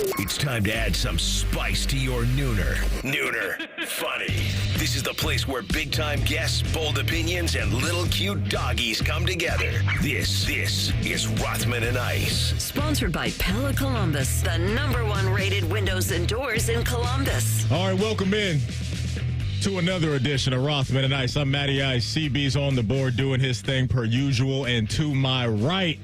It's time to add some spice to your nooner. Nooner funny. This is the place where big-time guests, bold opinions, and little cute doggies come together. This is Rothman and Ice. Sponsored by Pella Columbus, the #1 rated windows and doors in Columbus. All right, welcome in to another edition of Rothman and Ice. I'm Matty Ice. CB's on the board doing his thing per usual. And to my right,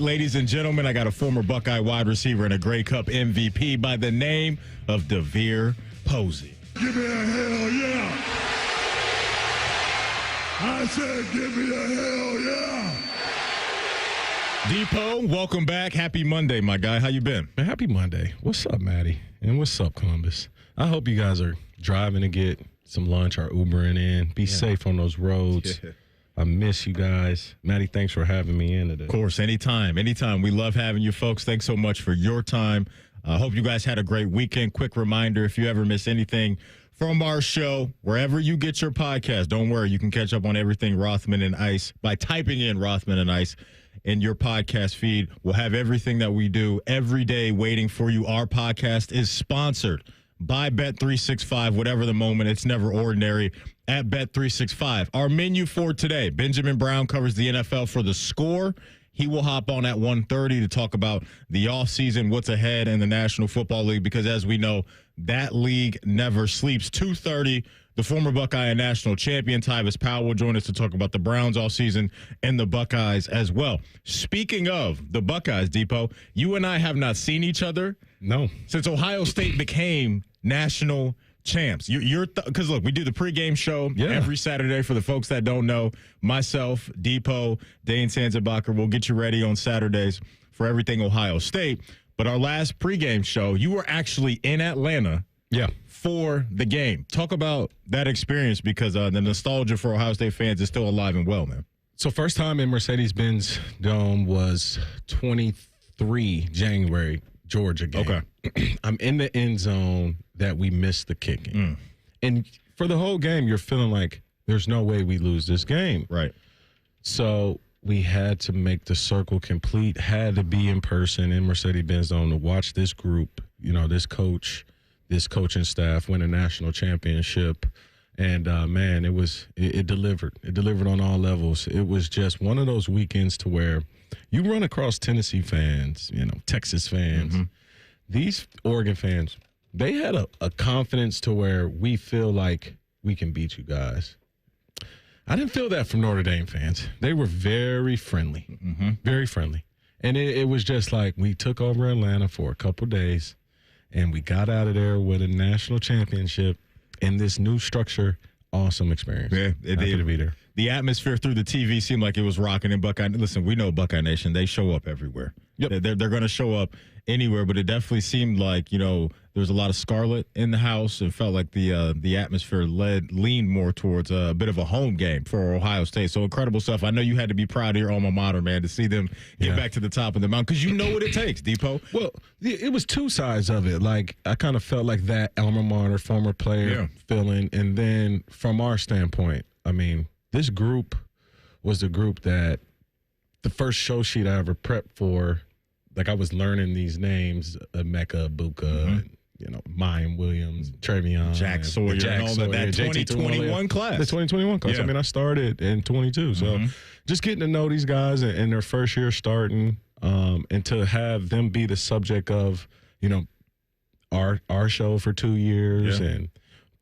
ladies and gentlemen, I got a former Buckeye wide receiver and a Grey Cup MVP by the name of DeVier Posey. Give me a hell yeah. I said give me a hell yeah. Depot, welcome back. Happy Monday, my guy. How you been? Man, happy Monday. What's up, Matty? And what's up, Columbus? I hope you guys are driving to get some lunch or Ubering in. Be safe on those roads. Yeah. I miss you guys. Matty, thanks for having me in today. Of course, anytime. We love having you folks. Thanks so much for your time. I hope you guys had a great weekend. Quick reminder, if you ever miss anything from our show, wherever you get your podcast, don't worry, you can catch up on everything Rothman and Ice by typing in Rothman and Ice in your podcast feed. We'll have everything that we do every day waiting for you. Our podcast is sponsored by Bet365, whatever the moment. It's never ordinary at Bet365. Our menu for today, Benjamin Brown covers the NFL for The Score. He will hop on at 1:30 to talk about the offseason, what's ahead in the National Football League, because as we know, that league never sleeps. 2:30, the former Buckeye and national champion, Tyvis Powell, will join us to talk about the Browns offseason and the Buckeyes as well. Speaking of the Buckeyes, Depot, you and I have not seen each other since Ohio State became national champs. Because look, we do the pregame show every Saturday for the folks that don't know. Myself, Depot, Dane Sanzenbacher will get you ready on Saturdays for everything Ohio State. But our last pregame show, you were actually in Atlanta for the game. Talk about that experience, because the nostalgia for Ohio State fans is still alive and well, man. So first time in Mercedes-Benz Dome was 23 January, Georgia game. Okay. I'm in the end zone that we missed the kicking. And for the whole game, you're feeling like there's no way we lose this game. Right. So we had to make the circle complete, had to be in person in Mercedes-Benz Dome to watch this group, this coach, this coaching staff win a national championship. And, man, it delivered. It delivered on all levels. It was just one of those weekends to where you run across Tennessee fans, Texas fans. Mm-hmm. These Oregon fans, they had a confidence to where we feel like we can beat you guys. I didn't feel that from Notre Dame fans. They were very friendly, very friendly. And it was just like we took over Atlanta for a couple days, and we got out of there with a national championship in this new structure. Awesome experience. Yeah, Happy to be there. The atmosphere through the TV seemed like it was rocking in Buckeye. Listen, we know Buckeye Nation. They show up everywhere. Yep. They're going to show up anywhere, but it definitely seemed like, there was a lot of scarlet in the house. It felt like the atmosphere leaned more towards a bit of a home game for Ohio State. So incredible stuff. I know you had to be proud of your alma mater, man, to see them get back to the top of the mountain, because you know what it takes, Depot. Well, it was two sides of it. Like, I kind of felt like that alma mater, former player feeling. And then from our standpoint, I mean, this group was the group that the first show sheet I ever prepped for, like I was learning these names, Emeka, Buka, Mayan Williams, Trevion, Jack Sawyer, and all that 2021 class. The 2021 class. Yeah. I mean, I started in 22. So just getting to know these guys in their first year starting, and to have them be the subject of, our show for 2 years and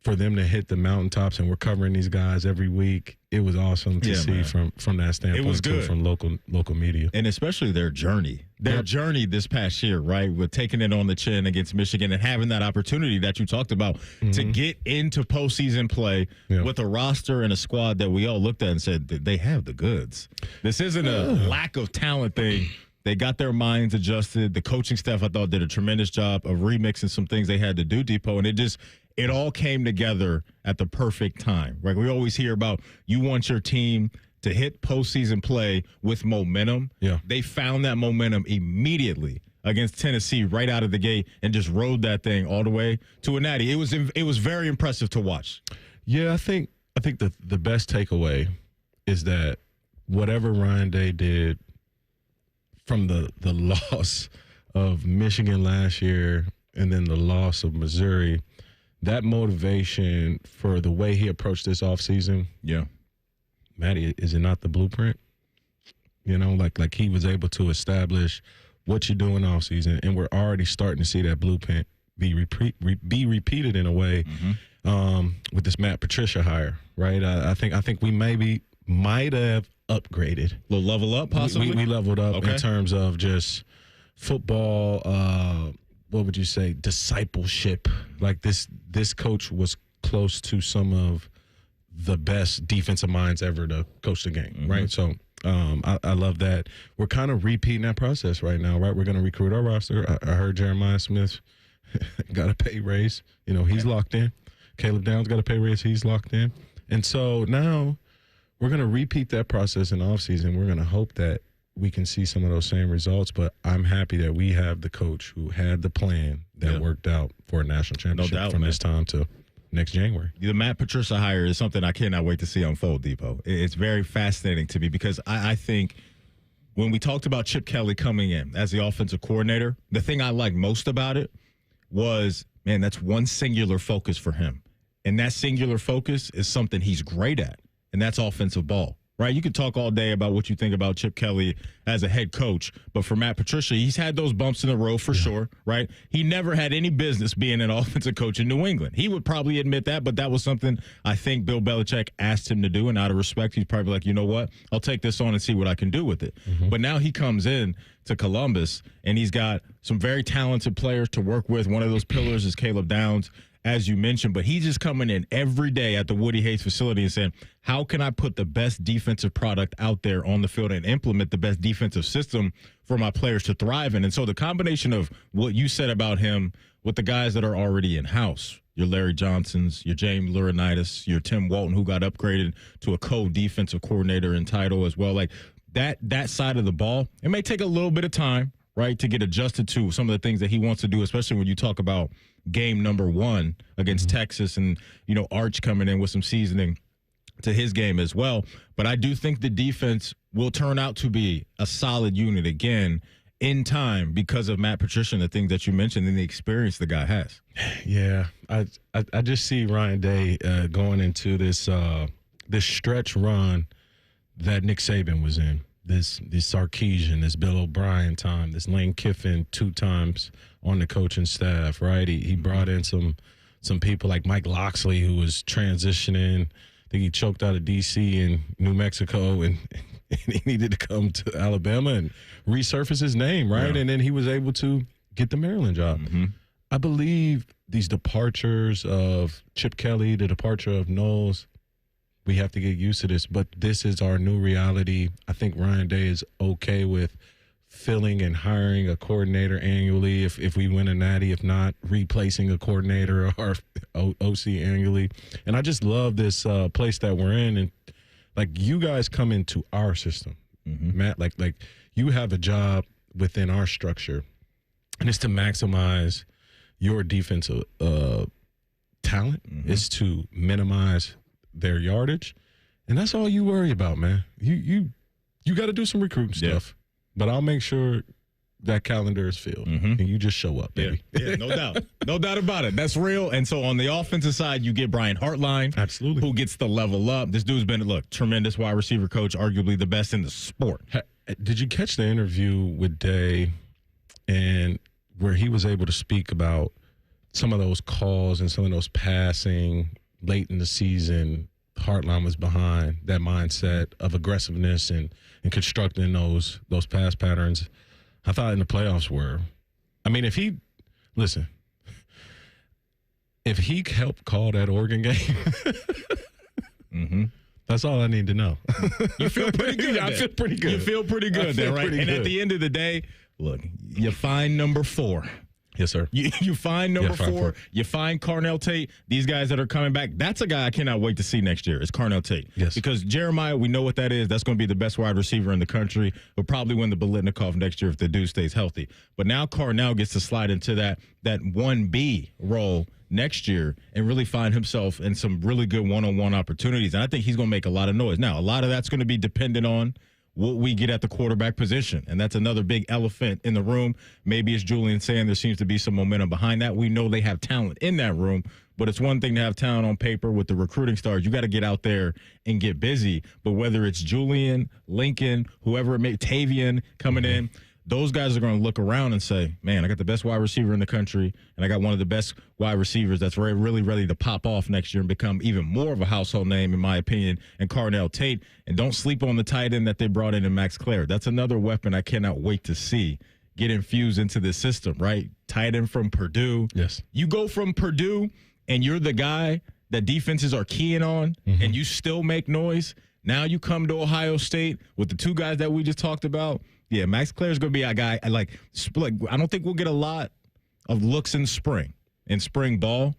for them to hit the mountaintops, and we're covering these guys every week. It was awesome to see from that standpoint. It was good. From local media. And especially their journey. Their journey this past year, right, with taking it on the chin against Michigan and having that opportunity that you talked about to get into postseason play with a roster and a squad that we all looked at and said that they have the goods. This isn't a lack of talent thing. They got their minds adjusted. The coaching staff, I thought, did a tremendous job of remixing some things they had to do, Depot, and it all came together at the perfect time. Right? We always hear about you want your team to hit postseason play with momentum. Yeah. They found that momentum immediately against Tennessee right out of the gate and just rode that thing all the way to a natty. It was very impressive to watch. Yeah, I think the best takeaway is that whatever Ryan Day did from the loss of Michigan last year and then the loss of Missouri, that motivation for the way he approached this offseason, Yeah. Matty, is it not the blueprint? You know, like he was able to establish what you do in offseason, and we're already starting to see that blueprint be repeated in a way with this Matt Patricia hire, right? I think we might have upgraded. Little level up, possibly? We leveled up Okay. in terms of just football, what would you say, discipleship. Like this coach was close to some of the best defensive minds ever to coach the game, right? So I love that. We're kind of repeating that process right now, right? We're going to recruit our roster. I heard Jeremiah Smith got a pay raise. You know, he's locked in. Caleb Downs got a pay raise. He's locked in. And so now we're going to repeat that process in offseason. We're going to hope that we can see some of those same results, but I'm happy that we have the coach who had the plan that worked out for a national championship from this time to next January. The Matt Patricia hire is something I cannot wait to see unfold, Depot. It's very fascinating to me because I think when we talked about Chip Kelly coming in as the offensive coordinator, the thing I liked most about it was, man, that's one singular focus for him. And that singular focus is something he's great at, and that's offensive ball. Right, you could talk all day about what you think about Chip Kelly as a head coach, but for Matt Patricia, he's had those bumps in the road for sure, right? He never had any business being an offensive coach in New England. He would probably admit that, but that was something I think Bill Belichick asked him to do, and out of respect, he's probably like, you know what? I'll take this on and see what I can do with it. But now he comes in to Columbus, and he's got some very talented players to work with. One of those pillars is Caleb Downs, as you mentioned, but he's just coming in every day at the Woody Hayes facility and saying, how can I put the best defensive product out there on the field and implement the best defensive system for my players to thrive in? And so the combination of what you said about him with the guys that are already in-house, your Larry Johnsons, your James Laurinaitis, your Tim Walton, who got upgraded to a co-defensive coordinator in title as well, like that side of the ball, it may take a little bit of time, right, to get adjusted to some of the things that he wants to do, especially when you talk about game number 1 against Texas and, you know, Arch coming in with some seasoning to his game as well. But I do think the defense will turn out to be a solid unit again in time because of Matt Patricia and the things that you mentioned and the experience the guy has. Yeah, I just see Ryan Day going into this stretch run that Nick Saban was in. This Sarkisian, this Bill O'Brien time, this Lane Kiffin 2 times on the coaching staff, right? He brought in some people like Mike Loxley, who was transitioning. I think he choked out of D.C. and New Mexico, and he needed to come to Alabama and resurface his name, right? Yeah. And then he was able to get the Maryland job. I believe these departures of Chip Kelly, the departure of Knowles, we have to get used to this, but this is our new reality. I think Ryan Day is okay with filling and hiring a coordinator annually if we win a natty, if not replacing a coordinator or OC annually. And I just love this place that we're in. And like, you guys come into our system, Matt, like you have a job within our structure, and it's to maximize your defensive talent. It's to minimize their yardage, and that's all you worry about, man. You got to do some recruiting stuff, but I'll make sure that calendar is filled, and you just show up, baby. Yeah, no doubt about it. That's real. And so on the offensive side, you get Brian Hartline, absolutely, who gets the level up. This dude's been tremendous wide receiver coach, arguably the best in the sport. Did you catch the interview with Day, and where he was able to speak about some of those calls and some of those passing late in the season? Hartline was behind that mindset of aggressiveness and constructing those pass patterns. I thought in the playoffs if he helped call that Oregon game, that's all I need to know. You feel pretty good. I feel pretty good. You feel pretty good there, right? And at the end of the day, look, you find number 4. Yes, sir. You find number 4. You find Carnell Tate. These guys that are coming back. That's a guy I cannot wait to see next year. Is Carnell Tate. Yes. Because Jeremiah, we know what that is. That's going to be the best wide receiver in the country. He'll probably win the Biletnikoff next year if the dude stays healthy. But now Carnell gets to slide into that 1B role next year and really find himself in some really good one-on-one opportunities. And I think he's going to make a lot of noise. Now, a lot of that's going to be dependent on what we get at the quarterback position. And that's another big elephant in the room. Maybe it's Julian saying there seems to be some momentum behind that. We know they have talent in that room, but it's one thing to have talent on paper with the recruiting stars. You got to get out there and get busy. But whether it's Julian, Lincoln, whoever it may, Tavian coming in, those guys are going to look around and say, man, I got the best wide receiver in the country, and I got one of the best wide receivers that's really ready to pop off next year and become even more of a household name, in my opinion, and Carnell Tate. And don't sleep on the tight end that they brought in Max Clare. That's another weapon I cannot wait to see get infused into this system, right? Tight end from Purdue. Yes. You go from Purdue, and you're the guy that defenses are keying on, and you still make noise. Now you come to Ohio State with the two guys that we just talked about. Yeah, Max Clare is going to be a guy. I don't think we'll get a lot of looks in spring ball,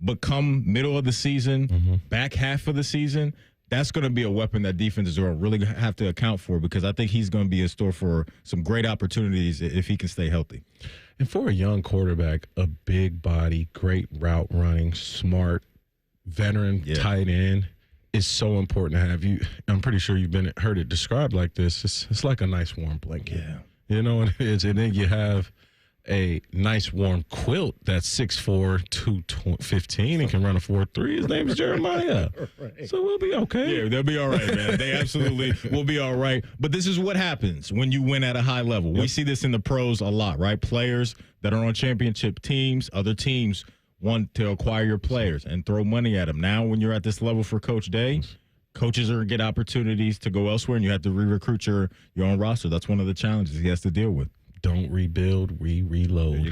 but come middle of the season, back half of the season, that's going to be a weapon that defenses are going to really have to account for, because I think he's going to be in store for some great opportunities if he can stay healthy. And for a young quarterback, a big body, great route running, smart, veteran tight end is so important to have. I'm pretty sure you've heard it described like this. It's like a nice warm blanket. Yeah. You know what it is? And then you have a nice warm quilt that's 6'4", 215 and can run a 4.3. His name is Jeremiah. Right. So we'll be okay. Yeah, they'll be all right, man. They absolutely will be all right. But this is what happens when you win at a high level. Yep. We see this in the pros a lot, right? Players that are on championship teams, other teams want to acquire your players and throw money at them. Now, when you're at this level for Coach Day, coaches are going to get opportunities to go elsewhere, and you have to re-recruit your own roster. That's one of the challenges he has to deal with. Don't rebuild, reload.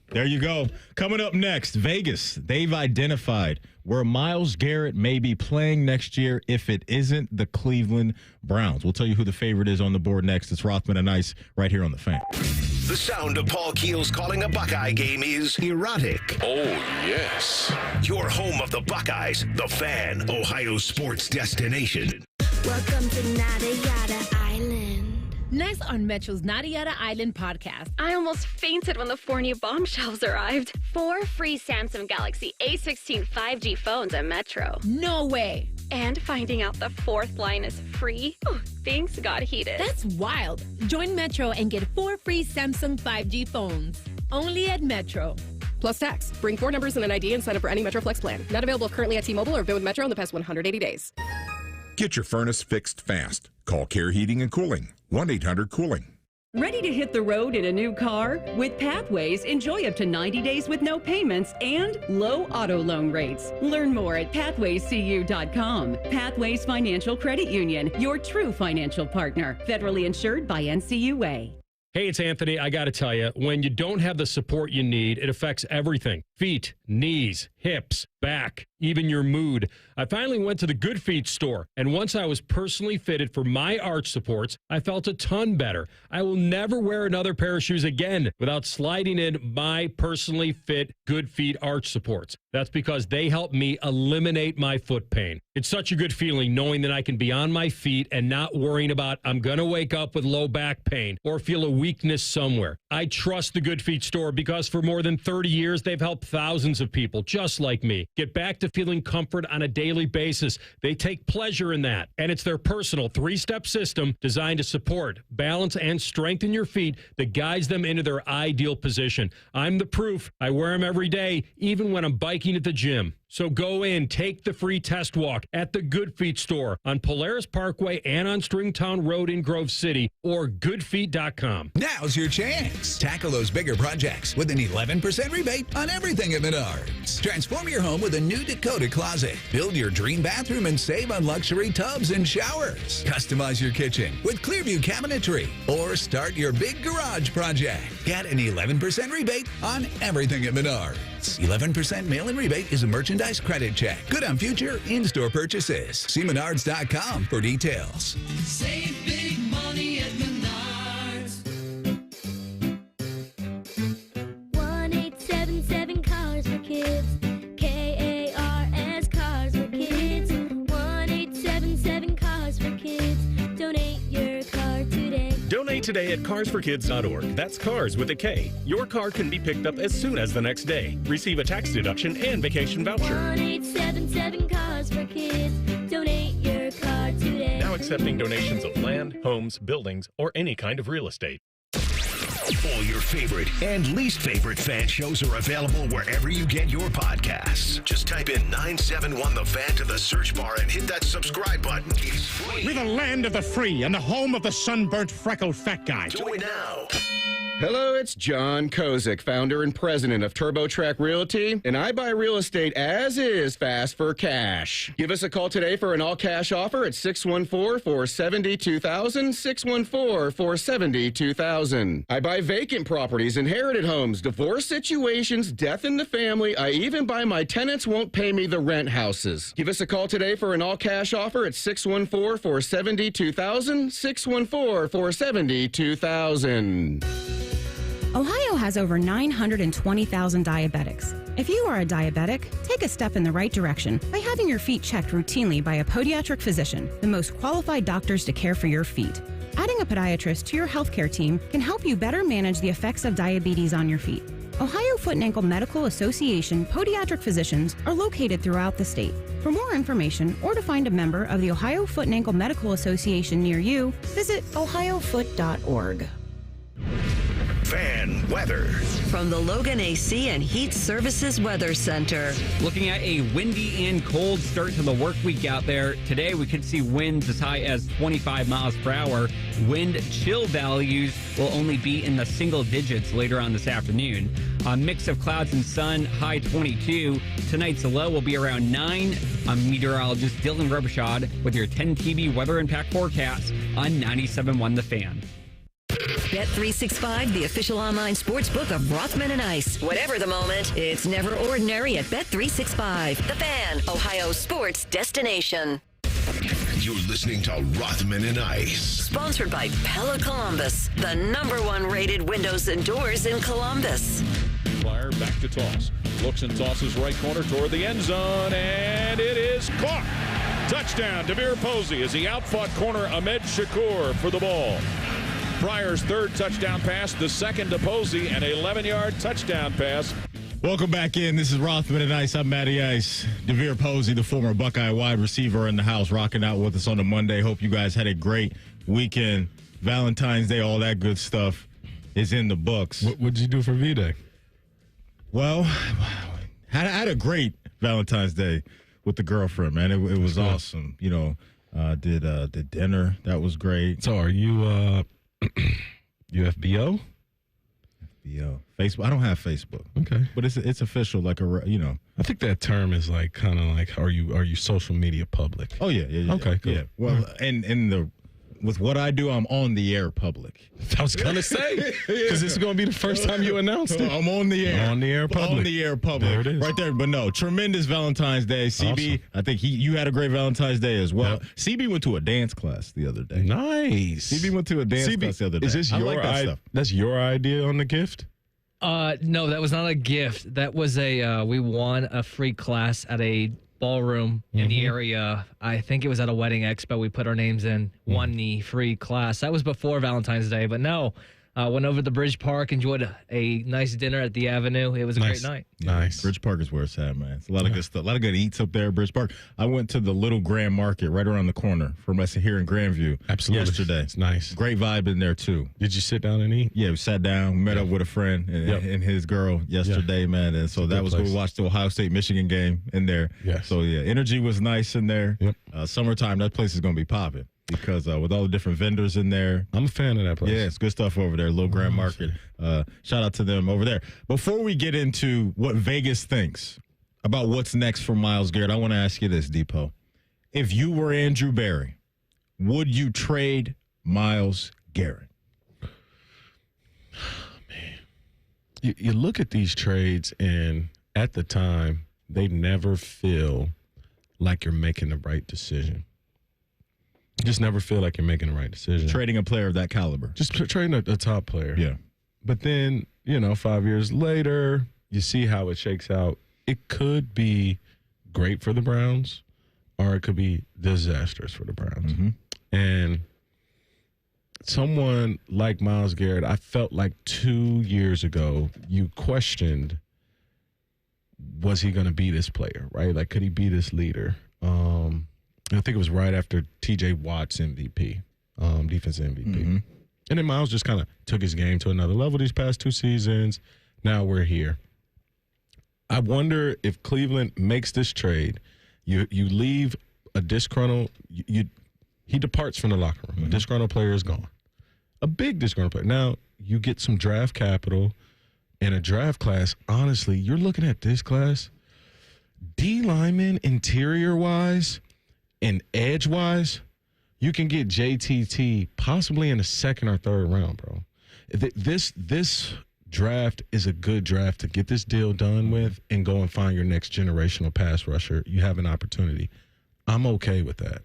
There you go. Coming up next, Vegas. They've identified where Myles Garrett may be playing next year if it isn't the Cleveland Browns. We'll tell you who the favorite is on the board next. It's Rothman and Ice right here on The Fan. The sound of Paul Keels calling a Buckeye game is erotic. Oh, yes. Your home of the Buckeyes, The Fan, Ohio sports destination. Welcome to Nada Yada Island. Next on Metro's Nada Yada Island podcast. I almost fainted when the 4 new bombshells arrived. 4 free Samsung Galaxy A16 5G phones at Metro. No way. And finding out the 4th line is free. Oh, things got heated. That's wild. Join Metro and get 4 free Samsung 5G phones. Only at Metro. Plus tax. Bring 4 numbers and an ID and sign up for any Metro Flex plan. Not available currently at T-Mobile or been with Metro in the past 180 days. Get your furnace fixed fast. Call Care Heating and Cooling. 1-800-COOLING. Ready to hit the road in a new car? With Pathways, enjoy up to 90 days with no payments and low auto loan rates. Learn more at pathwayscu.com. Pathways Financial Credit Union, your true financial partner. Federally insured by NCUA. Hey, it's Anthony. I got to tell you, when you don't have the support you need, it affects everything. Feet, knees, hips, back, even your mood. I finally went to the Good Feet store, and once I was personally fitted for my arch supports, I felt a ton better. I will never wear another pair of shoes again without sliding in my personally fit Good Feet arch supports. That's because they help me eliminate my foot pain. It's such a good feeling knowing that I can be on my feet and not worrying about I'm going to wake up with low back pain or feel a weakness somewhere. I trust the Good Feet store because for more than 30 years, they've helped thousands of people just like me get back to feeling comfort on a daily basis. They take pleasure in that. And it's their personal 3-step system designed to support, balance, and strengthen your feet that guides them into their ideal position. I'm the proof. I wear them every day, even when I'm biking at the gym. So go in, take the free test walk at the Good Feet store on Polaris Parkway and on Stringtown Road in Grove City or goodfeet.com. Now's your chance. Tackle those bigger projects with an 11% rebate on everything at Menards. Transform your home with a new Dakota closet. Build your dream bathroom and save on luxury tubs and showers. Customize your kitchen with Clearview cabinetry or start your big garage project. Get an 11% rebate on everything at Menards. 11% mail-in rebate is a merchandise credit check. Good on future in-store purchases. See Menards.com for details. Save big money at Menards. 1877 Cars for Kids. K-A-R-S Cars for Kids. 1877 Cars for Kids. Donate your car today. Donate today at carsforkids.org. That's cars with a K. Your car can be picked up as soon as the next day. Receive a tax deduction and vacation voucher. 1877 Cars for Kids. Donate your car today. Now now accepting donations of land, homes, buildings, or any kind of real estate. All your favorite and least favorite fan shows are available wherever you get your podcasts. Just type in 971 The Fan to the search bar and hit that subscribe button. It's free. We're the land of the free and the home of the sunburnt, freckled fat guy. Join now. Hello, it's John Kozik, founder and president of TurboTrack Realty, and I buy real estate as is fast for cash. Give us a call today for an all-cash offer at 614-470-2000, 614-470-2000. I buy vacant properties, inherited homes, divorce situations, death in the family. I even buy my tenants won't pay me the rent houses. Give us a call today for an all-cash offer at 614-470-2000, 614-470-2000. Ohio has over 920,000 diabetics. If you are a diabetic, take a step in the right direction by having your feet checked routinely by a podiatric physician, the most qualified doctors to care for your feet. Adding a podiatrist to your healthcare team can help you better manage the effects of diabetes on your feet. Ohio Foot and Ankle Medical Association podiatric physicians are located throughout the state. For more information or to find a member of the Ohio Foot and Ankle Medical Association near you, visit ohiofoot.org. Fan weather. From the Logan AC and Heat Services Weather Center. Looking at a windy and cold start to the work week out there. Today we could see winds as high as 25 miles per hour. Wind chill values will only be in the single digits later on this afternoon. A mix of clouds and sun, high 22. Tonight's low will be around 9. I'm meteorologist Dylan Robichaud with your 10 TV weather impact forecast on 97.1 The Fan. Bet365, the official online sports book of Rothman and Ice. Whatever the moment, it's never ordinary at Bet365. The Fan, Ohio's sports destination. You're listening to Rothman and Ice. Sponsored by Pella Columbus, the #1 rated windows and doors in Columbus. Flyer back to toss. Looks and tosses right corner toward the end zone, and it is caught. Touchdown, DeVier Posey as he outfought corner Ahmed Shakur for the ball. Pryor's third touchdown pass, the second to Posey, an 11-yard touchdown pass. Welcome back in. This is Rothman and Ice. I'm Matty Ice. DeVier Posey, the former Buckeye wide receiver in the house, rocking out with us on a Monday. Hope you guys had a great weekend. Valentine's Day, all that good stuff is in the books. What did you do for V-Day? Well, I had a great Valentine's Day with the girlfriend, man. It was awesome. You know, did dinner. That was great. So are you FBO? FBO. Facebook. I don't have Facebook. Okay. But it's official, like I think that term is like kind of like are you social media public? Oh yeah. Okay, cool. Yeah. Well, and with what I do, I'm on the air public. I was gonna say because this is gonna be the first time you announced it. I'm on the air. On the air public. On the air public. There it is. Right there. But no, tremendous Valentine's Day. CB, awesome. I think you had a great Valentine's Day as well. Yep. CB went to a dance class the other day. Nice. CB went to a dance class the other day. Is this your idea? That's your idea on the gift? No, that was not a gift. That was we won a free class at a ballroom in the area. I think it was at a wedding expo. We put our names in, won the free class. That was before Valentine's Day, but no. Went over to Bridge Park, enjoyed a nice dinner at the Avenue. It was a great night. Nice. Bridge Park is where it's at, man. It's a lot of good stuff. A lot of good eats up there at Bridge Park. I went to the Little Grand Market right around the corner from us here in Grandview. Absolutely. Yesterday. It's nice. Great vibe in there, too. Did you sit down and eat? Yeah, we sat down, met up with a friend and his girl yesterday, man. And so that was good. We watched the Ohio State-Michigan game in there. Yes. So, yeah, energy was nice in there. Yep. Summertime, that place is going to be popping. Because with all the different vendors in there. I'm a fan of that place. Yeah, it's good stuff over there. Little Grand Market. Shout out to them over there. Before we get into what Vegas thinks about what's next for Myles Garrett, I want to ask you this, Depot. If you were Andrew Berry, would you trade Myles Garrett? Man. You look at these trades, and at the time, they never feel like you're making the right decision. Just never feel like you're making the right decision. Trading a player of that caliber. Just trading a top player. Yeah. But then, 5 years later, you see how it shakes out. It could be great for the Browns, or it could be disastrous for the Browns. Mm-hmm. And someone like Myles Garrett, I felt like 2 years ago, you questioned, was he going to be this player, right? Like, could he be this leader? I think it was right after T.J. Watt's MVP, defensive MVP. Mm-hmm. And then Myles just kind of took his game to another level these past 2 seasons. Now we're here. I wonder if Cleveland makes this trade. You leave a disgruntled he departs from the locker room. Mm-hmm. A disgruntled player is gone. A big disgruntled player. Now you get some draft capital in a draft class. Honestly, you're looking at this class. D lineman, interior-wise and edge-wise, you can get JTT possibly in the 2nd or 3rd round, bro. This draft is a good draft to get this deal done with and go and find your next generational pass rusher. You have an opportunity. I'm okay with that.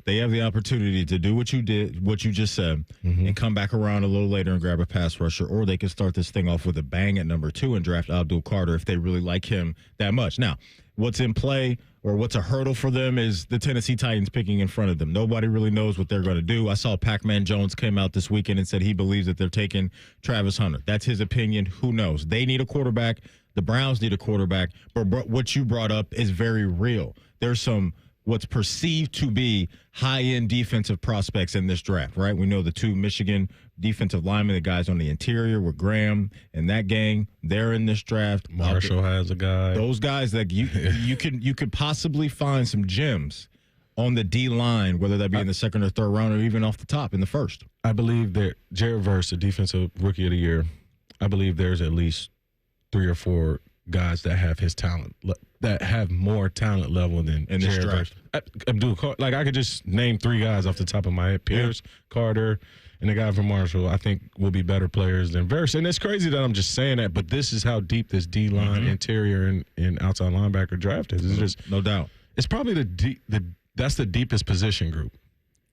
They have the opportunity to do what you did, what you just said, and come back around a little later and grab a pass rusher, or they can start this thing off with a bang at number 2 and draft Abdul Carter if they really like him that much. Now, what's in play or what's a hurdle for them is the Tennessee Titans picking in front of them. Nobody really knows what they're going to do. I saw Pac-Man Jones came out this weekend and said he believes that they're taking Travis Hunter. That's his opinion. Who knows? They need a quarterback. The Browns need a quarterback. But what you brought up is very real. There's some what's perceived to be high-end defensive prospects in this draft, right? We know the 2 Michigan defensive linemen, the guys on the interior with Graham and that gang, they're in this draft. Marshall has a guy. Those guys that you could possibly find some gems on the D line, whether that be in the 2nd or 3rd round or even off the top in the 1st. I believe that Jared Verse, the defensive rookie of the year, I believe there's at least 3 or 4 guys that have his talent, that have more talent level than in this draft. Abdul Carter. Like, I could just name 3 guys off the top of my head. Pierce, Carter, and the guy from Marshall, I think will be better players than Verse. And it's crazy that I'm just saying that, but this is how deep this D-line, interior, and outside linebacker draft is. It's just no doubt. It's probably that's the deepest position group.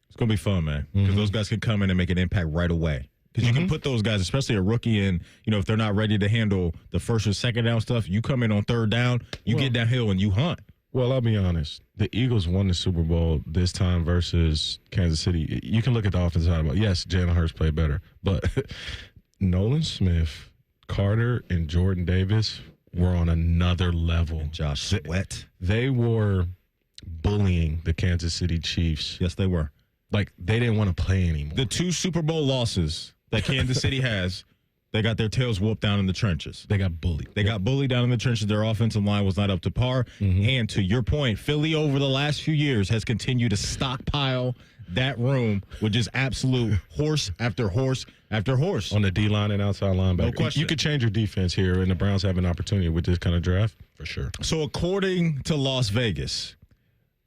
It's going to be fun, man, because those guys can come in and make an impact right away. Because you can put those guys, especially a rookie, in, if they're not ready to handle the 1st or 2nd down stuff, you come in on 3rd down, get downhill and you hunt. Well, I'll be honest. The Eagles won the Super Bowl this time versus Kansas City. You can look at the offensive side of it. Yes, Jalen Hurts played better, but Nolan Smith, Carter, and Jordan Davis were on another level. And Josh Sweat. They were bullying the Kansas City Chiefs. Yes, they were. Like, they didn't want to play anymore. The 2 Super Bowl losses that Kansas City has, they got their tails whooped down in the trenches. They got bullied. They got bullied down in the trenches. Their offensive line was not up to par. And to your point, Philly over the last few years has continued to stockpile that room with just absolute horse after horse after horse. On the D-line and outside linebacker. No question. You could change your defense here, and the Browns have an opportunity with this kind of draft, for sure. So according to Las Vegas,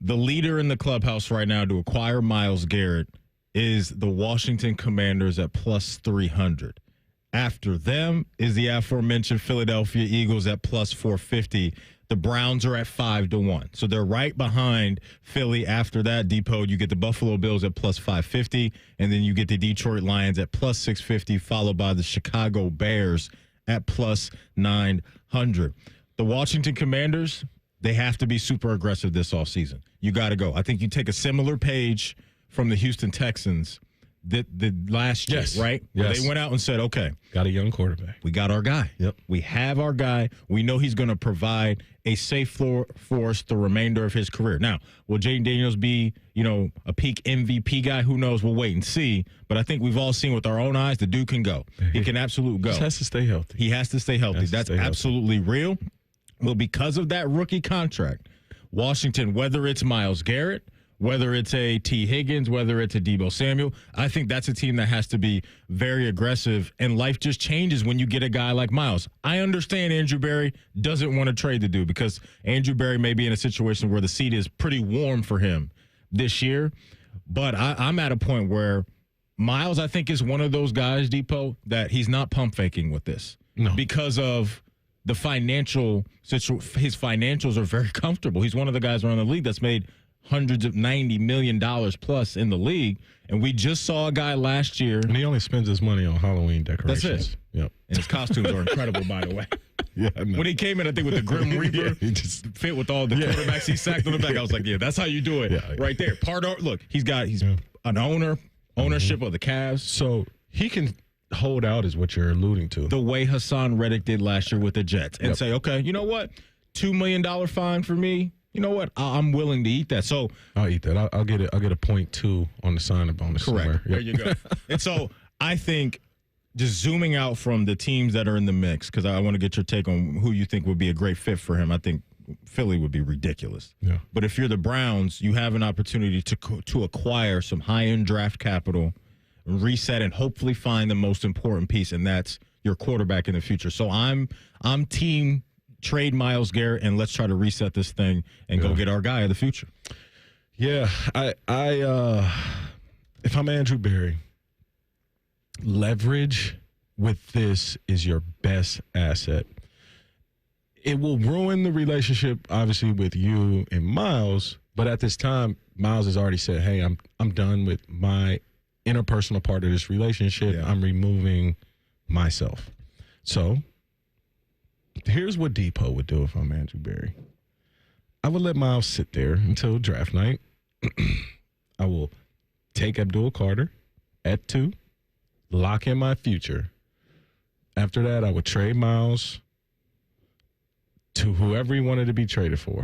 the leader in the clubhouse right now to acquire Myles Garrett is the Washington Commanders at plus 300. After them is the aforementioned Philadelphia Eagles at plus 450. The Browns are at 5-1. So they're right behind Philly. After that, Depot, you get the Buffalo Bills at plus 550, and then you get the Detroit Lions at plus 650, followed by the Chicago Bears at plus 900. The Washington Commanders, they have to be super aggressive this offseason. You got to go. I think you take a similar page from the Houston Texans the last year, right? Yes. They went out and said, okay. Got a young quarterback. We got our guy. Yep. We have our guy. We know he's going to provide a safe floor for us the remainder of his career. Now, will Jaden Daniels be, a peak MVP guy? Who knows? We'll wait and see. But I think we've all seen with our own eyes, the dude can go. He can absolutely go. He has to stay healthy. He has to stay healthy. That's absolutely real. Well, because of that rookie contract, Washington, whether it's Myles Garrett, whether it's a T. Higgins, whether it's a Deebo Samuel, I think that's a team that has to be very aggressive, and life just changes when you get a guy like Myles. I understand Andrew Berry doesn't want to trade the dude because Andrew Berry may be in a situation where the seat is pretty warm for him this year, but I'm at a point where Myles, I think, is one of those guys, Depot, that he's not pump faking with this. No. Because of the financial situation. His financials are very comfortable. He's one of the guys around the league that's made hundreds of $90 million plus in the league. And we just saw a guy last year. And he only spends his money on Halloween decorations. That's it. Yep. And his costumes are incredible, by the way. Yeah, when he came in, I think, with the Grim Reaper, he just fit with all the quarterbacks he sacked on the back. I was like, yeah, that's how you do it right there. Look, he's an ownership of the Cavs. So he can hold out is what you're alluding to. The way Hassan Reddick did last year with the Jets and say, okay, you know what? $2 million fine for me. you know what, I'm willing to eat that. So I'll eat that. I'll get it. I'll get a 0.2 on the sign-up bonus. Correct. Somewhere. There you go. And so I think just zooming out from the teams that are in the mix, because I want to get your take on who you think would be a great fit for him. I think Philly would be ridiculous. Yeah. But if you're the Browns, you have an opportunity to acquire some high-end draft capital, reset, and hopefully find the most important piece, and that's your quarterback in the future. So I'm team trade Myles Garrett, and let's try to reset this thing and go get our guy of the future. Yeah, I if I'm Andrew Berry, leverage with this is your best asset. It will ruin the relationship, obviously, with you and Myles, but at this time, Myles has already said, hey, I'm done with my interpersonal part of this relationship. Yeah. I'm removing myself. So here's what Depot would do if I'm Andrew Berry. I would let Myles sit there until draft night. I will take Abdul Carter at 2, lock in my future. After that, I would trade Myles to whoever he wanted to be traded for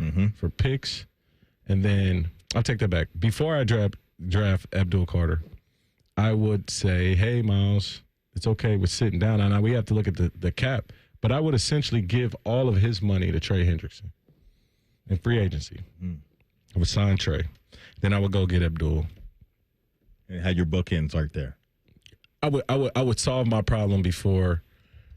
picks. And then I'll take that back. Before I draft Abdul Carter, I would say, hey, Myles, it's okay with sitting down. I know we have to look at the cap, but I would essentially give all of his money to Trey Hendrickson in free agency. I would sign Trey. Then I would go get Abdul. And had your bookends right there. I would solve my problem before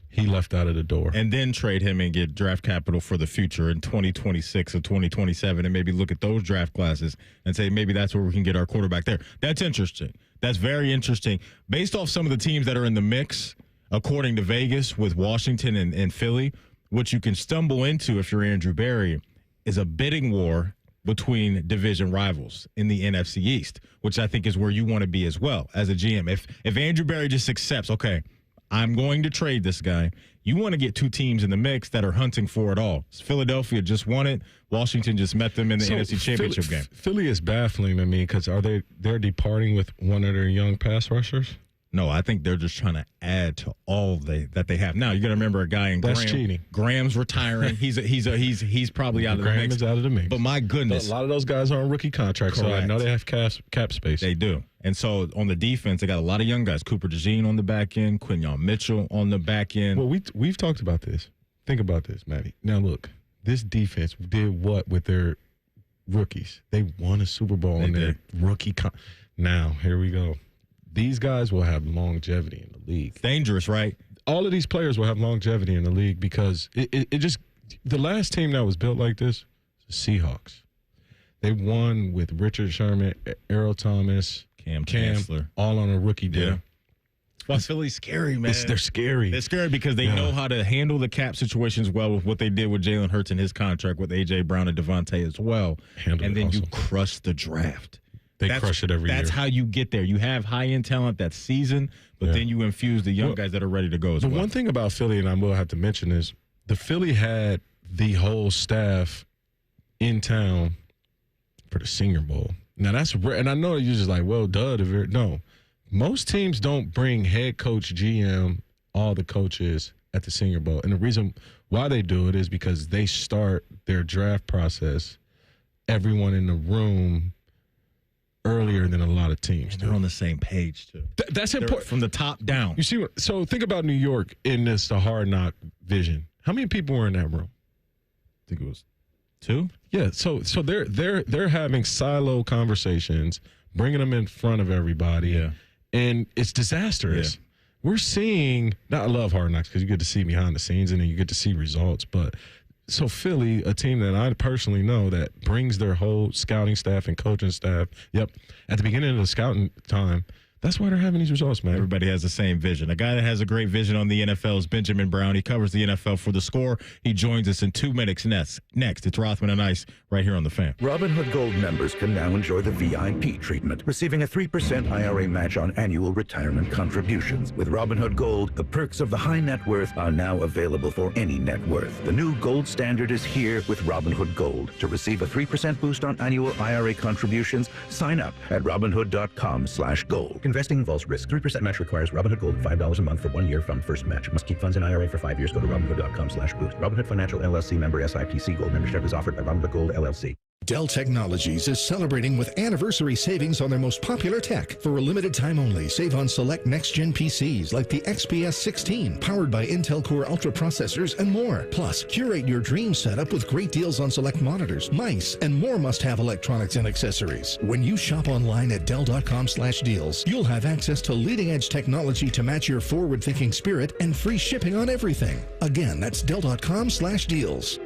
he left out of the door. And then trade him and get draft capital for the future in 2026 or 2027 and maybe look at those draft classes and say maybe that's where we can get our quarterback there. That's interesting. That's very interesting. Based off some of the teams that are in the mix, according to Vegas with Washington and Philly, what you can stumble into if you're Andrew Berry is a bidding war between division rivals in the NFC East, which I think is where you want to be as well as a GM. If Andrew Berry just accepts, okay, I'm going to trade this guy, you want to get two teams in the mix that are hunting for it all. Philadelphia just won it. Washington just met them in the NFC Championship game. Philly is baffling to me because they're departing with one of their young pass rushers? No, I think they're just trying to add to all that they have. Now you got to remember a guy in Graham. That's cheating. Graham's retiring. He's probably out of the mix. Graham is out of the mix. But my goodness, a lot of those guys are on rookie contracts, so I know they have cap space. They do. And so on the defense, they got a lot of young guys. Cooper DeJean on the back end, Quinyon Mitchell on the back end. Well, we've talked about this. Think about this, Matty. Now look, this defense did what with their rookies? They won a Super Bowl in their rookie. Now here we go. These guys will have longevity in the league. Dangerous, right? All of these players will have longevity in the league because it just – the last team that was built like this, the Seahawks. They won with Richard Sherman, Earl Thomas, Cam Chancellor, all on a rookie deal. Yeah. Well, Philly's scary, man. They're scary. They're scary because they know how to handle the cap situations well with what they did with Jalen Hurts in his contract with A.J. Brown and Devontae as well. And then you crush the draft. They crush it every year. That's how you get there. You have high-end talent that's seasoned, but then you infuse the young guys that are ready to go as well. The one thing about Philly, and I will have to mention, is the Philly had the whole staff in town for the Senior Bowl. Now, that's rare. And I know you're just like, well, duh. No. Most teams don't bring head coach, GM, all the coaches at the Senior Bowl. And the reason why they do it is because they start their draft process, everyone in the room, earlier than a lot of teams. They're on the same page, too. That's important. From the top down. You see, so think about New York in the hard knock vision. How many people were in that room? I think it was 2. Yeah, so they're having silo conversations, bringing them in front of everybody, and it's disastrous. Yeah. We're seeing, I love hard knocks because you get to see behind the scenes and then you get to see results, but so Philly, a team that I personally know that brings their whole scouting staff and coaching staff, at the beginning of the scouting time, that's why they're having these results, man. Everybody has the same vision. A guy that has a great vision on the NFL is Benjamin Brown. He covers the NFL for The Score. He joins us in 2 minutes next. It's Rothman and Ice right here on The Fan. Robinhood Gold members can now enjoy the VIP treatment, receiving a 3% IRA match on annual retirement contributions. With Robinhood Gold, the perks of the high net worth are now available for any net worth. The new gold standard is here with Robinhood Gold. To receive a 3% boost on annual IRA contributions, sign up at Robinhood.com/gold. Investing involves risk. 3% match requires Robinhood Gold $5 a month for 1 year from first match. Must keep funds in IRA for 5 years. Go to Robinhood.com/boost. Robinhood Financial LLC member SIPC. Gold membership is offered by Robinhood Gold LLC. Dell Technologies is celebrating with anniversary savings on their most popular tech. For a limited time only, save on select next-gen PCs like the XPS 16, powered by Intel Core Ultra processors and more. Plus, curate your dream setup with great deals on select monitors, mice, and more must-have electronics and accessories. When you shop online at Dell.com/deals, you'll have access to leading-edge technology to match your forward-thinking spirit and free shipping on everything. Again, that's Dell.com/deals.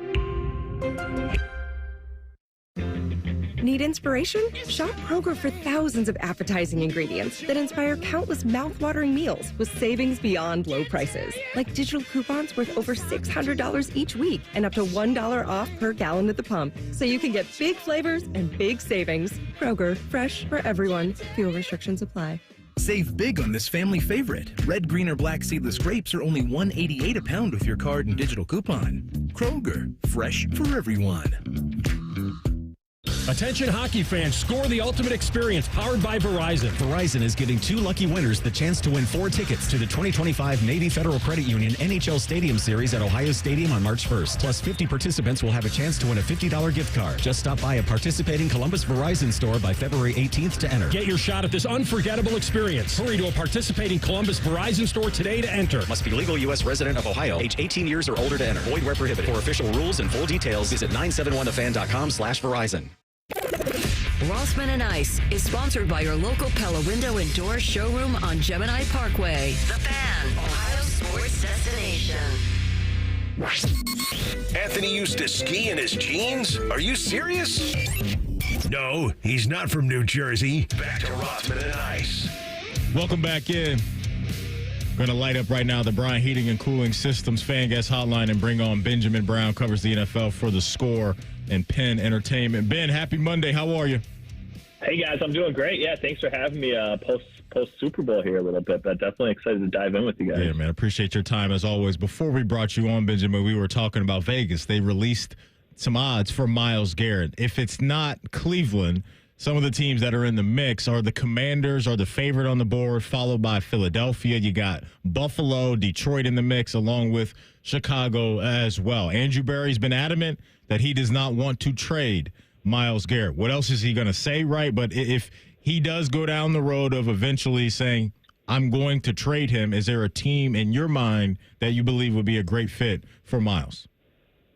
Need inspiration? Shop Kroger for thousands of appetizing ingredients that inspire countless mouth-watering meals with savings beyond low prices. Like digital coupons worth over $600 each week and up to $1 off per gallon at the pump. So you can get big flavors and big savings. Kroger, fresh for everyone. Fuel restrictions apply. Save big on this family favorite. Red, green, or black seedless grapes are only $1.88 a pound with your card and digital coupon. Kroger, fresh for everyone. Attention hockey fans, score the ultimate experience powered by Verizon. Verizon is giving 2 lucky winners the chance to win 4 tickets to the 2025 Navy Federal Credit Union NHL Stadium Series at Ohio Stadium on March 1st. Plus 50 participants will have a chance to win a $50 gift card. Just stop by a participating Columbus Verizon store by February 18th to enter. Get your shot at this unforgettable experience. Hurry to a participating Columbus Verizon store today to enter. Must be legal U.S. resident of Ohio, age 18 years or older to enter. Void where prohibited. For official rules and full details, visit 971thefan.com/Verizon. Rothman and Ice is sponsored by your local Pella Window and Door showroom on Gemini Parkway. The Fan, Ohio sports destination. Anthony used to ski in his jeans? Are you serious? No, he's not from New Jersey. Back to Rothman and Ice. Welcome back in. Going to light up right now the Bryant Heating and Cooling Systems fan guest hotline and bring on Benjamin Brown, covers the NFL for The Score and Penn Entertainment. Ben, happy Monday. How are you? Hey, guys. I'm doing great. Yeah, thanks for having me post Super Bowl here a little bit, but definitely excited to dive in with you guys. Yeah, man. Appreciate your time as always. Before we brought you on, Benjamin, we were talking about Vegas. They released some odds for Myles Garrett. If it's not Cleveland, some of the teams that are in the mix are the Commanders are the favorite on the board, followed by Philadelphia. You got Buffalo, Detroit in the mix, along with Chicago as well. Andrew Berry's been adamant that he does not want to trade Myles Garrett. What else is he going to say, right? But if he does go down the road of eventually saying, I'm going to trade him, is there a team in your mind that you believe would be a great fit for Myles?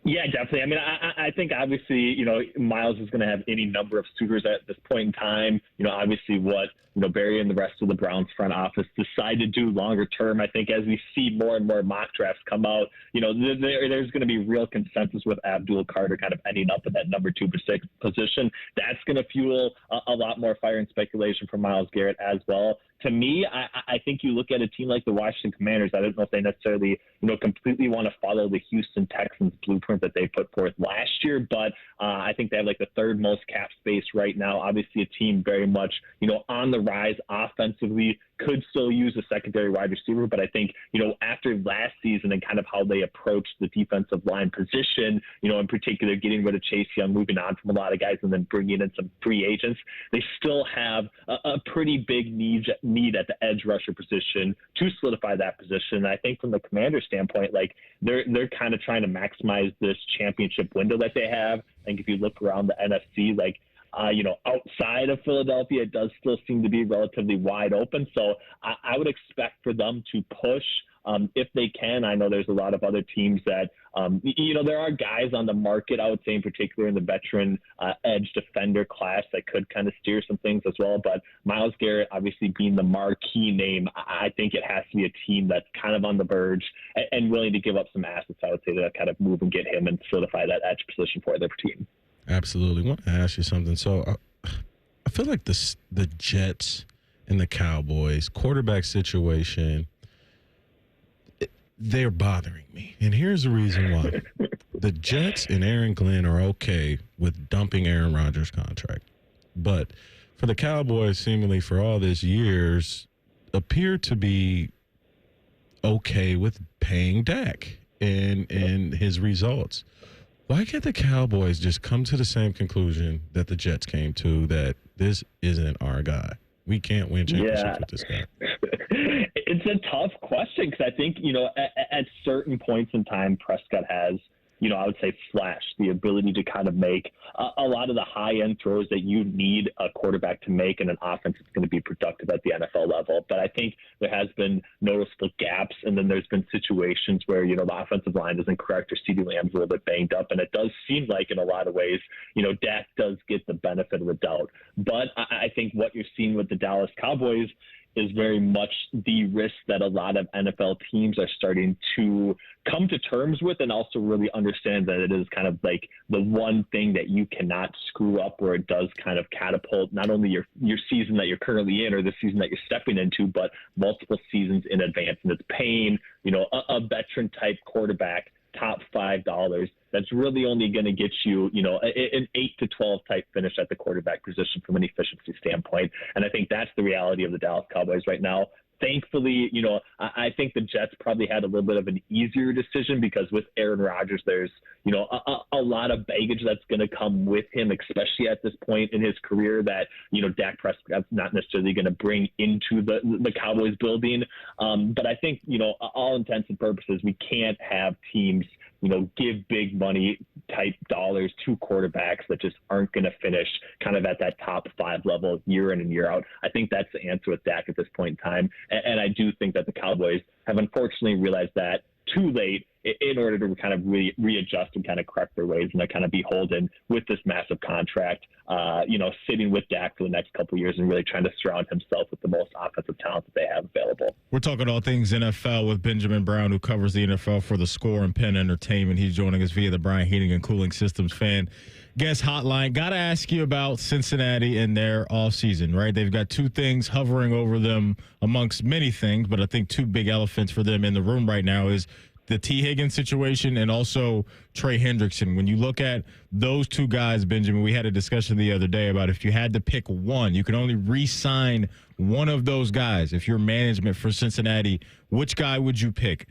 Yeah, definitely. I mean, I think obviously, Myles is going to have any number of suitors at this point in time. Obviously what, Barry and the rest of the Browns front office decide to do longer term. I think as we see more and more mock drafts come out, there's going to be real consensus with Abdul Carter kind of ending up at that number 2 position. That's going to fuel a lot more fire and speculation for Myles Garrett as well. To me, I think you look at a team like the Washington Commanders. I don't know if they necessarily, completely want to follow the Houston Texans blueprint that they put forth last year, but I think they have like the 3rd most cap space right now. Obviously, a team very much, on the rise offensively, could still use a secondary wide receiver, but I think, after last season and kind of how they approached the defensive line position, in particular, getting rid of Chase Young, moving on from a lot of guys, and then bringing in some free agents, they still have a pretty big need at the edge rusher position to solidify that position. And I think from the Commander standpoint, like they're kind of trying to maximize this championship window that they have. I think if you look around the NFC, outside of Philadelphia, it does still seem to be relatively wide open. So I would expect for them to push if they can. I know there's a lot of other teams that, there are guys on the market, I would say in particular in the veteran edge defender class that could kind of steer some things as well. But Myles Garrett, obviously being the marquee name, I think it has to be a team that's kind of on the verge and willing to give up some assets, I would say, to kind of move and get him and solidify that edge position for their team. Absolutely. I want to ask you something. So I feel like the Jets and the Cowboys quarterback situation, they're bothering me. And here's the reason why. The Jets and Aaron Glenn are okay with dumping Aaron Rodgers' contract. But for the Cowboys, seemingly for all these years, appear to be okay with paying Dak and his results. Why can't the Cowboys just come to the same conclusion that the Jets came to, that this isn't our guy? We can't win championships with this guy. It's a tough question because I think, at certain points in time, Prescott has I would say flash, the ability to kind of make a lot of the high-end throws that you need a quarterback to make in an offense that's going to be productive at the NFL level. But I think there has been noticeable gaps, and then there's been situations where, the offensive line isn't correct or CeeDee Lamb's a little bit banged up, and it does seem like in a lot of ways, Dak does get the benefit of the doubt. But I think what you're seeing with the Dallas Cowboys is very much the risk that a lot of NFL teams are starting to come to terms with, and also really understand that it is kind of like the one thing that you cannot screw up, where it does kind of catapult not only your season that you're currently in or the season that you're stepping into, but multiple seasons in advance. And it's paying, a veteran type quarterback top $5 that's really only going to get you, an 8 to 12 type finish at the quarterback position from an efficiency standpoint. And I think that's the reality of the Dallas Cowboys right now. Thankfully, I think the Jets probably had a little bit of an easier decision, because with Aaron Rodgers, there's, a lot of baggage that's going to come with him, especially at this point in his career, that, Dak Prescott's not necessarily going to bring into the Cowboys building. But I think, all intents and purposes, we can't have teams, give big money type dollars to quarterbacks that just aren't going to finish kind of at that top 5 level year in and year out. I think that's the answer with Dak at this point in time. And I do think that the Cowboys have unfortunately realized that too late in order to kind of readjust and kind of correct their ways, and they're kind of beholden with this massive contract, sitting with Dak for the next couple of years and really trying to surround himself with the most offensive talent that they have available. We're talking all things NFL with Benjamin Brown, who covers the NFL for The Score and Penn Entertainment. He's joining us via the Bryant Heating and Cooling Systems fan guest hotline. Got to ask you about Cincinnati and their offseason, right? They've got two things hovering over them amongst many things, but I think two big elephants for them in the room right now is the T. Higgins situation and also Trey Hendrickson. When you look at those two guys, Benjamin, we had a discussion the other day about if you had to pick one, you can only re-sign one of those guys. If you're management for Cincinnati, which guy would you pick?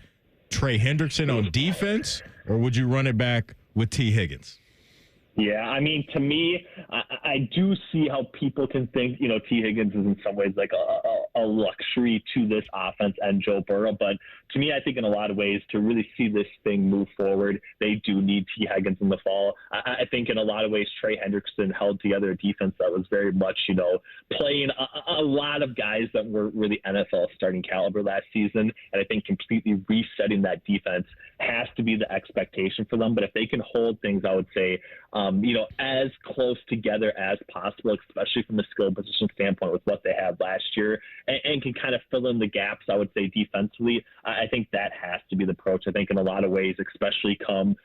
Trey Hendrickson on defense, or would you run it back with T. Higgins? Yeah, I mean, to me, I do see how people can think, T. Higgins is in some ways like a luxury to this offense and Joe Burrow. But to me, I think in a lot of ways, to really see this thing move forward, they do need T. Higgins in the fall. I think in a lot of ways, Trey Hendrickson held together a defense that was very much, playing a lot of guys that were really NFL starting caliber last season. And I think completely resetting that defense has to be the expectation for them. But if they can hold things, I would say, as close together as possible, especially from a skill position standpoint with what they had last year, and can kind of fill in the gaps, I would say, defensively. I think that has to be the approach. I think in a lot of ways, especially come,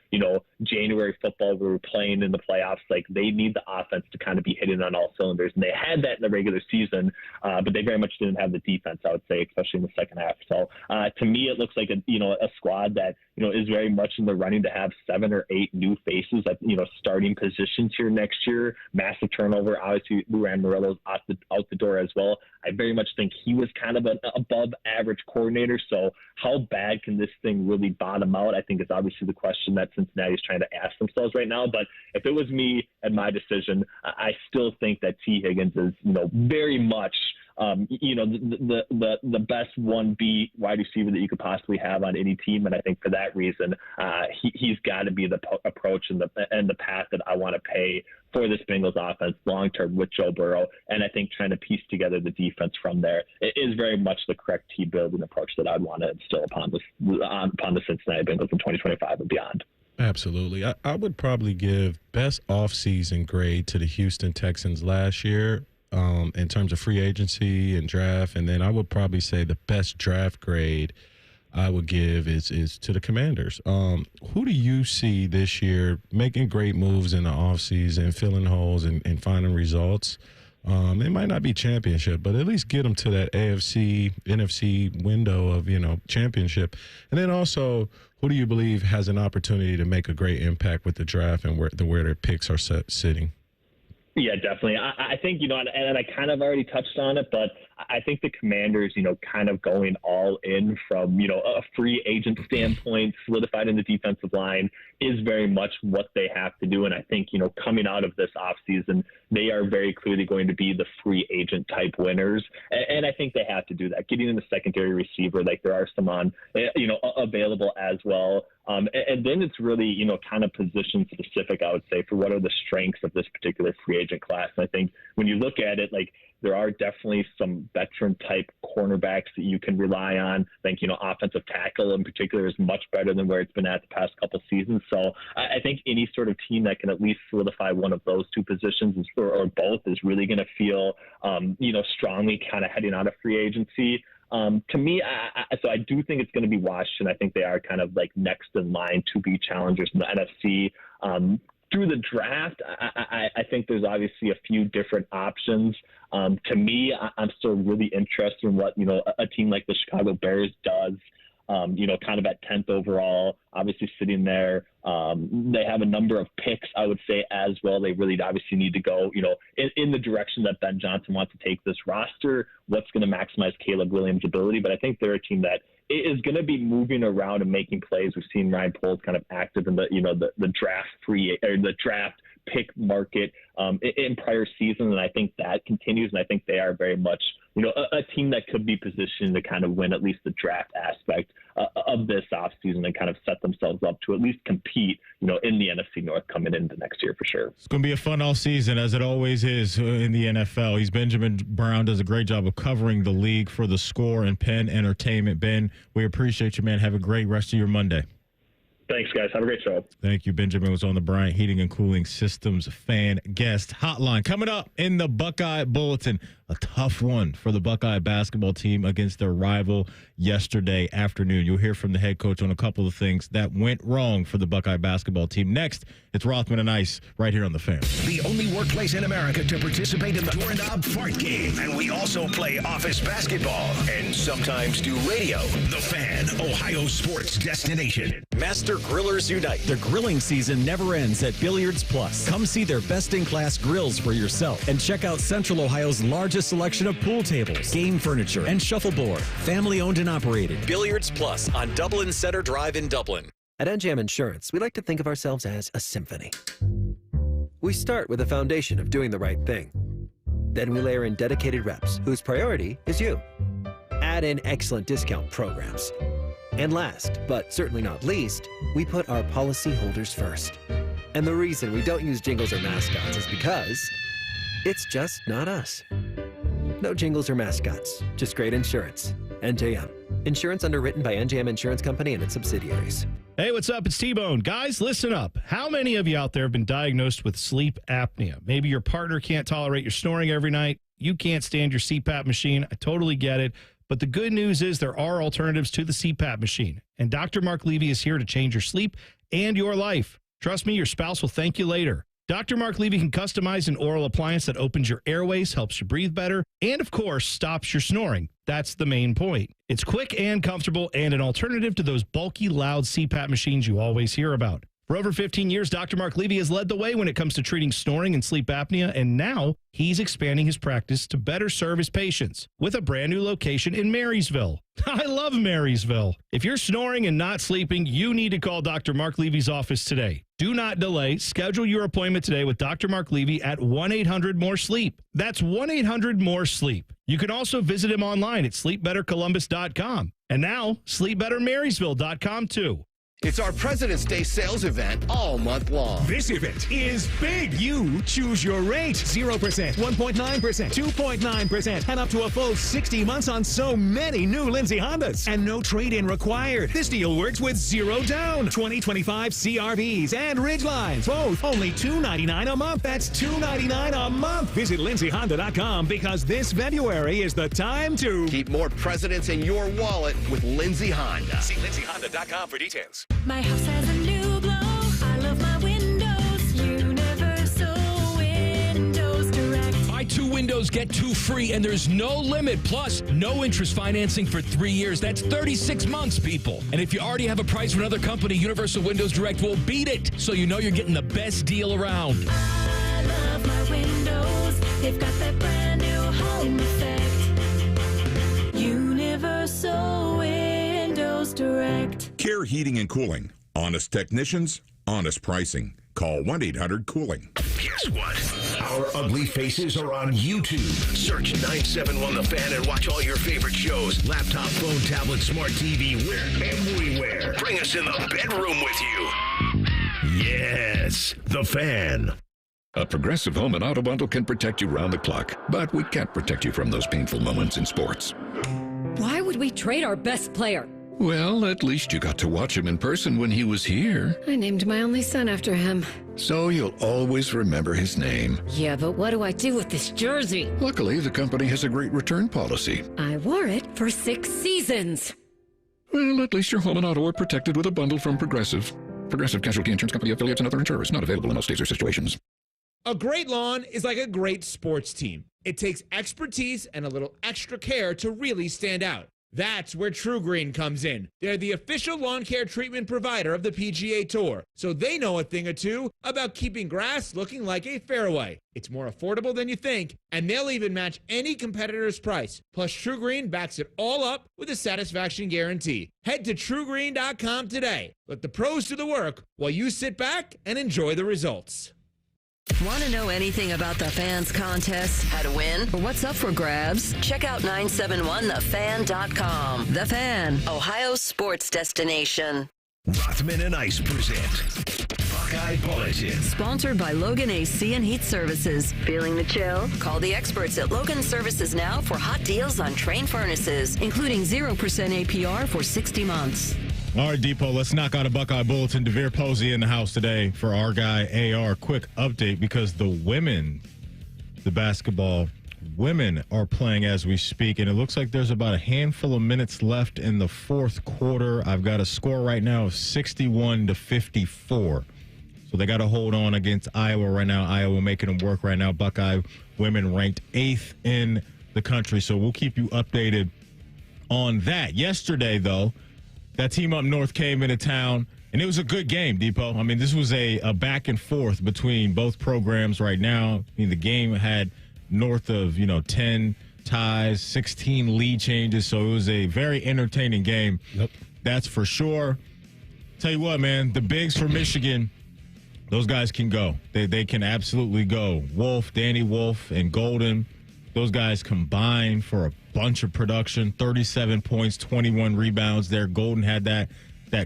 January football, where we're playing in the playoffs, like they need the offense to kind of be hitting on all cylinders. And they had that in the regular season, but they very much didn't have the defense, I would say, especially in the second half. So to me, it looks like a squad that, is very much in the running to have 7 or 8 new faces at, starting positions here next year. Massive turnover. Obviously, Luan Morello's out the door as well. I very much think he was kind of an above average coordinator. So how bad can this thing really bottom out? I think it's obviously the question that Cincinnati is trying to ask themselves right now. But if it was me and my decision, I still think that T. Higgins is, very much the best 1B wide receiver that you could possibly have on any team. And I think for that reason, he's got to be the approach and the path that I want to pay for this Bengals offense long-term with Joe Burrow. And I think trying to piece together the defense from there is very much the correct team building approach that I'd want to instill upon the Cincinnati Bengals in 2025 and beyond. Absolutely. I would probably give best offseason grade to the Houston Texans last year. In terms of free agency and draft. And then I would probably say the best draft grade I would give is to the Commanders. Who do you see this year making great moves in the offseason, filling holes and finding results? It might not be championship, but at least get them to that AFC, NFC window of, championship. And then also, who do you believe has an opportunity to make a great impact with the draft and where their picks are sitting? Yeah, definitely. I think, and I kind of already touched on it, but I think the Commanders, kind of going all in from, a free agent standpoint, solidified in the defensive line is very much what they have to do. And I think, coming out of this offseason, they are very clearly going to be the free agent type winners. And I think they have to do that. Getting in the secondary receiver, like there are some on, available as well. And then it's really, kind of position specific, I would say, for what are the strengths of this particular free agent class. And I think when you look at it, there are definitely some veteran type cornerbacks that you can rely on. I think, offensive tackle in particular is much better than where it's been at the past couple seasons. So I think any sort of team that can at least solidify one of those two positions or both is really going to feel, strongly kind of heading out of free agency. To me, I do think it's going to be Washington. I think they are kind of next in line to be challengers in the NFC. Through the draft, I think there's obviously a few different options. To me, I'm still really interested in what, a team like the Chicago Bears does. Kind of at 10th overall, obviously sitting there. They have a number of picks, I would say, as well. They really obviously need to go, in the direction that Ben Johnson wants to take this roster, what's going to maximize Caleb Williams' ability. But I think they're a team that is going to be moving around and making plays. We've seen Ryan Poles kind of active in the draft pick market in prior seasons, and I think that continues. And I think they are very much, a team that could be positioned to kind of win at least the draft aspect of this offseason and kind of set themselves up to at least compete, in the NFC North coming into next year for sure. It's going to be a fun offseason, as it always is in the NFL. Benjamin Brown does a great job of covering the league for The Score and Penn Entertainment. Ben, we appreciate you, man. Have a great rest of your Monday. Thanks, guys. Have a great show. Thank you. Benjamin was on the Bryant Heating and Cooling Systems fan guest hotline. Coming up in the Buckeye Bulletin, a tough one for the Buckeye basketball team against their rival yesterday afternoon. You'll hear from the head coach on a couple of things that went wrong for the Buckeye basketball team. Next, it's Rothman and Ice right here on The Fan. The only workplace in America to participate in the Doorknob Fart Game. And we also play office basketball and sometimes do radio. The Fan, Ohio sports destination. Master Grillers Unite. The grilling season never ends at Billiards Plus. Come see their best-in-class grills for yourself and check out Central Ohio's largest selection of pool tables, game furniture, and shuffleboard. Family-owned and operated. Billiards Plus on Dublin Center Drive in Dublin. At NJM Insurance, we like to think of ourselves as a symphony. We start with a foundation of doing the right thing. Then we layer in dedicated reps whose priority is you. Add in excellent discount programs. And last, but certainly not least, we put our policyholders first. And the reason we don't use jingles or mascots is because it's just not us. No jingles or mascots, just great insurance. NJM. Insurance underwritten by NJM Insurance Company and its subsidiaries. Hey, what's up? It's T-Bone. Guys, listen up. How many of you out there have been diagnosed with sleep apnea? Maybe your partner can't tolerate your snoring every night. You can't stand your CPAP machine. I totally get it. But the good news is there are alternatives to the CPAP machine. And Dr. Mark Levy is here to change your sleep and your life. Trust me, your spouse will thank you later. Dr. Mark Levy can customize an oral appliance that opens your airways, helps you breathe better, and of course, stops your snoring. That's the main point. It's quick and comfortable and an alternative to those bulky, loud CPAP machines you always hear about. For over 15 years, Dr. Mark Levy has led the way when it comes to treating snoring and sleep apnea, and now he's expanding his practice to better serve his patients with a brand new location in Marysville. I love Marysville. If you're snoring and not sleeping, you need to call Dr. Mark Levy's office today. Do not delay. Schedule your appointment today with Dr. Mark Levy at 1-800-MORE-SLEEP. That's 1-800-MORE-SLEEP. You can also visit him online at sleepbettercolumbus.com. And now, sleepbettermarysville.com too. It's our President's Day sales event all month long. This event is big. You choose your rate. 0%, 1.9%, 2.9%, and up to a full 60 months on so many new Lindsay Hondas. And no trade-in required. This deal works with zero down. 2025 CRVs and Ridgelines. Both only $299 a month. That's $299 a month. Visit LindsayHonda.com because this February is the time to keep more presidents in your wallet with Lindsay Honda. See LindsayHonda.com for details. My house has a new glow. I love my windows. Universal Windows Direct. Buy 2 windows, get 2 free, and there's no limit. Plus, no interest financing for 3 years. That's 36 months, people. And if you already have a price from another company, Universal Windows Direct will beat it. So you know you're getting the best deal around. I love my windows. They've got that brand new home effect. Universal Windows Direct. Care Heating and Cooling. Honest technicians, honest pricing. Call 1-800-COOLING. Guess what? Our ugly faces are on YouTube. Search 971 The Fan and watch all your favorite shows. Laptop, phone, tablet, smart TV. We're everywhere. anywhere. Bring us in the bedroom with you. Yes, The Fan. A Progressive Home and Auto Bundle can protect you round the clock, but we can't protect you from those painful moments in sports. Why would we trade our best player? Well, at least you got to watch him in person when he was here. I named my only son after him. So you'll always remember his name. Yeah, but what do I do with this jersey? Luckily, the company has a great return policy. I wore it for 6 seasons. Well, at least your home and auto are protected with a bundle from Progressive. Progressive Casualty Insurance Company affiliates and other insurers. Not available in all states or situations. A great lawn is like a great sports team. It takes expertise and a little extra care to really stand out. That's where True Green comes in. They're the official lawn care treatment provider of the PGA Tour, so they know a thing or two about keeping grass looking like a fairway. It's more affordable than you think, and they'll even match any competitor's price. Plus, True Green backs it all up with a satisfaction guarantee. Head to TrueGreen.com today. Let the pros do the work while you sit back and enjoy the results. Want to know anything about the Fans contest, how to win, or what's up for grabs? Check out 971thefan.com. The Fan, Ohio's sports destination. Rothman and Ice present Buckeye Bulletin. Sponsored by Logan AC and Heat Services. Feeling the chill? Call the experts at Logan Services now for hot deals on Train furnaces, including 0% APR for 60 months. All right, Depot, let's knock out a Buckeye Bulletin. DeVier Posey in the house today for our guy, AR. Quick update because the basketball women are playing as we speak, and it looks like there's about a handful of minutes left in the fourth quarter. I've got a score right now of 61-54. So they got to hold on against Iowa right now. Iowa making them work right now. Buckeye women ranked 8th in the country, so we'll keep you updated on that. Yesterday, though, that team up north came into town, and it was a good game, Depot. I mean, this was a back and forth between both programs right now. I mean, the game had north of, 10 ties, 16 lead changes, so it was a very entertaining game. Yep. That's for sure. Tell you what, man, the bigs for Michigan, those guys can go. They can absolutely go. Wolf, Danny Wolf, and Golden, those guys combined for a bunch of production, 37 points, 21 rebounds there. Golden had that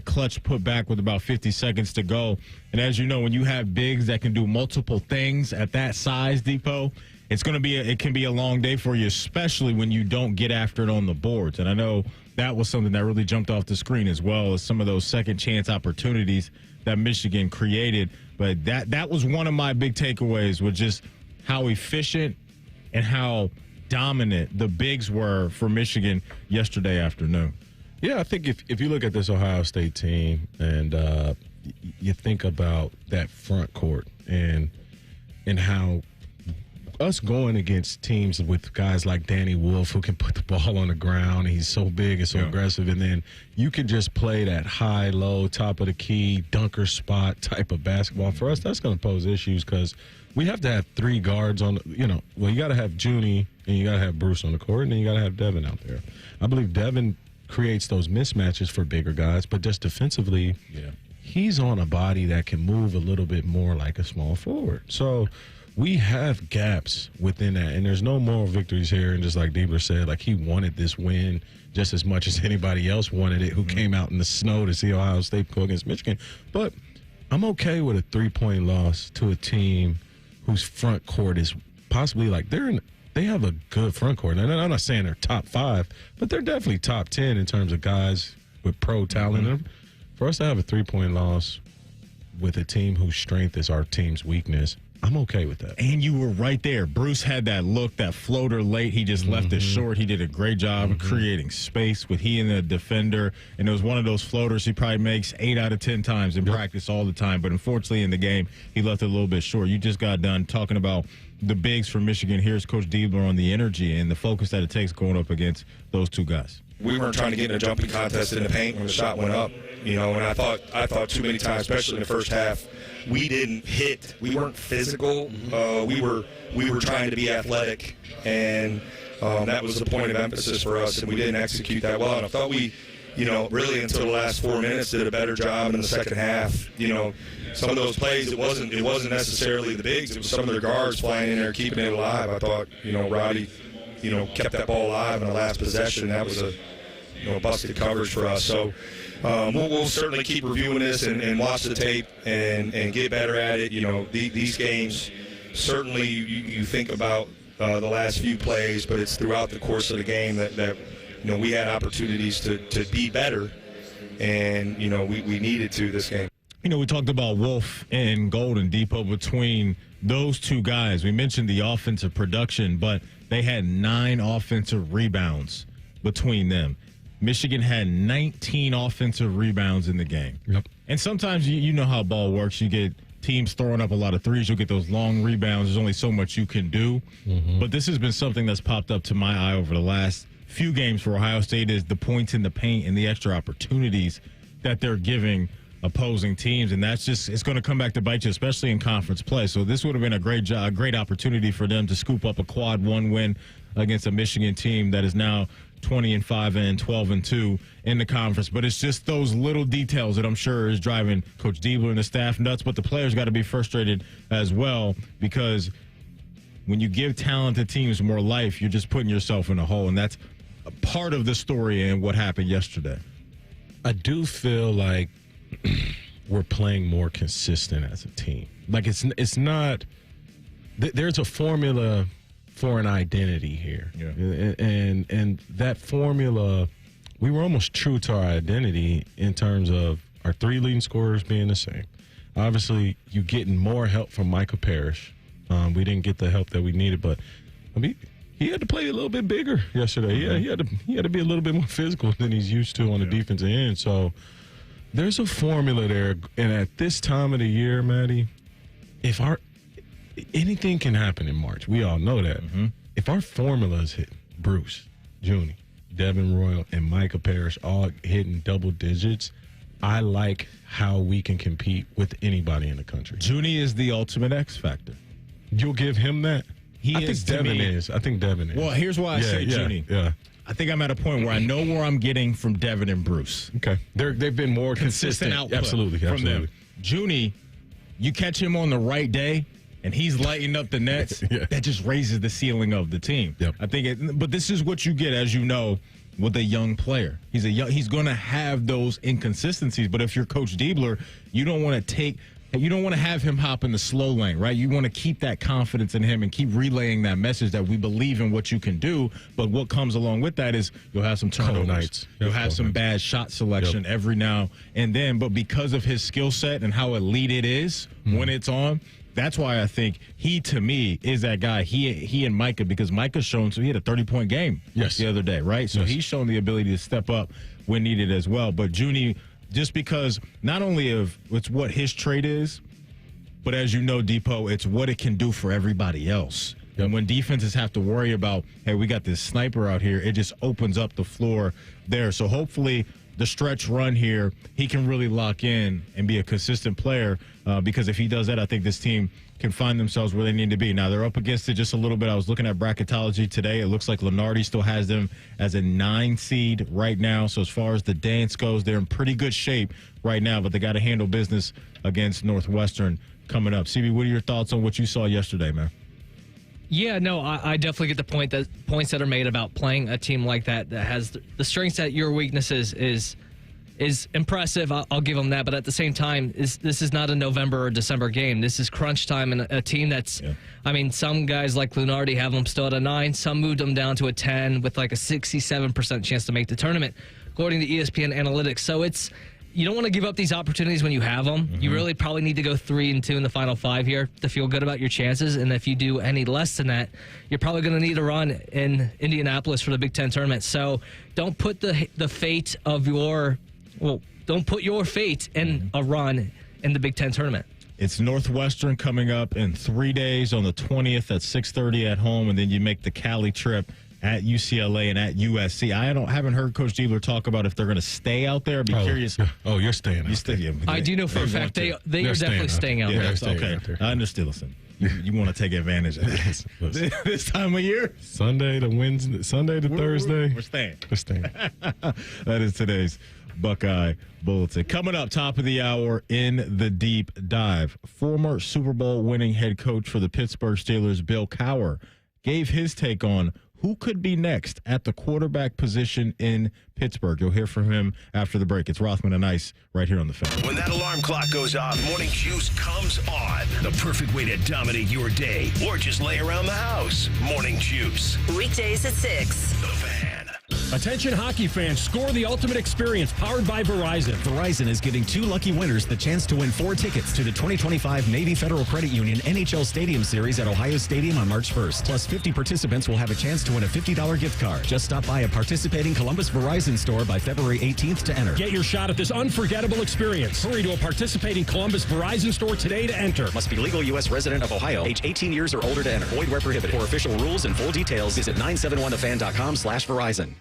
clutch put back with about 50 seconds to go. And as you know, when you have bigs that can do multiple things at that size, Depot, it can be a long day for you, especially when you don't get after it on the boards. And I know that was something that really jumped off the screen, as well as some of those second chance opportunities that Michigan created. But that was one of my big takeaways, was just how efficient and how dominant the bigs were for Michigan yesterday afternoon. Yeah, I think if you look at this Ohio State team and you think about that front court and how us going against teams with guys like Danny Wolf, who can put the ball on the ground, he's so big and so aggressive, and then you can just play that high, low, top of the key, dunker spot type of basketball. For us, that's going to pose issues because we have to have 3 guards on, you got to have Junie and you got to have Bruce on the court, and then you got to have Devin out there. I believe Devin creates those mismatches for bigger guys, but just defensively, he's on a body that can move a little bit more like a small forward. So we have gaps within that, and there's no moral victories here. And just like Diebler said, like, he wanted this win just as much as anybody else wanted it who came out in the snow to see Ohio State go against Michigan. But I'm okay with a 3-point loss to a team whose front court is possibly like they have a good front court. And I'm not saying they're top 5, but they're definitely top 10 in terms of guys with pro talent in them. For us to have a 3-point loss with a team whose strength is our team's weakness, I'm okay with that. And you were right there. Bruce had that look, that floater late. He just left it short. He did a great job of creating space with he and the defender. And it was one of those floaters he probably makes 8 out of 10 times in practice all the time. But unfortunately in the game, he left it a little bit short. You just got done talking about the bigs for Michigan. Here's Coach Diebler on the energy and the focus that it takes going up against those two guys. We weren't trying to get in a jumping contest in the paint when the shot went up, and I thought too many times, especially in the first half, we didn't hit. We weren't physical. We were trying to be athletic, and that was the point of emphasis for us, and we didn't execute that well. And I thought we, really until the last 4 minutes, did a better job in the second half. Some of those plays, it wasn't necessarily the bigs. It was some of their guards flying in there, keeping it alive. I thought, Roddy, kept that ball alive in the last possession. That was a busted coverage for us. So we'll certainly keep reviewing this and watch the tape and get better at it. You know, these games, certainly you think about the last few plays, but it's throughout the course of the game that you know, we had opportunities to be better, and, you know, we needed to this game. You know, we talked about Wolf and Golden Depot. Between those two guys, we mentioned the offensive production, but they had 9 offensive rebounds between them. Michigan had 19 offensive rebounds in the game. Yep. And sometimes you know how ball works. You get teams throwing up a lot of threes. You'll get those long rebounds. There's only so much you can do. Mm-hmm. But this has been something that's popped up to my eye over the last few games for Ohio State, is the points in the paint and the extra opportunities that they're giving opposing teams, and that's just, it's going to come back to bite you, especially in conference play. So this would have been a great opportunity for them to scoop up a quad 1 win against a Michigan team that is now 20-5 and 12-2 in the conference. But it's just those little details that I'm sure is driving Coach Diebler and the staff nuts, but the players got to be frustrated as well, because when you give talented teams more life, you're just putting yourself in a hole, and that's a part of the story and what happened yesterday. I do feel like we're playing more consistent as a team. Like it's not. There's a formula for an identity here, and that formula, we were almost true to our identity in terms of our 3 leading scorers being the same. Obviously, you getting more help from Micah Parrish. We didn't get the help that we needed, but I mean, he had to play a little bit bigger yesterday. Yeah, he had to be a little bit more physical than he's used to on the defensive end. So there's a formula there, and at this time of the year, Maddie, if anything can happen in March, we all know that. Mm-hmm. If our formulas hit, Bruce, Junie, Devin Royal, and Micah Parrish all hitting double digits, I like how we can compete with anybody in the country. Junie is the ultimate X factor. You'll give him that? I think Devin is. Well, here's why I say Junie. Yeah. I think I'm at a point where I know where I'm getting from Devin and Bruce. Okay. They've been more consistent output absolutely from them. Junie, you catch him on the right day, and he's lighting up the nets. That just raises the ceiling of the team. Yep. I think but this is what you get, as you know, with a young player. He's going to have those inconsistencies, but if you're Coach Diebler, you don't want to have him hop in the slow lane, right? You want to keep that confidence in him and keep relaying that message that we believe in what you can do. But what comes along with that is you'll have some turnovers. Nights. You'll have some bad shot selection every now and then. But because of his skill set and how elite it is when it's on, that's why I think he, to me, is that guy. He and Micah, because Micah's shown, so he had a 30-point game the other day, right? So he's shown the ability to step up when needed as well. But Junie, just because not only of it's what his trait is, but as you know, Depot, it's what it can do for everybody else. Yep. And when defenses have to worry about, hey, we got this sniper out here, it just opens up the floor there. So hopefully the stretch run here, he can really lock in and be a consistent player, because if he does that, I think this team can find themselves where they need to be. Now, they're up against it just a little bit. I was looking at bracketology today. It looks like Lunardi still has them as a 9 seed right now. So as far as the dance goes, they're in pretty good shape right now, but they got to handle business against Northwestern coming up. CB, what are your thoughts on what you saw yesterday, man? Yeah, no, I definitely get the points that are made about playing a team like that has the strengths at your weaknesses is impressive. I'll give them that, but at the same time, this is not a November or December game. This is crunch time, and a team that's, I mean, some guys like Lunardi have them still at a 9. Some moved them down to a 10 with like a 67% chance to make the tournament, according to ESPN Analytics. So you don't want to give up these opportunities when you have them. Mm-hmm. You really probably need to go 3-2 in the final 5 here to feel good about your chances. And if you do any less than that, you're probably going to need a run in Indianapolis for the Big Ten tournament. So don't put the fate of don't put your fate in a run in the Big Ten tournament. It's Northwestern coming up in 3 days on the 20th at 6:30 at home, and then you make the Cali trip at UCLA and at USC. I haven't heard Coach Diebler talk about if they're going to stay out there. I'd be curious. Oh, you're staying out there. I do know for a fact they are definitely staying out there. Okay, I understand. Listen, you want to take advantage of that. This time of year? Sunday to Wednesday, Sunday to Thursday. We're staying. That is today's Buckeye Bulletin. Coming up, top of the hour in the deep dive, former Super Bowl winning head coach for the Pittsburgh Steelers, Bill Cowher, gave his take on who could be next at the quarterback position in Pittsburgh. You'll hear from him after the break. It's Rothman and Ice right here on The Fan. When that alarm clock goes off, Morning Juice comes on. The perfect way to dominate your day or just lay around the house. Morning Juice. Weekdays at 6. The Fan. Attention hockey fans, score the ultimate experience powered by Verizon. Verizon is giving 2 lucky winners the chance to win 4 tickets to the 2025 Navy Federal Credit Union NHL Stadium Series at Ohio Stadium on March 1st. Plus 50 participants will have a chance to win a $50 gift card. Just stop by a participating Columbus Verizon store by February 18th to enter. Get your shot at this unforgettable experience. Hurry to a participating Columbus Verizon store today to enter. Must be legal U.S. resident of Ohio, age 18 years or older to enter. Void where prohibited. For official rules and full details, visit 971thefan.com/Verizon.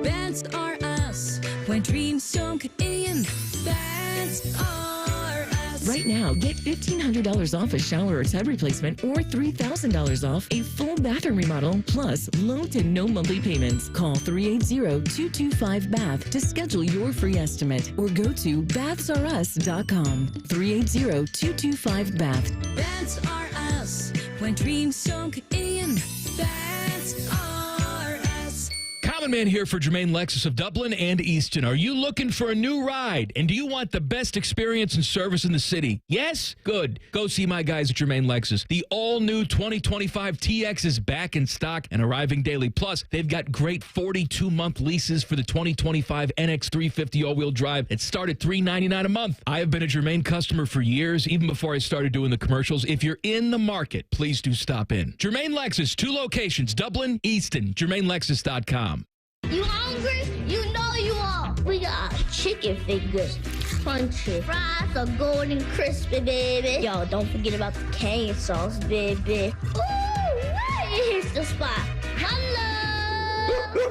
That's are us. When dreams don't get in, that's are us. Right now, get $1,500 off a shower or tub replacement or $3,000 off a full bathroom remodel, plus low to no monthly payments. Call 380-225-BATH to schedule your free estimate or go to bathsareus.com. 380-225-BATH. That's are us. When dreams don't get in, that's are us. Common Man here for Jermaine Lexus of Dublin and Easton. Are you looking for a new ride? And do you want the best experience and service in the city? Yes? Good. Go see my guys at Jermaine Lexus. The all-new 2025 TX is back in stock and arriving daily. Plus, they've got great 42-month leases for the 2025 NX350 all-wheel drive. It started $399 a month. I have been a Jermaine customer for years, even before I started doing the commercials. If you're in the market, please do stop in. Jermaine Lexus, 2 locations, Dublin, Easton, JermaineLexus.com. You hungry? You know you are. We got chicken fingers, crunchy, fries are golden crispy, baby. Yo, don't forget about the cane sauce, baby. Ooh, right, here's the spot. Hello.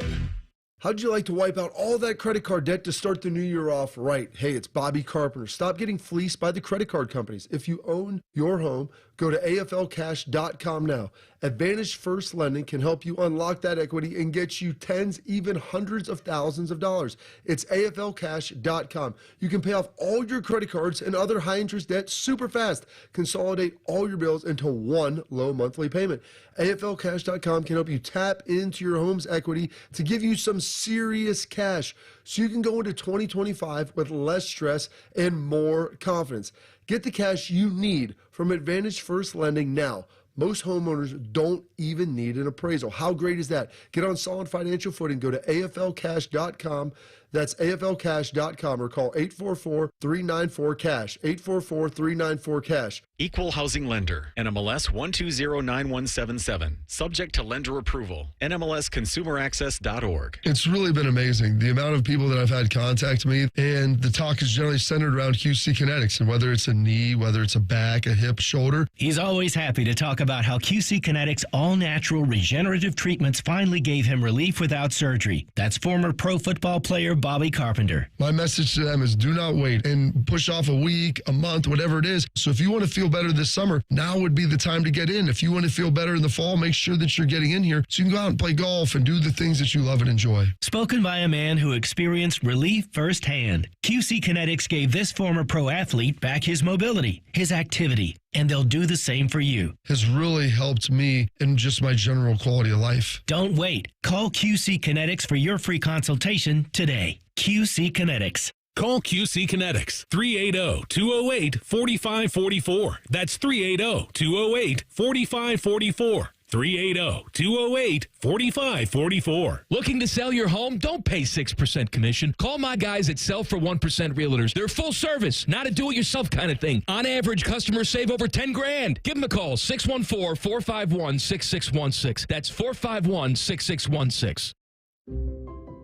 How'd you like to wipe out all that credit card debt to start the new year off right? Hey, it's Bobby Carpenter. Stop getting fleeced by the credit card companies. If you own your home, go to AFLcash.com now. Advantage First Lending can help you unlock that equity and get you tens, even hundreds of thousands of dollars. It's AFLcash.com. You can pay off all your credit cards and other high-interest debt super fast. Consolidate all your bills into one low monthly payment. AFLcash.com can help you tap into your home's equity to give you some serious cash so you can go into 2025 with less stress and more confidence. Get the cash you need from Advantage First Lending now. Most homeowners don't even need an appraisal. How great is that? Get on solid financial footing. Go to AFLcash.com. That's AFLcash.com or call 844-394-CASH. 844-394-CASH. Equal Housing Lender. NMLS 1209177. Subject to lender approval. NMLSconsumeraccess.org. It's really been amazing, the amount of people that I've had contact me, and the talk is generally centered around QC Kinetics, and whether it's a knee, whether it's a back, a hip, shoulder. He's always happy to talk about how QC Kinetics all-natural regenerative treatments finally gave him relief without surgery. That's former pro football player Bobby Carpenter. My message to them is do not wait and push off a week, a month, whatever it is. So if you want to feel better this summer, now would be the time to get in. If you want to feel better in the fall, make sure that you're getting in here so you can go out and play golf and do the things that you love and enjoy. Spoken by a man who experienced relief firsthand. QC Kinetics gave this former pro athlete back his mobility, his activity, and they'll do the same for you. Has really helped me in just my general quality of life. Don't wait. Call QC Kinetics for your free consultation today. QC Kinetics. Call QC Kinetics, 380-208-4544. That's 380-208-4544. 380-208-4544. Looking to sell your home? Don't pay 6% commission. Call my guys at Sell for 1% Realtors. They're full service, not a do-it-yourself kind of thing. On average, customers save over $10,000. Give them a call, 614-451-6616. That's 451-6616.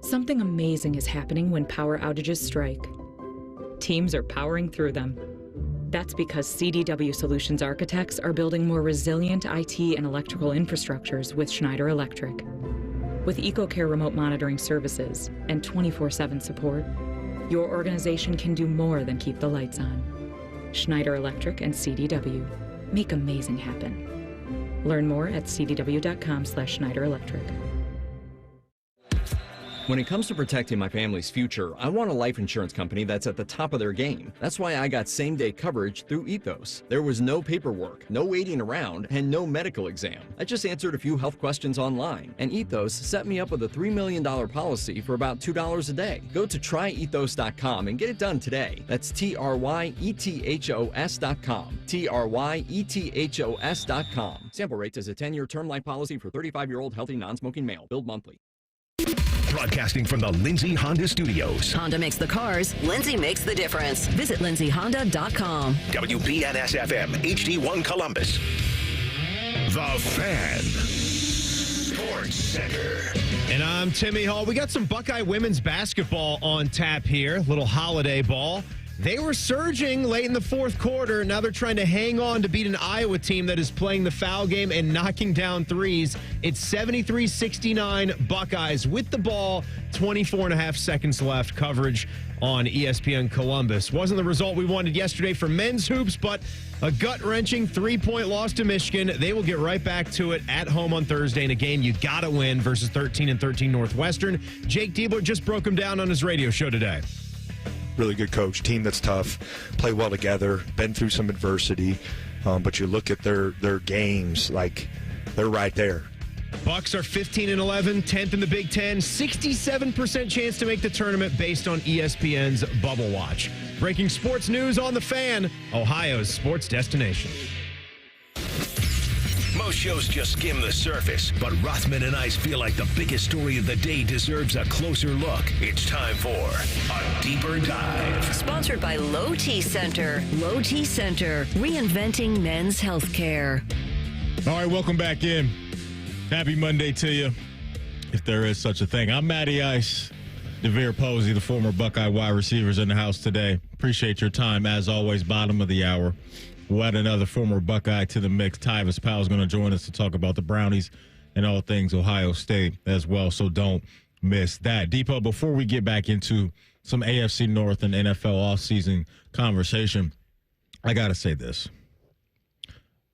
Something amazing is happening when power outages strike. Teams are powering through them. That's because CDW Solutions architects are building more resilient IT and electrical infrastructures with Schneider Electric. With EcoCare remote monitoring services and 24/7 support, your organization can do more than keep the lights on. Schneider Electric and CDW make amazing happen. Learn more at cdw.com/Schneider Electric. When it comes to protecting my family's future, I want a life insurance company that's at the top of their game. That's why I got same-day coverage through Ethos. There was no paperwork, no waiting around, and no medical exam. I just answered a few health questions online, and Ethos set me up with a $3 million policy for about $2 a day. Go to tryethos.com and get it done today. That's TRYETHOS.com. TRYETHOS.com. Sample rates as a 10-year term life policy for 35-year-old healthy non-smoking male. Billed monthly. Broadcasting from the Lindsay Honda Studios. Honda makes the cars. Lindsay makes the difference. Visit lindsayhonda.com. WBNS-FM, HD1 Columbus. The Fan. Sports Center. And I'm Timmy Hall. We got some Buckeye women's basketball on tap here. Little holiday ball. They were surging late in the fourth quarter. Now they're trying to hang on to beat an Iowa team that is playing the foul game and knocking down threes. It's 73-69 Buckeyes with the ball. 24 and a half seconds left. Coverage on ESPN Columbus. Wasn't the result we wanted yesterday for men's hoops, but a gut-wrenching 3-point loss to Michigan. They will get right back to it at home on Thursday in a game you got to win versus 13-13 Northwestern. Jake Diebler just broke them down on his radio show today. Really good coach, team that's tough, play well together, been through some adversity, but you look at their games, like they're right there. Bucks are 15-11, 10th in the Big Ten, 67% chance to make the tournament based on ESPN's Bubble Watch. Breaking sports news on The Fan, Ohio's sports destination. Most shows just skim the surface, but Rothman and I feel like the biggest story of the day deserves a closer look. It's time for a deeper dive. Sponsored by Low T Center. Low T Center, reinventing men's healthcare. All right, welcome back in. Happy Monday to you, if there is such a thing. I'm Matty Ice. DeVier Posey, the former Buckeye wide receivers, in the house today. Appreciate your time, as always, bottom of the hour. We'll add another former Buckeye to the mix. Tyvis Powell is going to join us to talk about the Brownies and all things Ohio State as well, so don't miss that. Depot, before we get back into some AFC North and NFL offseason conversation, I got to say this.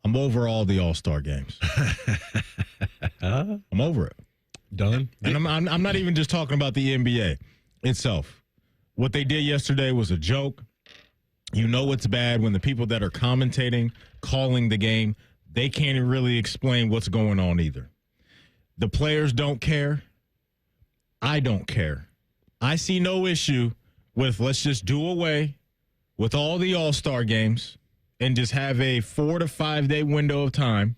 I'm over all the All-Star games. I'm over it. Done. And I'm not even just talking about the NBA itself. What they did yesterday was a joke. You know it's bad when the people that are commentating, calling the game, they can't really explain what's going on either. The players don't care. I don't care. I see no issue with let's just do away with all the All-Star games and just have a 4 to 5 day window of time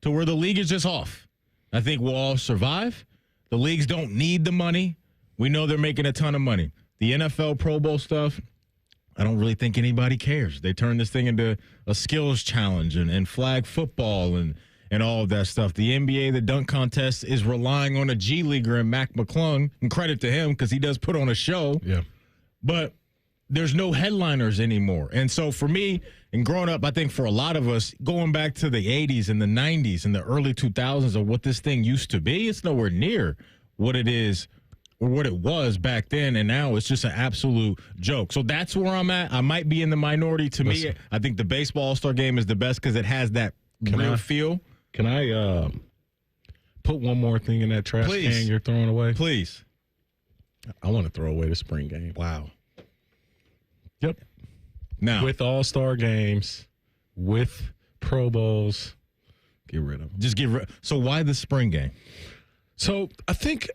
to where the league is just off. I think we'll all survive. The leagues don't need the money. We know they're making a ton of money. The NFL Pro Bowl stuff, I don't really think anybody cares. They turned this thing into a skills challenge and flag football and all of that stuff. The NBA, the dunk contest, is relying on a G Leaguer in Mac McClung, and credit to him because he does put on a show. Yeah. But there's no headliners anymore. And so for me, and growing up, I think for a lot of us, going back to the 80s and the 90s and the early 2000s of what this thing used to be, it's nowhere near what it is or what it was back then, and now it's just an absolute joke. So that's where I'm at. I might be in the minority. To me, I think the baseball All-Star game is the best because it has that real feel. Can I put one more thing in that trash can you're throwing away? Please. I want to throw away the spring game. Wow. Yep. Now, with All-Star games, with Pro Bowls, get rid of them. Just get rid. So why the spring game? So I think...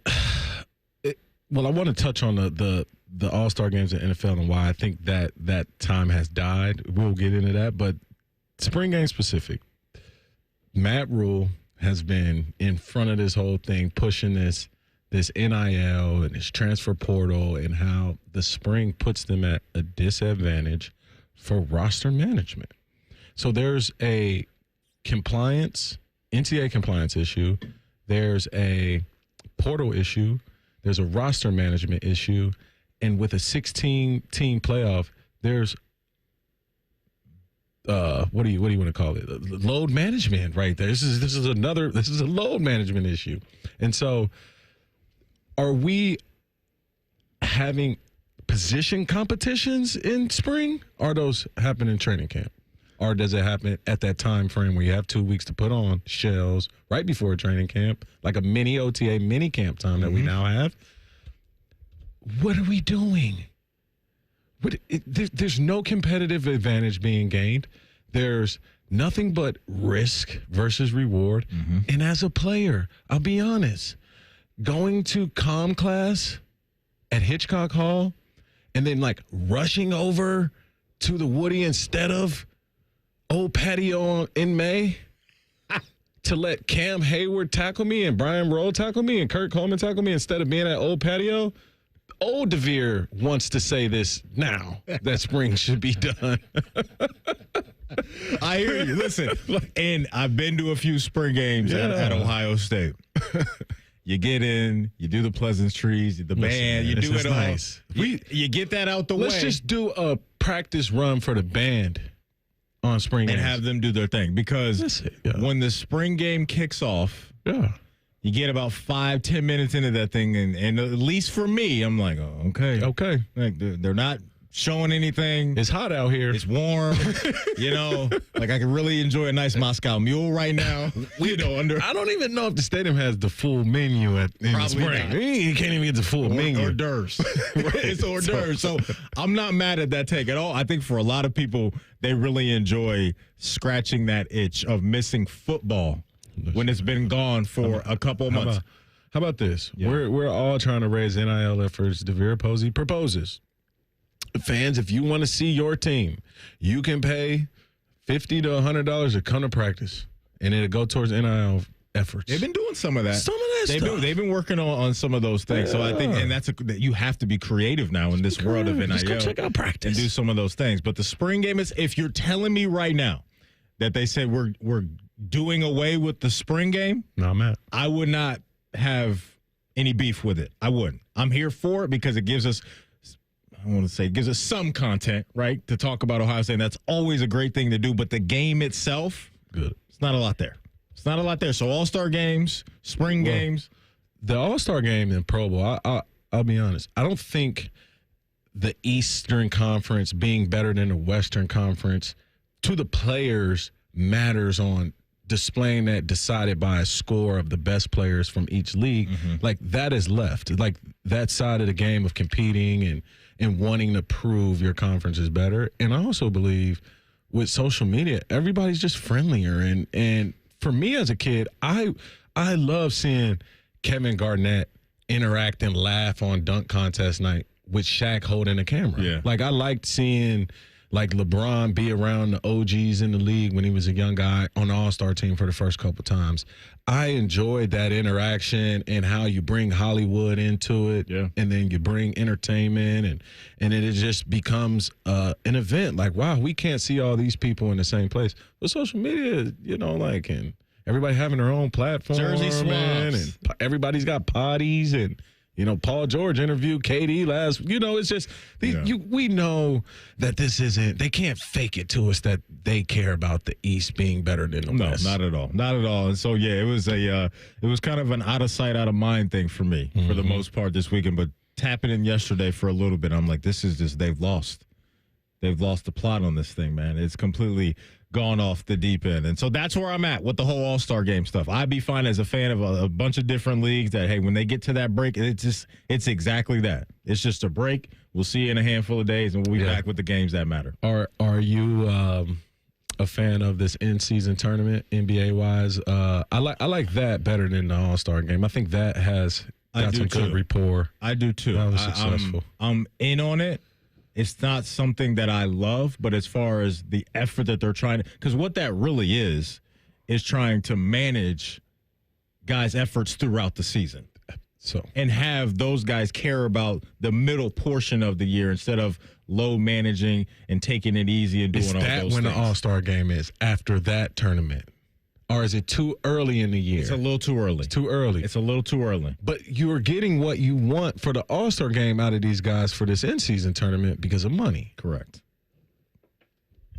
Well, I want to touch on the All-Star games in NFL and why I think that time has died. We'll get into that, but spring game specific. Matt Rule has been in front of this whole thing, pushing this NIL and this transfer portal and how the spring puts them at a disadvantage for roster management. So there's a NCAA compliance issue. There's a portal issue. There's a roster management issue, and with a 16-team playoff, there's what do you want to call it? Load management, right there. This is a load management issue, and so are we having position competitions in spring? Are those happen in training camp, or does it happen at that time frame where you have 2 weeks to put on shells right before training camp, like a mini OTA, mini camp time that we now have? what are we doing? There's no competitive advantage being gained. There's nothing but risk versus reward. Mm-hmm. And as a player, I'll be honest, going to comm class at Hitchcock Hall and then like rushing over to the Woody instead of Old Patio in May to let Cam Hayward tackle me and Brian Rowe tackle me and Kurt Coleman tackle me instead of being at Old Patio. Old DeVier wants to say this now that spring should be done. I hear you. Listen, and I've been to a few spring games at Ohio State. You get in, you do the pleasantries, the band, you do it all. Nice. You get that out the way. Let's just do a practice run for the band on spring games. And have them do their thing. Because when the spring game kicks off, you get about 5-10 minutes into that thing, and at least for me, I'm like, oh, okay. Like they're not showing anything. It's hot out here. It's warm. Like I can really enjoy a nice Moscow Mule right now. I don't even know if the stadium has the full menu in the spring. You can't even get the full menu. Hors d'oeuvres. It's hors d'oeuvres. So I'm not mad at that take at all. I think for a lot of people, they really enjoy scratching that itch of missing football when it's been gone for a couple of months. How about this? Yeah. We're all trying to raise NIL efforts. DeVier Posey proposes. Fans, if you want to see your team, you can pay $50 to $100 to come to practice, and it'll go towards NIL efforts. They've been doing some of that. They've been working on some of those things. Yeah. So I think, and that you have to be creative now in this world of NIL. Just go check out practice and do some of those things. But the spring game is, if you're telling me right now that they said we're doing away with the spring game, no, I'm at. I would not have any beef with it. I wouldn't. I'm here for it because it gives us, gives us some content, right, to talk about Ohio State. And that's always a great thing to do. But the game itself, good. It's not a lot there. It's not a lot there. So all-star games, spring games. The all-star game in Pro Bowl, I'll be honest, I don't think the Eastern Conference being better than the Western Conference to the players matters on displaying that decided by a score of the best players from each league. Mm-hmm. Like that is left. Like that side of the game of competing and wanting to prove your conference is better. And I also believe with social media, everybody's just friendlier. And for me as a kid, I love seeing Kevin Garnett interact and laugh on dunk contest night with Shaq holding the camera. Yeah. Like I liked seeing like LeBron be around the OGs in the league when he was a young guy on the All-Star team for the first couple times. I enjoyed that interaction and how you bring Hollywood into it, and then you bring entertainment, and then it just becomes an event. Like, wow, we can't see all these people in the same place. But social media, and everybody having their own platform, Jersey man, and everybody's got potties, and Paul George interviewed KD last. It's just we know that this isn't. They can't fake it to us that they care about the East being better than the West. No, not at all, not at all. And so it was kind of an out of sight, out of mind thing for me for the most part this weekend. But tapping in yesterday for a little bit, I'm like, this is just they've lost the plot on this thing, man. It's completely gone off the deep end. And so that's where I'm at with the whole All-Star game stuff. I'd be fine as a fan of a bunch of different leagues that, hey, when they get to that break, it's exactly that. It's just a break. We'll see you in a handful of days, and we'll be back with the games that matter. Are you a fan of this in-season tournament, NBA-wise? I like that better than the All-Star game. I think that has got some good rapport. I do, too. That was successful. I'm in on it. It's not something that I love, but as far as the effort that they're trying to, because what that really is trying to manage guys' efforts throughout the season. And have those guys care about the middle portion of the year instead of low managing and taking it easy and doing all those things. Is that when the All-Star game is, after that tournament? Or is it too early in the year? It's a little too early. It's too early. It's a little too early. But you're getting what you want for the All-Star game out of these guys for this in-season tournament because of money. Correct.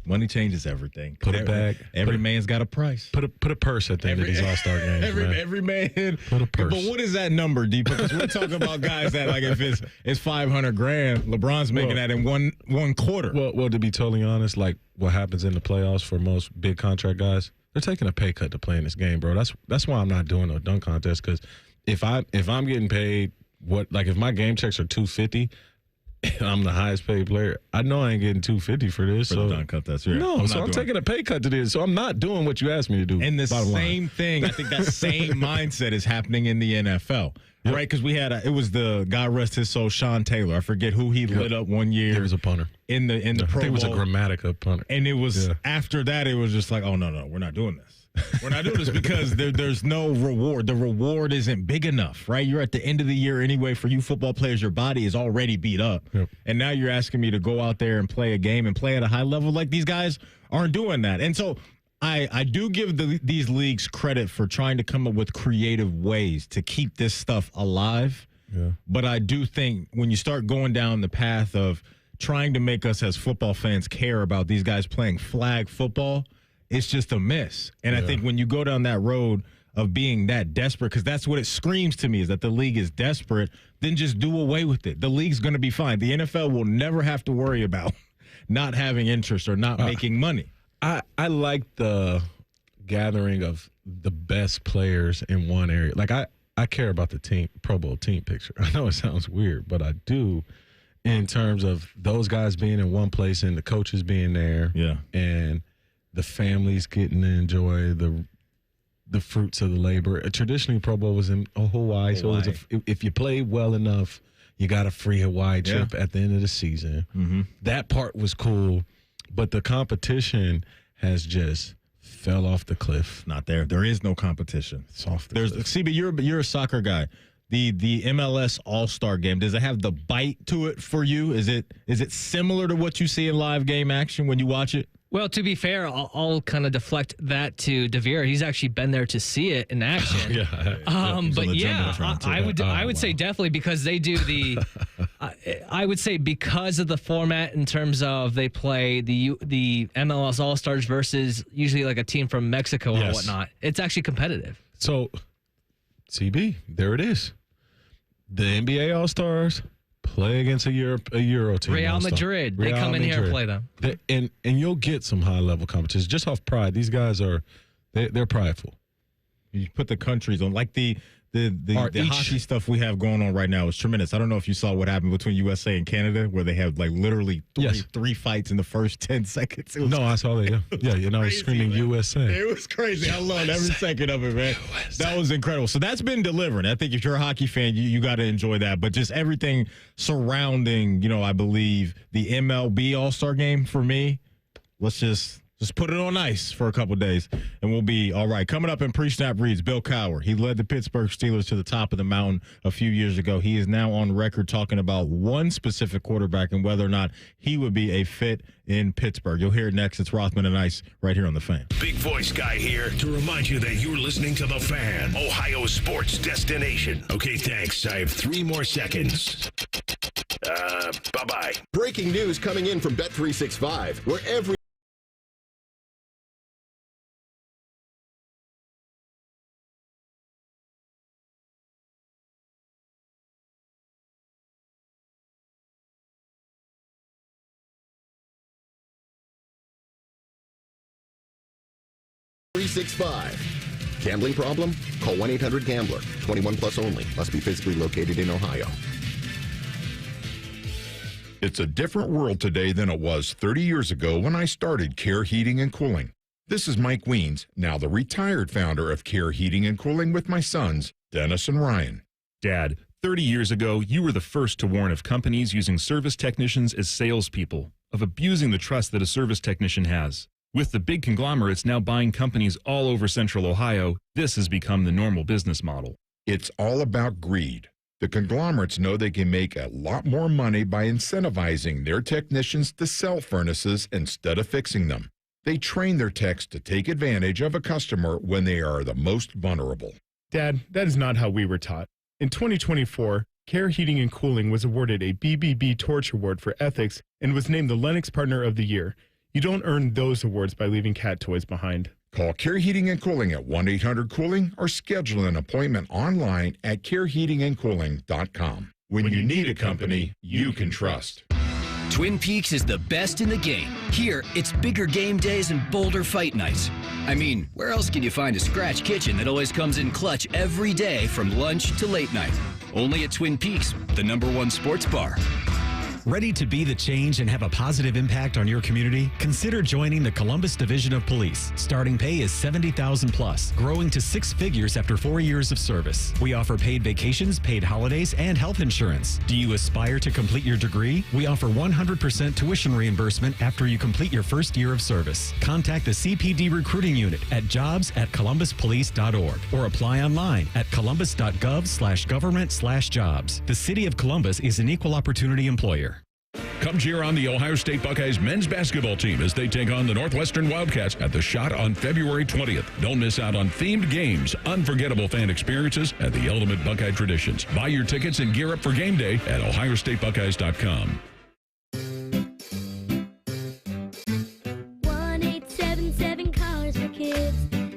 Money changes everything. Put it back. Every man's got a price. Put a purse at the end of these All-Star games. Every man. Put a purse. But what is that number, D? Because we're talking about guys that, like, if it's $500,000, LeBron's making that in one quarter. Well, to be totally honest, like what happens in the playoffs for most big contract guys, they're taking a pay cut to play in this game, bro. That's why I'm not doing no dunk contest, because if I'm getting paid if my game checks are $250, I'm the highest paid player, I know I ain't getting $250 for this. For so the dunk contest, yeah. No, I'm taking a pay cut to this. So I'm not doing what you asked me to do. And the same thing, I think that same mindset is happening in the NFL. Yep. Right, because we had it was the God rest his soul, Sean Taylor. I forget who he lit up one year. He was a punter in the Pro Bowl. It was a Grammatica punter, and it was after that it was just like, oh no, we're not doing this. We're not doing this because there's no reward. The reward isn't big enough, right? You're at the end of the year anyway. For you football players, your body is already beat up, and now you're asking me to go out there and play a game and play at a high level. Like these guys aren't doing that, and so. I do give these leagues credit for trying to come up with creative ways to keep this stuff alive. Yeah. But I do think when you start going down the path of trying to make us as football fans care about these guys playing flag football, it's just a miss. And I think when you go down that road of being that desperate, because that's what it screams to me, is that the league is desperate, then just do away with it. The league's going to be fine. The NFL will never have to worry about not having interest or not making money. I like the gathering of the best players in one area. Like I care about the team, Pro Bowl team picture. I know it sounds weird, but I do in terms of those guys being in one place and the coaches being there. Yeah. And the families getting to enjoy the fruits of the labor. Traditionally, Pro Bowl was in Hawaii. So it was if you played well enough, you got a free Hawaii trip at the end of the season. Mm-hmm. That part was cool. But the competition has just fell off the cliff. Not there. There is no competition. It's off the cliff. CB, you're a soccer guy. The MLS All-Star Game, does it have the bite to it for you? Is it similar to what you see in live game action when you watch it? Well, to be fair, I'll kind of deflect that to DeVier. He's actually been there to see it in action. But yeah, I would say definitely because they do the. I would say because of the format in terms of they play the MLS All Stars versus usually like a team from Mexico or whatnot. It's actually competitive. So, CB, there it is. The NBA All Stars play against a Euro team. Real Madrid. They come in here and play them. And you'll get some high-level competition. Just off pride, these guys they're prideful. You put the countries on. Like the hockey stuff we have going on right now is tremendous. I don't know if you saw what happened between USA and Canada, where they had like literally three fights in the first 10 seconds. I saw that. I was screaming man. USA. It was crazy. I loved every second of it, man. That was incredible. So that's been delivering. I think if you're a hockey fan, you got to enjoy that. But just everything surrounding, I believe the MLB All-Star Game for me. Let's just put it on ice for a couple days, and we'll be all right. Coming up in pre-snap reads, Bill Cowher. He led the Pittsburgh Steelers to the top of the mountain a few years ago. He is now on record talking about one specific quarterback and whether or not he would be a fit in Pittsburgh. You'll hear it next. It's Rothman and Ice right here on The Fan. Big voice guy here to remind you that you're listening to The Fan, Ohio sports destination. Okay, thanks. I have 3 more seconds. Bye-bye. Breaking news coming in from Bet365, where every Bet365. Gambling problem? Call 1-800-GAMBLER. 21 plus only. Must be physically located in Ohio. It's a different world today than it was 30 years ago when I started Care Heating and Cooling. This is Mike Weens, now the retired founder of Care Heating and Cooling with my sons, Dennis and Ryan. Dad, 30 years ago, you were the first to warn of companies using service technicians as salespeople, of abusing the trust that a service technician has. With the big conglomerates now buying companies all over Central Ohio, this has become the normal business model. It's all about greed. The conglomerates know they can make a lot more money by incentivizing their technicians to sell furnaces instead of fixing them. They train their techs to take advantage of a customer when they are the most vulnerable. Dad, that is not how we were taught. In 2024, Care Heating and Cooling was awarded a BBB Torch Award for ethics and was named the Lennox Partner of the Year. You don't earn those awards by leaving cat toys behind. Call Care Heating and Cooling at 1-800-COOLING or schedule an appointment online at careheatingandcooling.com. When you need a company you can trust. Twin Peaks is the best in the game. Here, it's bigger game days and bolder fight nights. I mean, where else can you find a scratch kitchen that always comes in clutch every day from lunch to late night? only at Twin Peaks, the #1 sports bar. Ready to be the change and have a positive impact on your community? Consider joining the Columbus Division of Police. Starting pay is $70,000 plus, growing to 6 figures after 4 years of service. We offer paid vacations, paid holidays, and health insurance. Do you aspire to complete your degree? We offer 100% tuition reimbursement after you complete your first year of service. Contact the CPD recruiting unit at jobs@columbuspolice.org or apply online at columbus.gov/government/jobs. The City of Columbus is an equal opportunity employer. Come cheer on the Ohio State Buckeyes men's basketball team as they take on the Northwestern Wildcats at the Shot on February 20th. Don't miss out on themed games, unforgettable fan experiences, and the ultimate Buckeye traditions. Buy your tickets and gear up for game day at ohiostatebuckeyes.com. 1-877 Cars for Kids.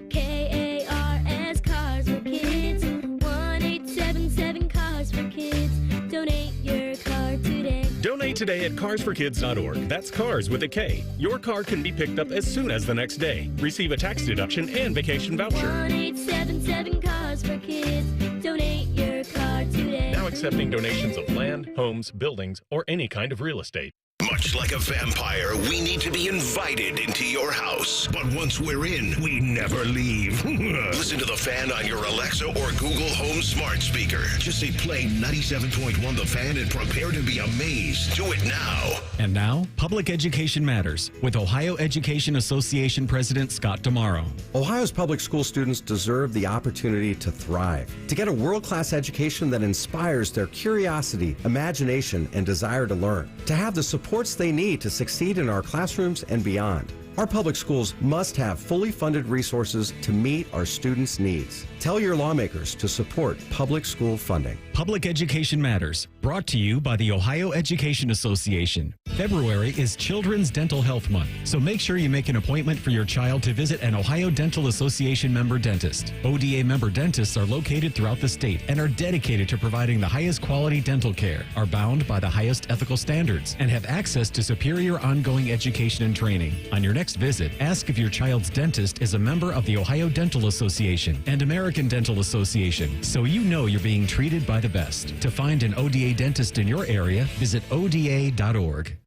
KARS Cars for Kids. 1-877 Cars for Kids. Donate your car today. Donate today at carsforkids.org. That's cars with a K. Your car can be picked up as soon as the next day. Receive a tax deduction and vacation voucher. 1-877 Cars for Kids. Donate your car today. Now accepting donations of land, homes, buildings, or any kind of real estate. Much like a vampire, we need to be invited into your house. But once we're in, we never leave. Listen to The Fan on your Alexa or Google Home smart speaker. Just say play 97.1 The Fan and prepare to be amazed. Do it now. And now, Public Education Matters with Ohio Education Association President Scott Damaro. Ohio's public school students deserve the opportunity to thrive, to get a world-class education that inspires their curiosity, imagination, and desire to learn, to have the supports they need to succeed in our classrooms and beyond. Our public schools must have fully funded resources to meet our students' needs. Tell your lawmakers to support public school funding. Public Education Matters, brought to you by the Ohio Education Association. February is Children's Dental Health Month, so make sure you make an appointment for your child to visit an Ohio Dental Association member dentist. ODA member dentists are located throughout the state and are dedicated to providing the highest quality dental care, are bound by the highest ethical standards, and have access to superior ongoing education and training. On your next visit, ask if your child's dentist is a member of the Ohio Dental Association and American Dental Association, so you know you're being treated by the best. To find an ODA dentist in your area, visit ODA.org.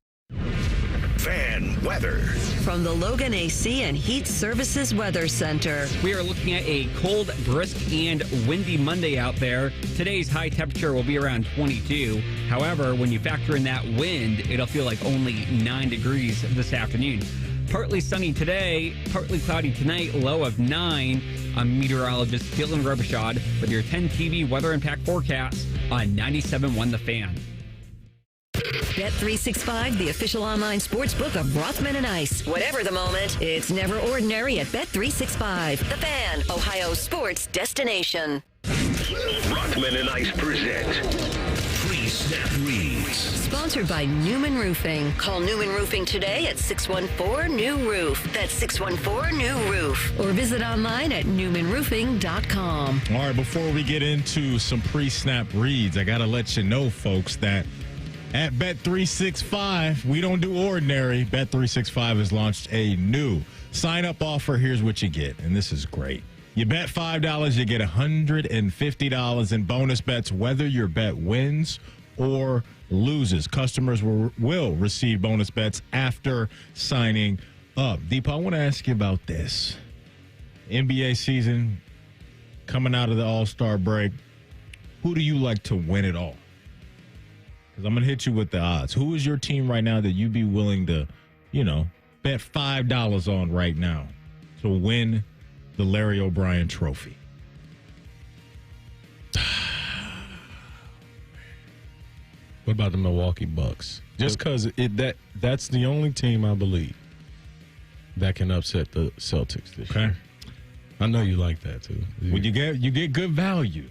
Fan weather. From the Logan AC and Heat Services Weather Center. We are looking at a cold, brisk, and windy Monday out there. Today's high temperature will be around 22. However, when you factor in that wind, it'll feel like only 9 degrees this afternoon. Partly sunny today, partly cloudy tonight, low of 9. I'm meteorologist Dylan Robichaud with your 10 TV weather impact forecast on 97.1 The Fan. Bet365, the official online sports book of Rothman and Ice. Whatever the moment, it's never ordinary at Bet365. The Fan, Ohio sports destination. Rothman and Ice present Pre-Snap Reads. Sponsored by Newman Roofing. Call Newman Roofing today at 614-NEW-ROOF. That's 614-NEW-ROOF. Or visit online at newmanroofing.com. All right, before we get into some pre-snap reads, I got to let you know, folks, that at Bet365, we don't do ordinary. Bet365 has launched a new sign-up offer. Here's what you get, and this is great. You bet $5, you get $150 in bonus bets, whether your bet wins or loses. Customers will receive bonus bets after signing up. Deepa, I want to ask you about this. NBA season coming out of the All-Star break. Who do you like to win it all? Because I'm going to hit you with the odds. Who is your team right now that you'd be willing to, bet $5 on right now to win the Larry O'Brien Trophy? What about the Milwaukee Bucks? Just because that's the only team I believe that can upset the Celtics this year. I know you like that too. Well, you get good value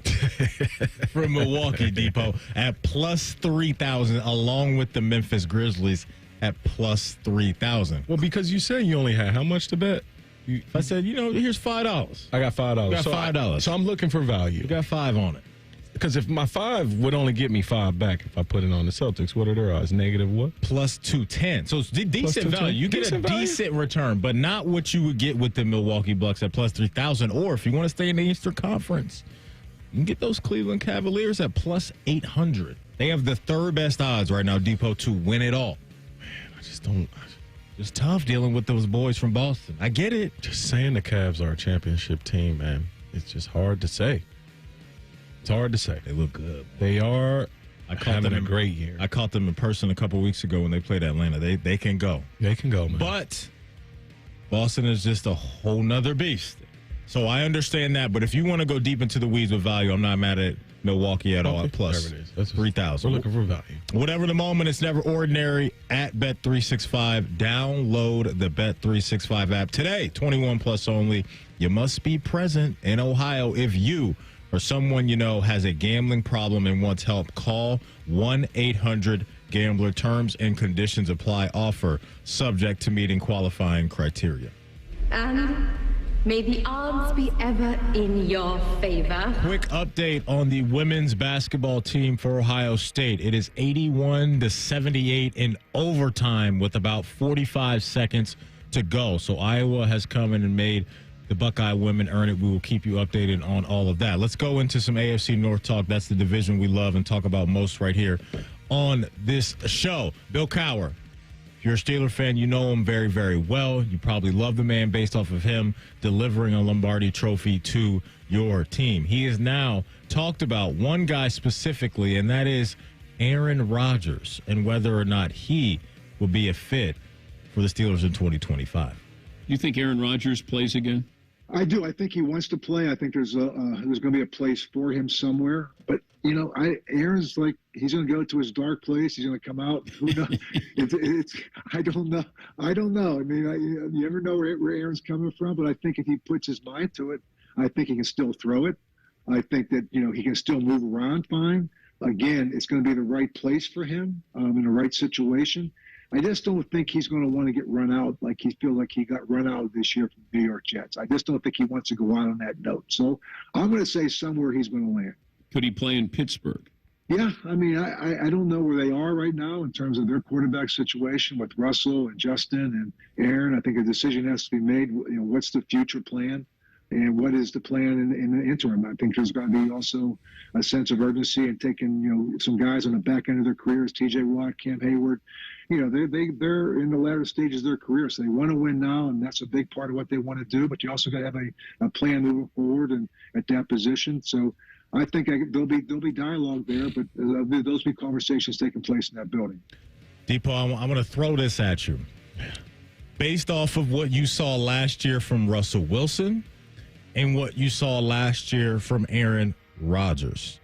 from Milwaukee Depot at plus 3,000, along with the Memphis Grizzlies at plus 3,000. Well, because you said you only had how much to bet? I said, here's $5. I got $5. You got $5. So I'm looking for value. You got 5 on it. Because if my 5 would only get me 5 back if I put it on the Celtics, what are their odds? Negative what? Plus 210. So it's decent value. You get a decent return, but not what you would get with the Milwaukee Bucks at plus 3,000. Or if you want to stay in the Eastern Conference, You can get those Cleveland Cavaliers at plus 800. They have the third best odds right now, Depot, to win it all. Man, I just don't. It's tough dealing with those boys from Boston. I get it. Just saying the Cavs are a championship team, man. It's just hard to say. It's hard to say. They look good. They are having a great year. I caught them in person a couple weeks ago when they played Atlanta. They can go. They can go, man. But Boston is just a whole nother beast. So I understand that. But if you want to go deep into the weeds with value, I'm not mad at Milwaukee at all. Plus that's 3,000. We're looking for value. Whatever the moment, it's never ordinary at Bet365. Download the Bet365 app today. 21 plus only. You must be present in Ohio. If you or someone you know has a gambling problem and wants help, call 1-800-GAMBLER. Terms and conditions apply. Offer subject to meeting qualifying criteria. And may the odds be ever in your favor. Quick update on the women's basketball team for Ohio State. It is 81-78 in overtime with about 45 seconds to go. So Iowa has come in and made the Buckeye women earn it. We will keep you updated on all of that. Let's go into some AFC North talk. That's the division we love and talk about most right here on this show. Bill Cowher. If you're a Steeler fan, you know him very, very well. You probably love the man based off of him delivering a Lombardi trophy to your team. He has now talked about one guy specifically, and that is Aaron Rodgers, and whether or not he will be a fit for the Steelers in 2025. You think Aaron Rodgers plays again? I do. I think he wants to play. I think there's going to be a place for him somewhere. But Aaron's like, he's going to go to his dark place. He's going to come out. Who knows? I don't know. I mean, you never know where Aaron's coming from. But I think if he puts his mind to it, I think he can still throw it. I think that he can still move around fine. Again, it's going to be the right place for him in the right situation. I just don't think he's going to want to get run out like he feels like he got run out this year from the New York Jets. I just don't think he wants to go out on that note. So I'm going to say somewhere he's going to land. Could he play in Pittsburgh? Yeah, I mean, I don't know where they are right now in terms of their quarterback situation with Russell and Justin and Aaron. I think a decision has to be made. What's the future plan? And what is the plan in the interim? I think there's going to be also a sense of urgency and taking, some guys on the back end of their careers, T.J. Watt, Cam Hayward. They're in the latter stages of their career, so they want to win now, and that's a big part of what they want to do. But you also got to have a plan moving forward and at that position. So I think there'll be dialogue there, but those be conversations taking place in that building. Depot, I'm going to throw this at you. Based off of what you saw last year from Russell Wilson and what you saw last year from Aaron Rodgers,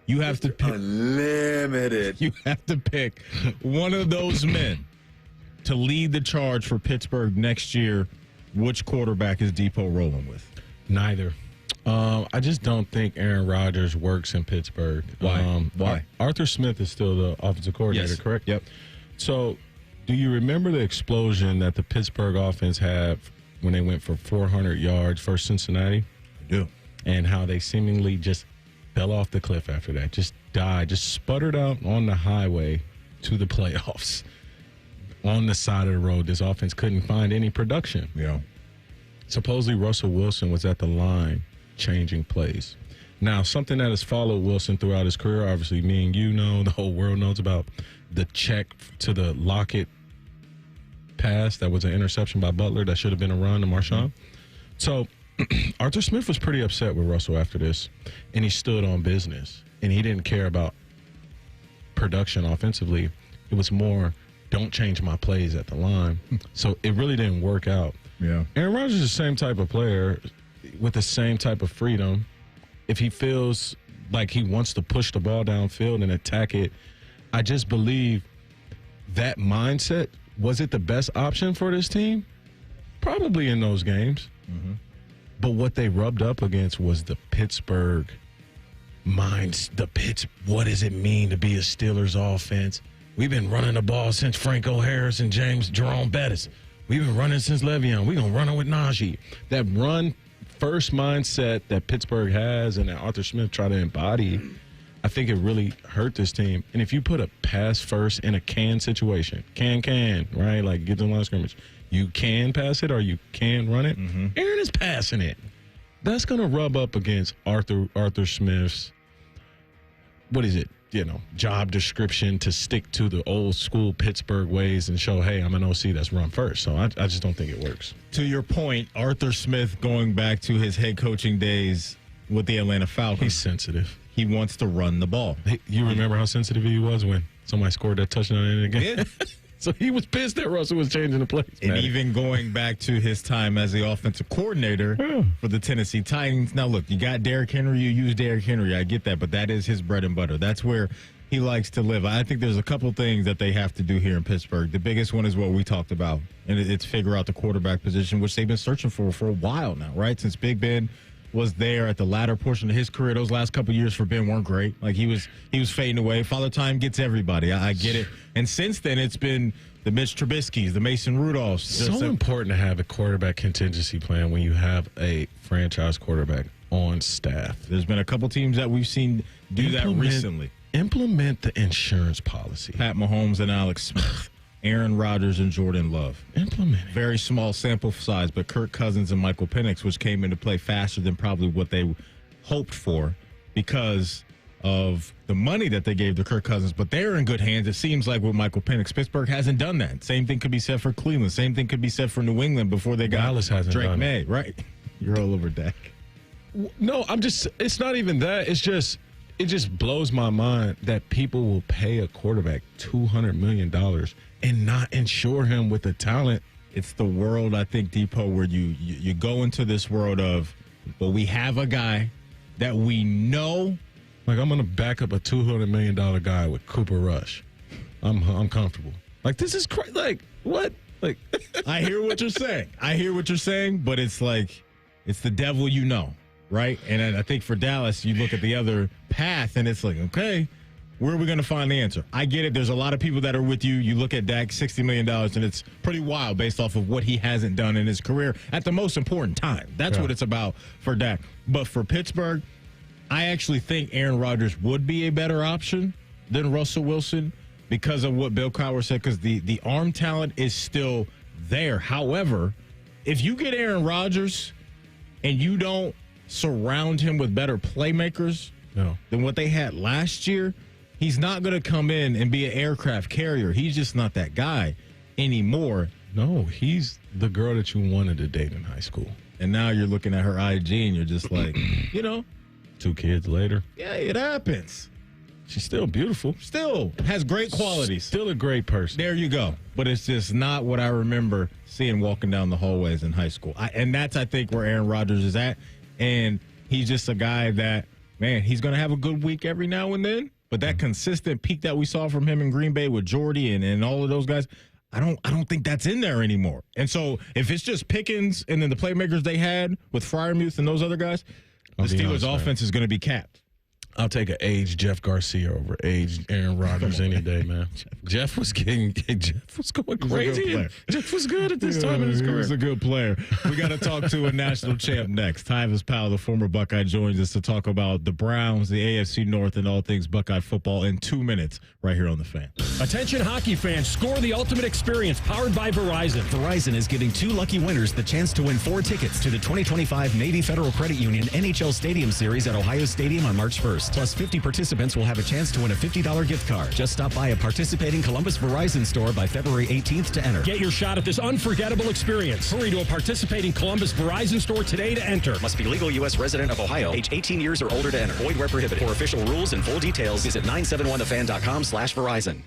you have to pick unlimited. You have to pick one of those men to lead the charge for Pittsburgh next year. Which quarterback is Depot rolling with? Neither. I just don't think Aaron Rodgers works in Pittsburgh. Why? Arthur Smith is still the offensive coordinator, yes. Correct? Yep. So, do you remember the explosion that the Pittsburgh offense had when they went for 400 yards versus Cincinnati? I do. And how they seemingly just fell off the cliff after that, just died, just sputtered out on the highway to the playoffs. On the side of the road, this offense couldn't find any production. Yeah. Supposedly Russell Wilson was at the line changing plays. Now, something that has followed Wilson throughout his career, obviously me and you know, the whole world knows about the check to the Lockett pass that was an interception by Butler that should have been a run to Marshawn. Mm-hmm. So Arthur Smith was pretty upset with Russell after this, and he stood on business, and he didn't care about production offensively. It was more, don't change my plays at the line. So it really didn't work out. Yeah. Aaron Rodgers is the same type of player with the same type of freedom. If he feels like he wants to push the ball downfield and attack it, I just believe that mindset, was it the best option for this team? Probably in those games. Mm-hmm. But what they rubbed up against was the Pittsburgh minds. What does it mean to be a Steelers offense? We've been running the ball since Franco Harris and Jerome Bettis. We've been running since Le'Veon. We're going to run it with Najee. That run-first mindset that Pittsburgh has and that Arthur Smith tried to embody, I think it really hurt this team. And if you put a pass-first in a can situation, right? Like get to the line of scrimmage. You can pass it or you can run it. Mm-hmm. Aaron is passing it. that's going to rub up against Arthur Smith's, what is it, job description to stick to the old school Pittsburgh ways and show, hey, I'm an OC that's run first. So I just don't think it works. To your point, Arthur Smith, going back to his head coaching days with the Atlanta Falcons. He's sensitive. He wants to run the ball. You remember how sensitive he was when somebody scored that touchdown in the game? Yeah. So he was pissed that Russell was changing the plays. And even going back to his time as the offensive coordinator for the Tennessee Titans. Now, look, you got Derrick Henry. You use Derrick Henry. I get that, but that is his bread and butter. That's where he likes to live. I think there's a couple things that they have to do here in Pittsburgh. The biggest one is what we talked about, and it's figure out the quarterback position, which they've been searching for a while now, right? Since Big Ben was there at the latter portion of his career. Those last couple years for Ben weren't great. Like he was fading away. Father Time gets everybody. I get it. And since then, it's been the Mitch Trubisky's, the Mason Rudolphs. So important to have a quarterback contingency plan when you have a franchise quarterback on staff. There's been a couple teams that we've seen do that recently. Implement the insurance policy. Pat Mahomes and Alex Smith. Aaron Rodgers and Jordan Love. Implement it. Very small sample size, but Kirk Cousins and Michael Penix, which came into play faster than probably what they hoped for because of the money that they gave to Kirk Cousins. But they're in good hands, it seems like, with Michael Penix. Pittsburgh hasn't done that. Same thing could be said for Cleveland. Same thing could be said for New England before they got Dallas hasn't Drake done May. it. Right. You're all over Dak. No, it's not even that. It just blows my mind that people will pay a quarterback $200 million and not insure him with the talent. It's the world, I think, Depot, where you go into this world of, well, we have a guy that we know. Like, I'm going to back up a $200 million guy with Cooper Rush. I'm comfortable. Like, this is crazy. Like, what? Like, I hear what you're saying. But it's like, it's the devil you know, right? And I think for Dallas, you look at the other path, and it's like, okay, where are we going to find the answer? I get it. There's a lot of people that are with you. You look at Dak, $60 million, and it's pretty wild based off of what he hasn't done in his career at the most important time. That's what it's about for Dak. But for Pittsburgh, I actually think Aaron Rodgers would be a better option than Russell Wilson because of what Bill Cowher said, because the arm talent is still there. However, if you get Aaron Rodgers and you don't surround him with better playmakers than what they had last year, he's not going to come in and be an aircraft carrier. He's just not that guy anymore. No, he's the girl that you wanted to date in high school. And now you're looking at her IG and you're just like, 2 kids later. Yeah, it happens. She's still beautiful. Still has great qualities. Still a great person. There you go. But it's just not what I remember seeing walking down the hallways in high school. And that's, I think, where Aaron Rodgers is at. And he's just a guy that, man, he's going to have a good week every now and then. But that consistent peak that we saw from him in Green Bay with Jordy and all of those guys, I don't think that's in there anymore. And so if it's just Pickens and then the playmakers they had with Freiermuth and those other guys, the Steelers' offense is going to be capped. I'll take an aged Jeff Garcia over aged Aaron Rodgers any day, man. Jeff was going crazy. Jeff was good at this time in his career. He was a good player. We got to talk to a national champ next. Tyvis Powell, the former Buckeye, joins us to talk about the Browns, the AFC North, and all things Buckeye football in 2 minutes right here on The Fan. Attention hockey fans, score the ultimate experience powered by Verizon. Verizon is giving 2 lucky winners the chance to win 4 tickets to the 2025 Navy Federal Credit Union NHL Stadium Series at Ohio Stadium on March 1st. Plus, 50 participants will have a chance to win a $50 gift card. Just stop by a participating Columbus Verizon store by February 18th to enter. Get your shot at this unforgettable experience. Hurry to a participating Columbus Verizon store today to enter. Must be legal U.S. resident of Ohio, age 18 years or older to enter. Void where prohibited. For official rules and full details, visit 971thefan.com/Verizon.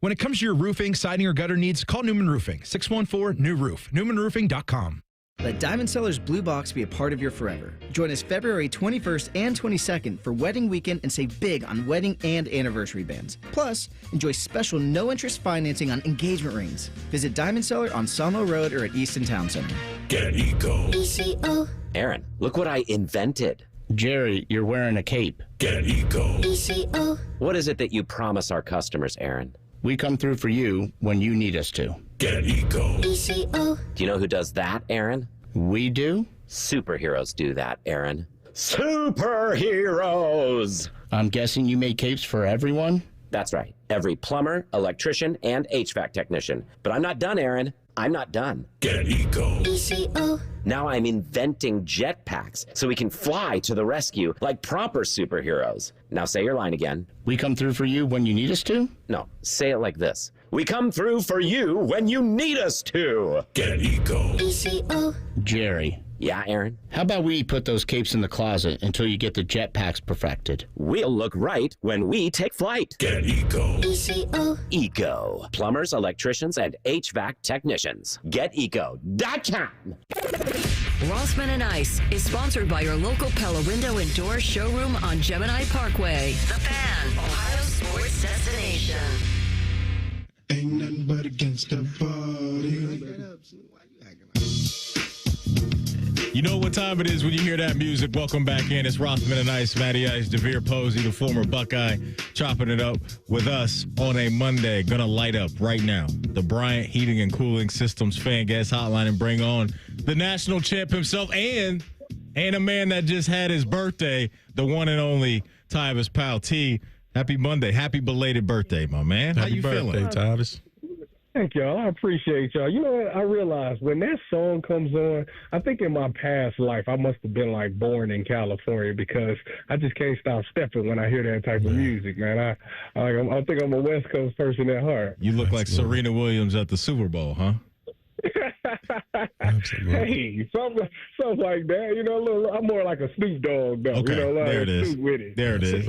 When it comes to your roofing, siding, or gutter needs, call Newman Roofing, 614-NEW-ROOF, newmanroofing.com. Let Diamond Sellers Blue Box be a part of your forever. Join us February 21st and 22nd for Wedding Weekend and save big on wedding and anniversary bands. Plus, enjoy special no-interest financing on engagement rings. Visit Diamond Seller on Sawmill Road or at Easton Town Center. Get Eco. ECO. Aaron, look what I invented. Jerry, you're wearing a cape. Get Eco. ECO. What is it that you promise our customers, Aaron? We come through for you when you need us to. Get Eco. ECO. Do you know who does that, Aaron? We do? Superheroes do that, Aaron. Superheroes! I'm guessing you make capes for everyone? That's right. Every plumber, electrician, and HVAC technician. But I'm not done, Aaron. I'm not done. Get Eco. ECO. Now I'm inventing jetpacks so we can fly to the rescue like proper superheroes. Now say your line again. We come through for you when you need us to? No, say it like this. We come through for you when you need us to. Get Eco. ECO. Jerry. Yeah, Aaron? How about we put those capes in the closet until you get the jetpacks perfected? We'll look right when we take flight. Get Eco. ECO. Eco. Plumbers, electricians, and HVAC technicians. GetEco.com. Rothman and Ice is sponsored by your local Pella Window and Door showroom on Gemini Parkway. The Fan, Ohio sports destination. Ain't nothing but against the party. You know what time it is when you hear that music. Welcome back in. It's Rothman and Ice, Matty Ice, DeVier Posey, the former Buckeye, chopping it up with us on a Monday. Gonna light up right now the Bryant Heating and Cooling Systems fan gas hotline and bring on the national champ himself and a man that just had his birthday, the one and only Tyvis Powell. T, happy Monday. Happy belated birthday, my man. How you feeling? Happy birthday, Tyvis. Thank y'all. I appreciate y'all. You know what? I realized when that song comes on, I think in my past life, I must have been like born in California because I just can't stop stepping when I hear that type of music, man. I think I'm a West Coast person at heart. You look like Serena Williams at the Super Bowl, huh? Hey, something like that. You know, I'm more like a Snoop Dogg, though. Okay, you know, like there it is. Snoop with it. There it is.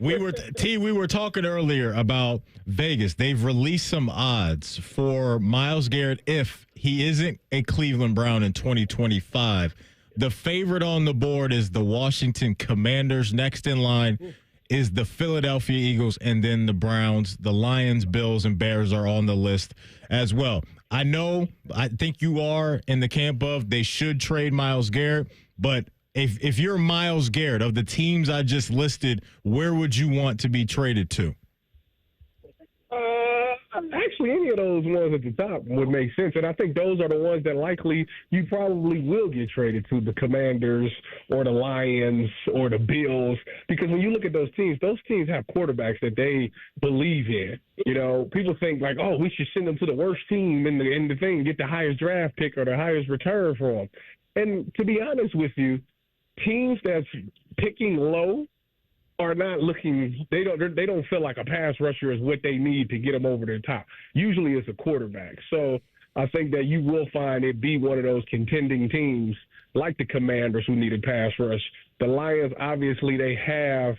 We were talking earlier about Vegas. They've released some odds for Myles Garrett if he isn't a Cleveland Brown in 2025. The favorite on the board is the Washington Commanders. Next in line is the Philadelphia Eagles, and then the Browns. The Lions, Bills, and Bears are on the list as well. I think you are in the camp of they should trade Myles Garrett, but if you're Myles Garrett, of the teams I just listed, where would you want to be traded to? Actually, any of those ones at the top would make sense, and I think those are the ones that likely you probably will get traded to, the Commanders or the Lions or the Bills, because when you look at those teams have quarterbacks that they believe in. You know, people think like, oh, we should send them to the worst team in the thing, get the highest draft pick or the highest return for them. And to be honest with you, teams that's picking low are not looking. They don't feel like a pass rusher is what they need to get them over the top. Usually, it's a quarterback. So I think that you will find it be one of those contending teams like the Commanders who need a pass rush. The Lions, obviously, they have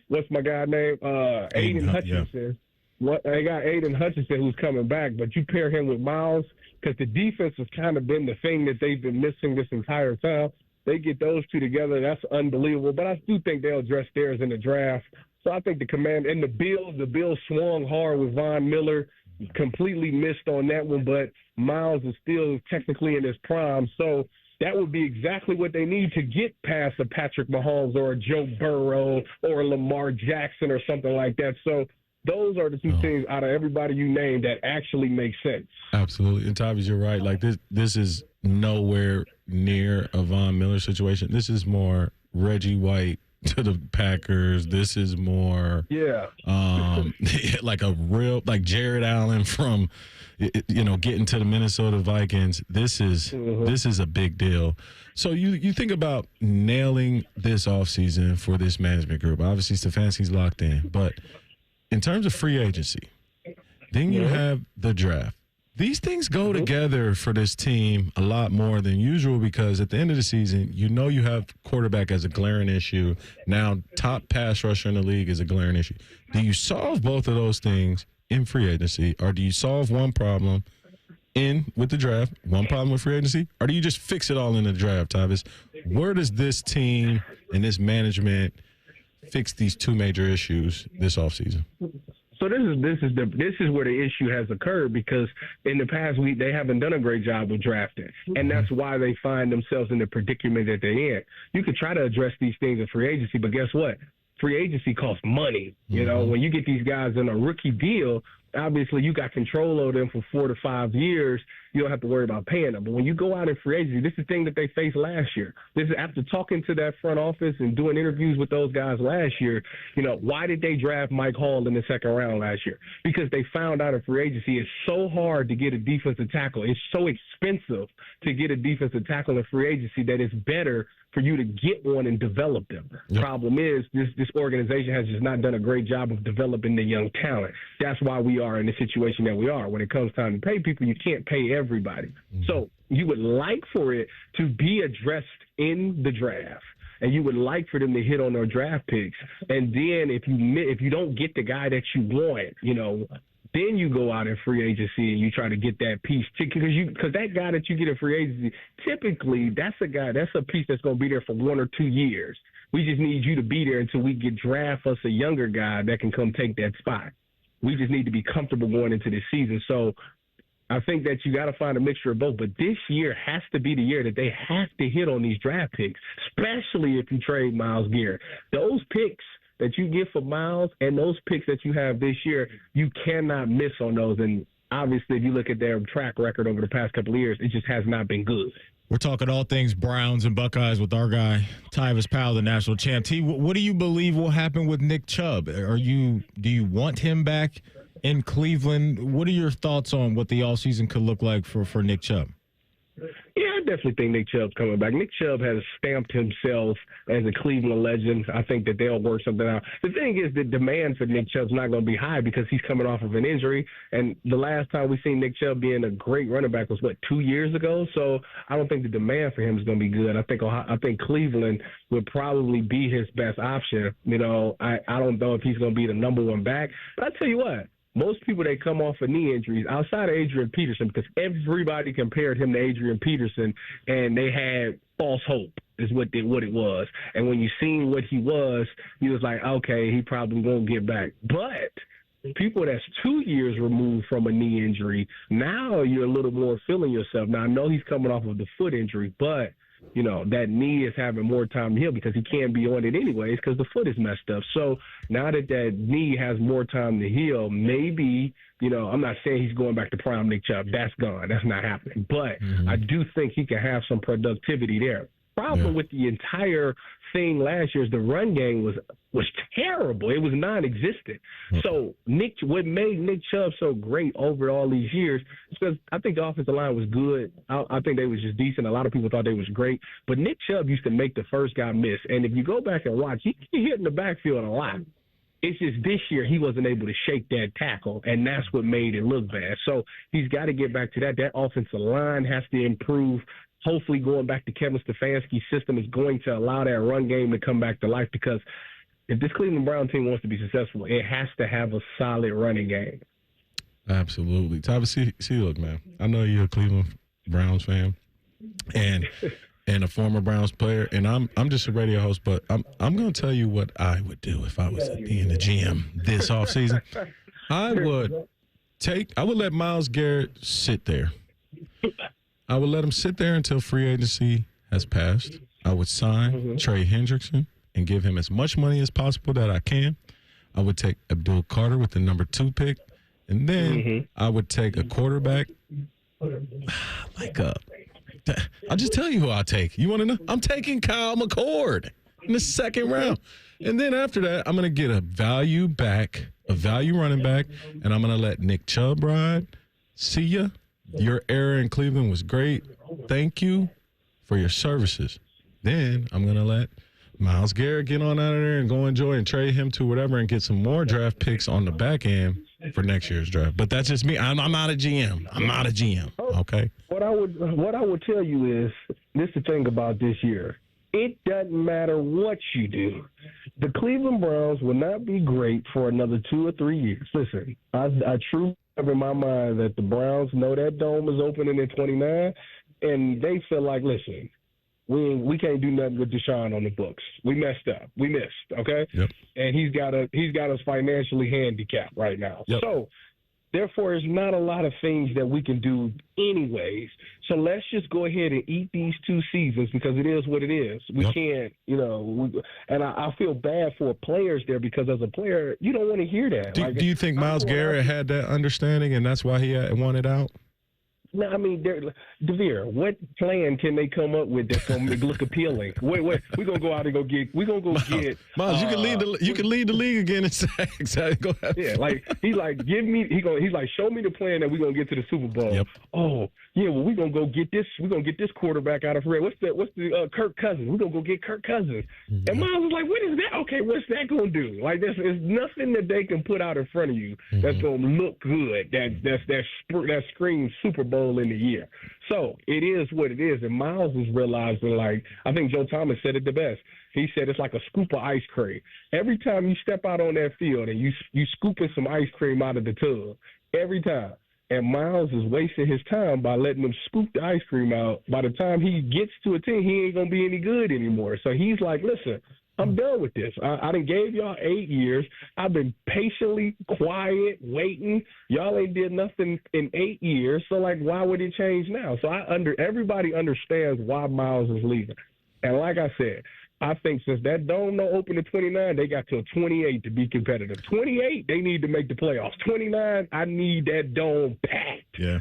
what's my guy name? Aiden Hutchinson. Yeah. They got Aiden Hutchinson who's coming back, but you pair him with Myles because the defense has kind of been the thing that they've been missing this entire time. They get those two together, that's unbelievable. But I do think they'll address theirs in the draft. So I think the Bills swung hard with Von Miller, completely missed on that one, but Myles is still technically in his prime. So that would be exactly what they need to get past a Patrick Mahomes or a Joe Burrow or a Lamar Jackson or something like that. So those are the two teams out of everybody you named that actually make sense. Absolutely. And Tyvis, you're right. Like this is nowhere near a Von Miller situation. This is more Reggie White to the Packers. This is more like a real like Jared Allen from getting to the Minnesota Vikings. This is a big deal. So you think about nailing this offseason for this management group. Obviously Stefanski's locked in, but in terms of free agency, then you have the draft. These things go together for this team a lot more than usual because at the end of the season, you have quarterback as a glaring issue. Now, top pass rusher in the league is a glaring issue. Do you solve both of those things in free agency, or do you solve one problem with the draft, one problem with free agency, or do you just fix it all in the draft, Tyvis? Where does this team and this management fix these two major issues this offseason? So this is where the issue has occurred because in the past they haven't done a great job with drafting, and that's why they find themselves in the predicament that they're in. You could try to address these things in free agency, but guess what? Free agency costs money. You know, when you get these guys in a rookie deal, obviously you got control of them for 4 to 5 years, you don't have to worry about paying them. But when you go out in free agency, this is the thing that they faced last year. This is after talking to that front office and doing interviews with those guys last year. Why did they draft Mike Hall in the second round last year? Because they found out in free agency it's so hard to get a defensive tackle. It's so expensive to get a defensive tackle in free agency that it's better for you to get one and develop them. Yep. Problem is, this organization has just not done a great job of developing the young talent. That's why we are in the situation that we are. When it comes time to pay people, you can't pay everybody. Mm-hmm. So you would like for it to be addressed in the draft. And you would like for them to hit on their draft picks. And then if you don't get the guy that you want, then you go out in free agency and you try to get that piece because that guy that you get in free agency, typically that's a piece that's going to be there for 1 or 2 years. We just need you to be there until we get draft us a younger guy that can come take that spot. We just need to be comfortable going into this season. So I think that you got to find a mixture of both. But this year has to be the year that they have to hit on these draft picks, especially if you trade Myles Garrett. Those picks that you get for Myles and those picks that you have this year, you cannot miss on those. And obviously, if you look at their track record over the past couple of years, it just has not been good. We're talking all things Browns and Buckeyes with our guy, Tyvis Powell, the national champ. T, what do you believe will happen with Nick Chubb? Do you want him back in Cleveland? What are your thoughts on what the offseason could look like for Nick Chubb? Yeah, I definitely think Nick Chubb's coming back. Nick Chubb has stamped himself as a Cleveland legend. I think that they'll work something out. The thing is, the demand for Nick Chubb's not going to be high because he's coming off of an injury. And the last time we seen Nick Chubb being a great running back was, 2 years ago? So I don't think the demand for him is going to be good. I think Cleveland would probably be his best option. I don't know if he's going to be the number one back. But I tell you what. Most people that come off of knee injuries, outside of Adrian Peterson, because everybody compared him to Adrian Peterson, and they had false hope is what it was. And when you seen what he was like, okay, he probably won't get back. But people that's 2 years removed from a knee injury, now you're a little more feeling yourself. Now, I know he's coming off of the foot injury, but that knee is having more time to heal because he can't be on it anyways because the foot is messed up. So now that knee has more time to heal, maybe, I'm not saying he's going back to prime Nick Chubb. That's gone. That's not happening. But I do think he can have some productivity there. Problem with the entire thing last year is the run game was terrible. It was non-existent. So what made Nick Chubb so great over all these years is because I think the offensive line was good. I think they was just decent. A lot of people thought they was great. But Nick Chubb used to make the first guy miss. And if you go back and watch, he hit in the backfield a lot. It's just this year he wasn't able to shake that tackle, and that's what made it look bad. So he's got to get back to that. That offensive line has to improve. Hopefully going back to Kevin Stefanski's system is going to allow that run game to come back to life because if this Cleveland Brown team wants to be successful, it has to have a solid running game. Absolutely. Tyvis, see, look, man, I know you're a Cleveland Browns fan and a former Browns player, and I'm just a radio host, but I'm going to tell you what I would do if I was being the GM this offseason. I would let Myles Garrett sit there. I would let him sit there until free agency has passed. I would sign Trey Hendrickson and give him as much money as possible that I can. I would take Abdul Carter with the number 2 pick, and then I would take a quarterback I'll just tell you who I'll take. You want to know? I'm taking Kyle McCord in the second round. And then after that, I'm going to get a value running back, and I'm going to let Nick Chubb ride. See ya. Your era in Cleveland was great. Thank you for your services. Then I'm going to let Myles Garrett get on out of there and go enjoy and trade him to whatever and get some more draft picks on the back end for next year's draft. But that's just me. I'm not a GM. I'm not a GM. Okay. What I would tell you is this: the thing about this year, it doesn't matter what you do. The Cleveland Browns will not be great for another 2 or 3 years. Listen, I truly have in my mind that the Browns know that dome is opening in 29, and they feel like, listen, we can't do nothing with Deshaun on the books. We messed up. We missed, okay? Yep. And he's got us financially handicapped right now. Yep. So, therefore, there's not a lot of things that we can do anyways. So let's just go ahead and eat these 2 seasons because it is what it is. We can't, and I feel bad for players there because as a player, you don't want to hear that. Do you think Myles Garrett had that understanding and that's why he wanted out? No, I mean, DeVier, what plan can they come up with that's gonna look appealing? Wait, we're gonna go out and get. Myles, you can lead the league again in sacks. Go ahead. Yeah, like he's like, show me the plan that we're gonna get to the Super Bowl. Yep. Oh, yeah, well, we're gonna go get this. We're gonna get this quarterback out of Red. What's the Kirk Cousins? We're gonna go get Kirk Cousins. Mm-hmm. And Myles was like, what is that? Okay, what's that gonna do? Like, there's nothing that they can put out in front of you that's gonna look good. That screams Super Bowl in the year. So it is what it is. And Myles is realizing, like, I think Joe Thomas said it the best. He said it's like a scoop of ice cream. Every time you step out on that field and you scooping some ice cream out of the tub, every time. And Myles is wasting his time by letting them scoop the ice cream out. By the time he gets to a team, he ain't going to be any good anymore. So he's like, listen, I'm done with this. I done gave y'all 8 years. I've been patiently quiet, waiting. Y'all ain't did nothing in 8 years. So, like, why would it change now? So everybody understands why Myles is leaving. And like I said, I think since that dome don't open at 29, they got till 28 to be competitive. 28, they need to make the playoffs. 29, I need that dome packed. Yeah.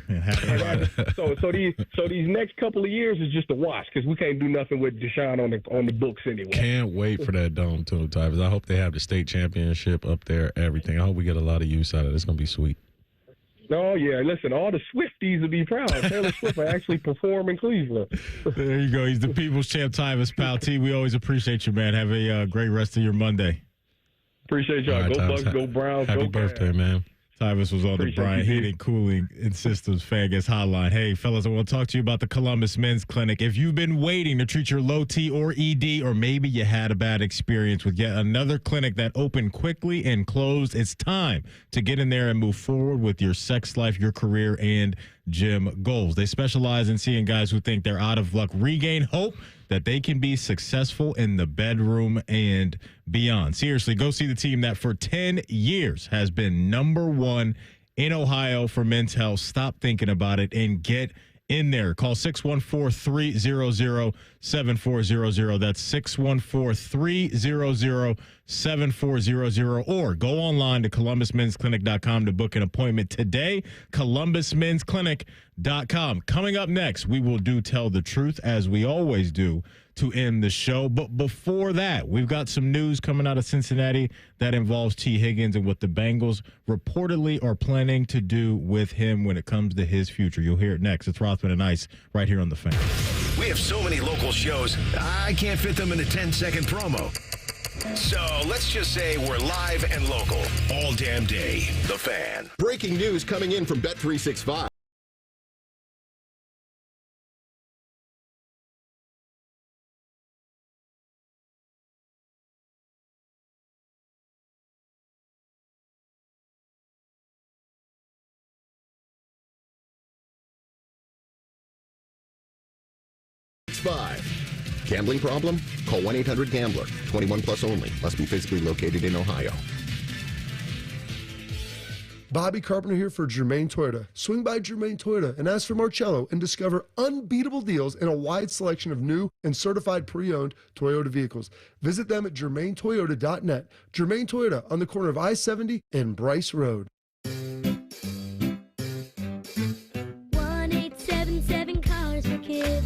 So these next couple of years is just a wash because we can't do nothing with Deshaun on the books anyway. Can't wait for that dome too, Tyvis. I hope they have the state championship up there. Everything. I hope we get a lot of use out of it. It's gonna be sweet. Oh, yeah. Listen, all the Swifties will be proud. Taylor Swift will actually perform in Cleveland. There you go. He's the People's Champ, Tyvis Powell. T, we always appreciate you, man. Have a great rest of your Monday. Appreciate y'all. Right, go Tyvis, Bucks, go Browns, happy go birthday, man. Tyvis was on the Bryant Heating, Cooling, and Systems Fan Guest Hotline. Hey, fellas, I want to talk to you about the Columbus Men's Clinic. If you've been waiting to treat your low T or ED, or maybe you had a bad experience with yet another clinic that opened quickly and closed, it's time to get in there and move forward with your sex life, your career, and gym goals. They specialize in seeing guys who think they're out of luck regain hope that they can be successful in the bedroom and beyond. Seriously, go see the team that for 10 years has been #1 in Ohio for men's health. Stop thinking about it and get in there. Call 614-300-7400. That's 614-300-7400. Or go online to columbusmensclinic.com to book an appointment today. columbusmensclinic.com. Coming up next, we will tell the truth, as we always do, to end the show. But before that, we've got some news coming out of Cincinnati that involves T. Higgins and what the Bengals reportedly are planning to do with him when it comes to his future. You'll hear it next. It's Rothman and Ice right here on The Fan. We have so many local shows, I can't fit them in a 10-second promo. So let's just say we're live and local all damn day. The Fan. Breaking news coming in from Bet365. Gambling problem? Call 1-800-GAMBLER. 21 plus only. Must be physically located in Ohio. Bobby Carpenter here for Germain Toyota. Swing by Germain Toyota and ask for Marcello and discover unbeatable deals and a wide selection of new and certified pre-owned Toyota vehicles. Visit them at germaintoyota.net. Germain Toyota on the corner of I-70 and Bryce Road. 1-877 Cars for Kids.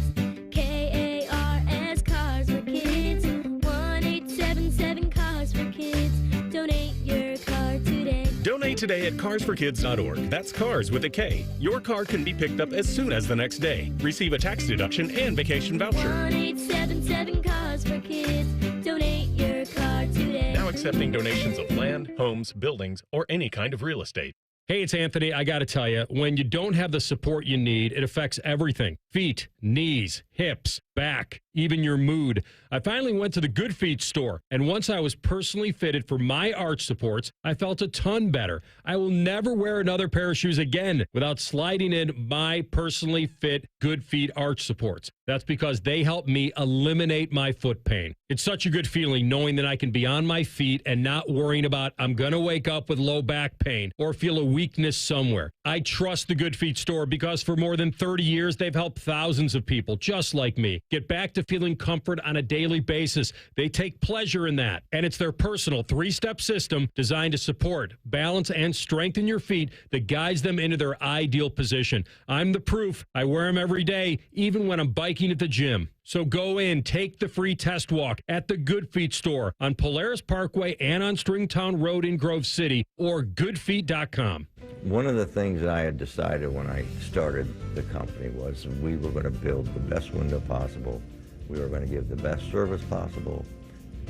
K-A-R-S Cars for Kids. 1-877 Cars for Kids. Donate your car today. Donate today at carsforkids.org. That's cars with a K. Your car can be picked up as soon as the next day. Receive a tax deduction and vacation voucher. 1-877 Cars for Kids. Donate your car today. Now accepting donations of land, homes, buildings, or any kind of real estate. Hey, it's Anthony. I got to tell you, when you don't have the support you need, it affects everything. Feet, knees, hips, back, even your mood. I finally went to the Good Feet store, and once I was personally fitted for my arch supports, I felt a ton better. I will never wear another pair of shoes again without sliding in my personally fit Good Feet arch supports. That's because they help me eliminate my foot pain. It's such a good feeling knowing that I can be on my feet and not worrying about I'm going to wake up with low back pain or feel a weakness somewhere. I trust the Good Feet store because for more than 30 years, they've helped thousands of people just like me get back to feeling comfort on a daily basis. They take pleasure in that. And it's their personal 3-step system designed to support, balance, and strengthen your feet that guides them into their ideal position. I'm the proof. I wear them every day, even when I'm biking at the gym. So go in, take the free test walk at the Good Feet store on Polaris Parkway and on Stringtown Road in Grove City, or goodfeet.com. One of the things I had decided when I started the company was we were going to build the best window possible. We were going to give the best service possible,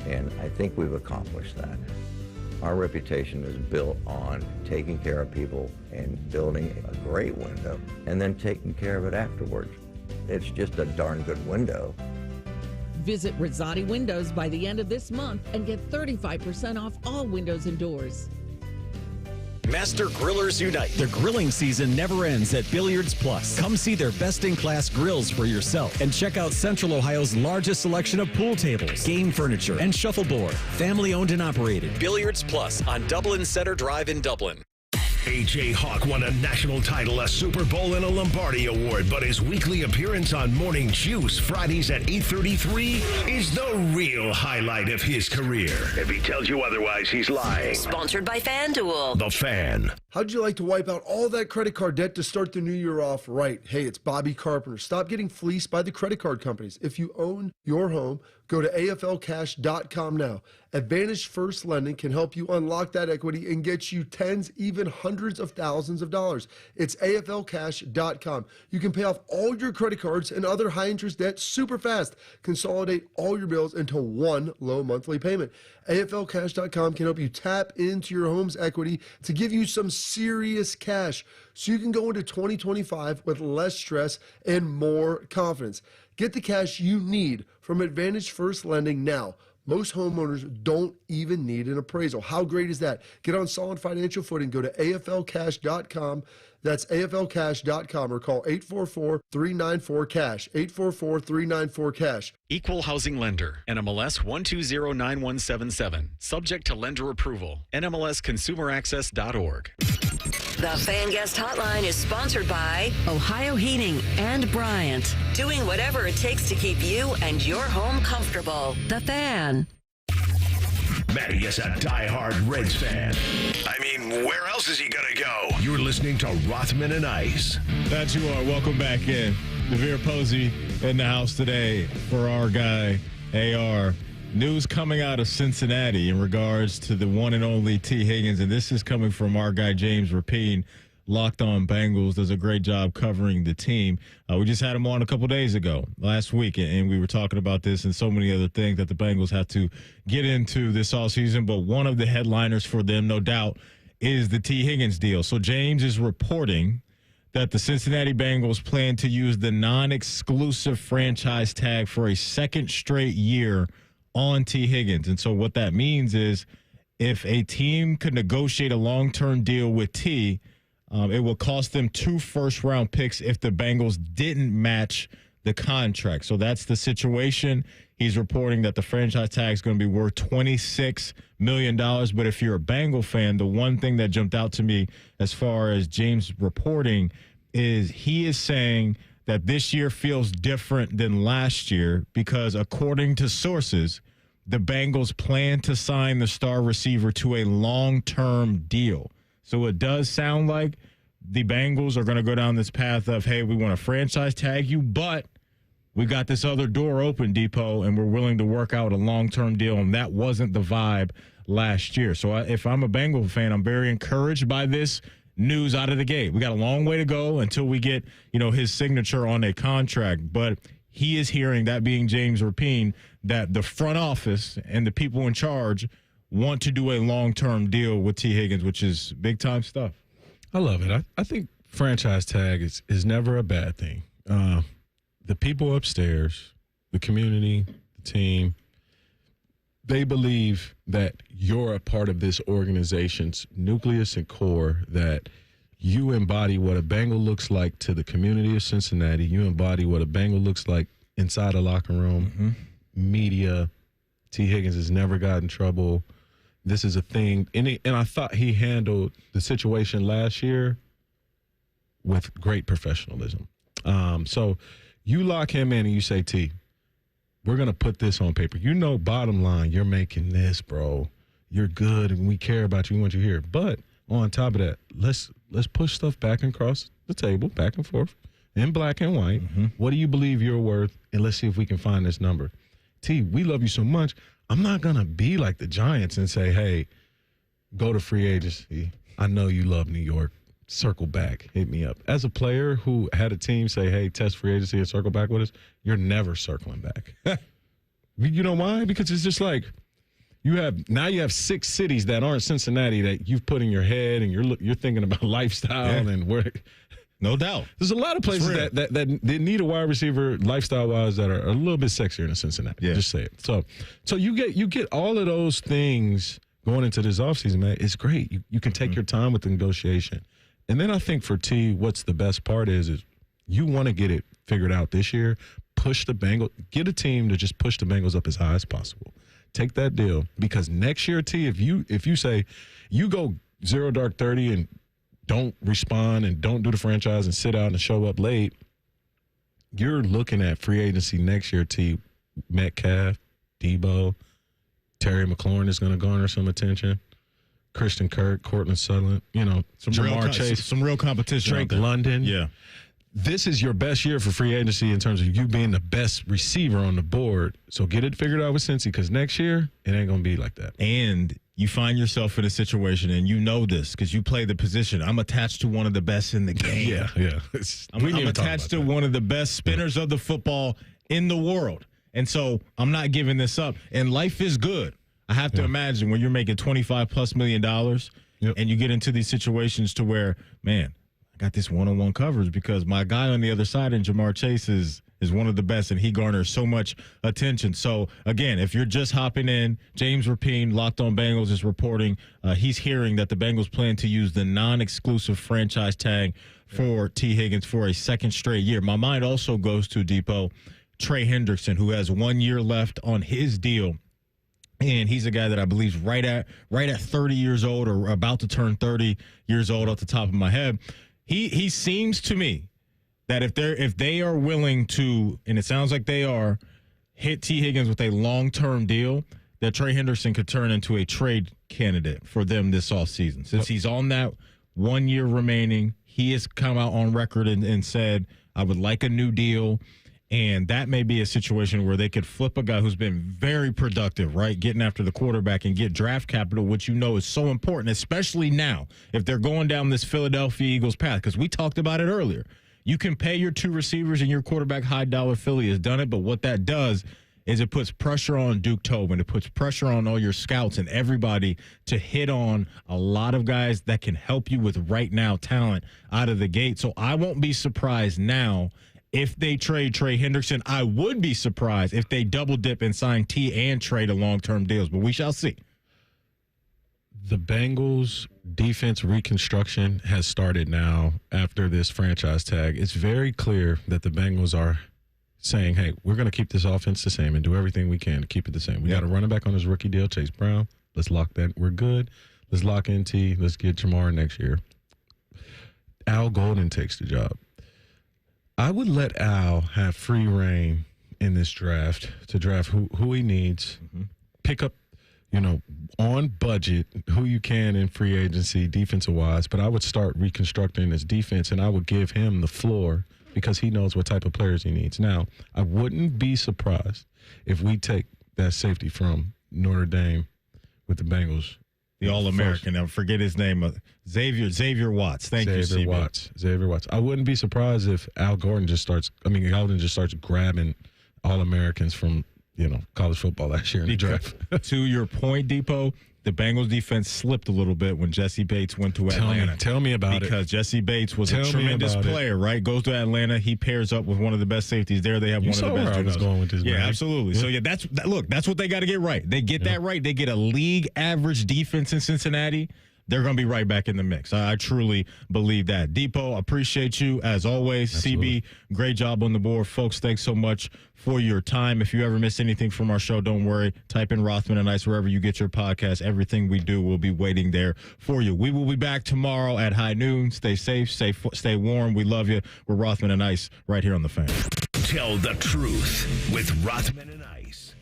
and I think we've accomplished that. Our reputation is built on taking care of people and building a great window and then taking care of it afterwards. It's just a darn good window. Visit Rosati Windows by the end of this month and get 35% off all windows and doors. Master Grillers Unite. The grilling season never ends at Billiards Plus. Come see their best-in-class grills for yourself and check out Central Ohio's largest selection of pool tables, game furniture, and shuffleboard. Family-owned and operated. Billiards Plus on Dublin Center Drive in Dublin. A.J. Hawk won a national title, a Super Bowl, and a Lombardi Award, but his weekly appearance on Morning Juice Fridays at 8:33 is the real highlight of his career. If he tells you otherwise, he's lying. Sponsored by FanDuel. The Fan. How'd you like to wipe out all that credit card debt to start the new year off right? Hey, it's Bobby Carpenter. Stop getting fleeced by the credit card companies. If you own your home, go to AFLcash.com now. Advantage First Lending can help you unlock that equity and get you tens, even hundreds of thousands of dollars. It's AFLcash.com. You can pay off all your credit cards and other high-interest debt super fast. Consolidate all your bills into one low monthly payment. AFLcash.com can help you tap into your home's equity to give you some serious cash so you can go into 2025 with less stress and more confidence. Get the cash you need from Advantage First Lending now. Most homeowners don't even need an appraisal. How great is that? Get on solid financial footing. Go to AFLcash.com. That's AFLcash.com or call 844-394-CASH. 844-394-CASH. Equal Housing Lender. NMLS 1209177. Subject to lender approval. NMLSconsumeraccess.org. The Fan Guest Hotline is sponsored by Ohio Heating and Bryant. Doing whatever it takes to keep you and your home comfortable. The Fan. Matty is a diehard Reds fan. I mean, where else is he going to go? You're listening to Rothman and Ice. That you are. Welcome back in. DeVier Posey in the house today for our guy, AR. News coming out of Cincinnati in regards to the one and only T. Higgins, and this is coming from our guy, James Rapine. Locked On Bengals does a great job covering the team. We just had him on a couple days ago, last week, and we were talking about this and so many other things that the Bengals have to get into this offseason. But one of the headliners for them, no doubt, is the T. Higgins deal. So James is reporting that the Cincinnati Bengals plan to use the non-exclusive franchise tag for a second straight year on T. Higgins. And so what that means is if a team could negotiate a long-term deal with T, it will cost them 2 first-round picks if the Bengals didn't match the contract. So that's the situation. He's reporting that the franchise tag is going to be worth $26 million. But if you're a Bengal fan, the one thing that jumped out to me as far as James reporting is he is saying that this year feels different than last year because, according to sources, the Bengals plan to sign the star receiver to a long-term deal. So it does sound like the Bengals are going to go down this path of, hey, we want to franchise tag you, but we got this other door open, Depot, and we're willing to work out a long-term deal, and that wasn't the vibe last year. So if I'm a Bengal fan, I'm very encouraged by this news out of the gate. We got a long way to go until we get, his signature on a contract, but he is hearing, that being James Rapine, that the front office and the people in charge want to do a long-term deal with T. Higgins, which is big-time stuff. I love it. I think franchise tag is never a bad thing. The people upstairs, the community, the team, they believe that you're a part of this organization's nucleus and core, that you embody what a Bengal looks like to the community of Cincinnati. You embody what a Bengal looks like inside a locker room, media. T. Higgins has never gotten in trouble. This is a thing. And I thought he handled the situation last year with great professionalism. So you lock him in and you say, T, we're going to put this on paper. You know, bottom line, you're making this, bro. You're good, and we care about you. We want you here. But on top of that, let's push stuff back and across the table, back and forth, in black and white. What do you believe you're worth? And let's see if we can find this number. T, we love you so much. I'm not going to be like the Giants and say, hey, go to free agency. I know you love New York. Circle back. Hit me up. As a player who had a team say, hey, test free agency and circle back with us, you're never circling back. You know why? Because it's just like you have 6 cities that aren't Cincinnati that you've put in your head, and you're thinking about lifestyle and work. No doubt. There's a lot of places that need a wide receiver lifestyle-wise that are a little bit sexier than Cincinnati. Yeah. Just say it. So you get all of those things going into this offseason, man. It's great. You can take your time with the negotiation. And then I think for T, what's the best part is you want to get it figured out this year. Push the Bengals. Get a team to just push the Bengals up as high as possible. Take that deal. Because next year, T, if you say you go 0 dark 30 and don't respond and don't do the franchise and sit out and show up late, you're looking at free agency next year, T. Metcalf, Debo, Terry McLaurin is going to garner some attention. Christian Kirk, Cortland Sutherland, Jamar Chase. Some real competition. Drake London. Yeah. This is your best year for free agency in terms of you being the best receiver on the board. So get it figured out with Cincy, because next year, it ain't going to be like that. And you find yourself in a situation, and you know this because you play the position. I'm attached to one of the best in the game. Yeah. I'm attached to one of the best spinners of the football in the world. And so I'm not giving this up. And life is good. I have to imagine when you're making $25+ million and you get into these situations to where, man, I got this one-on-one coverage because my guy on the other side, and Jamar Chase, is one of the best, and he garners so much attention. So, again, if you're just hopping in, James Rapine, Locked On Bengals, is reporting he's hearing that the Bengals plan to use the non-exclusive franchise tag for T. Higgins for a second straight year. My mind also goes to Depot, Trey Hendrickson, who has 1 year left on his deal. And he's a guy that I believe is right at 30 years old, or about to turn 30 years old off the top of my head. He seems to me that if they are willing to, and it sounds like they are, hit T. Higgins with a long-term deal, that Trey Hendrickson could turn into a trade candidate for them this offseason. Since he's on that 1 year remaining, he has come out on record and said, I would like a new deal. And that may be a situation where they could flip a guy who's been very productive, right, getting after the quarterback and get draft capital, which is so important, especially now if they're going down this Philadelphia Eagles path, because we talked about it earlier. You can pay your 2 receivers and your quarterback high dollar. Philly has done it, but what that does is it puts pressure on Duke Tobin. It puts pressure on all your scouts and everybody to hit on a lot of guys that can help you with right now talent out of the gate. So I won't be surprised now if they trade Trey Hendrickson. I would be surprised if they double dip and sign T and Trey to long-term deals, but we shall see. The Bengals defense reconstruction has started now after this franchise tag. It's very clear that the Bengals are saying, hey, we're going to keep this offense the same and do everything we can to keep it the same. We got a running back on his rookie deal, Chase Brown. Let's lock that. We're good. Let's lock in T. Let's get Jamar next year. Al Golden takes the job. I would let Al have free reign in this draft to draft who he needs, pick up, on budget, who you can in free agency defensive-wise, but I would start reconstructing his defense, and I would give him the floor because he knows what type of players he needs. Now, I wouldn't be surprised if we take that safety from Notre Dame with the Bengals. The All-American. I forget his name. Xavier Watts. Thank you, CB. Xavier Watts. I wouldn't be surprised if Golden just starts grabbing All-Americans from, college football last year in the draft. To your point, Depot, the Bengals defense slipped a little bit when Jesse Bates went to Atlanta. Tell me about it. Because Jesse Bates was a tremendous player, right? Goes to Atlanta. He pairs up with one of the best safeties there. They have one of the best. I was going with this, man. Yeah, absolutely. Yeah. So, that's what they got to get right. They get that right. They get a league average defense in Cincinnati. they're going to be right back in the mix. I truly believe that. Depot, appreciate you as always. Absolutely. CB, great job on the board. Folks, thanks so much for your time. If you ever miss anything from our show, don't worry. Type in Rothman and Ice wherever you get your podcast. Everything we do will be waiting there for you. We will be back tomorrow at high noon. Stay safe, stay warm. We love you. We're Rothman and Ice right here on The Fan. Tell the truth with Rothman and Ice.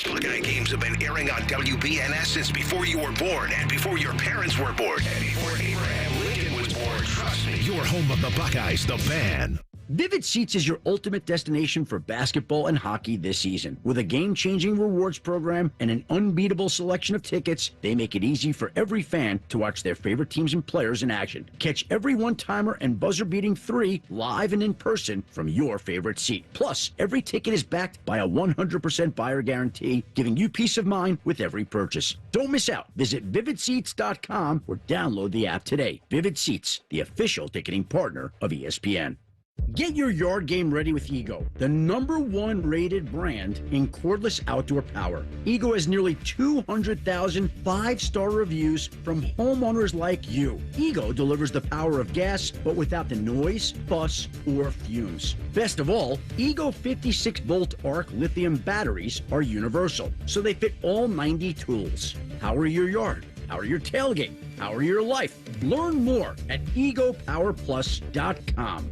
Buckeye games have been airing on WBNS since before you were born and before your parents were born. And before Abraham Lincoln was born. Trust me. Your home of the Buckeyes, The Fan. Vivid Seats is your ultimate destination for basketball and hockey this season. With a game-changing rewards program and an unbeatable selection of tickets, they make it easy for every fan to watch their favorite teams and players in action. Catch every one-timer and buzzer-beating 3 live and in person from your favorite seat. Plus, every ticket is backed by a 100% buyer guarantee, giving you peace of mind with every purchase. Don't miss out. Visit vividseats.com or download the app today. Vivid Seats, the official ticketing partner of ESPN. Get your yard game ready with Ego, the #1 rated brand in cordless outdoor power. Ego has nearly 200,000 5-star reviews from homeowners like you. Ego delivers the power of gas, but without the noise, fuss, or fumes. Best of all, Ego 56-volt arc lithium batteries are universal, so they fit all 90 tools. Power your yard. Power your tailgate. Power your life. Learn more at egopowerplus.com.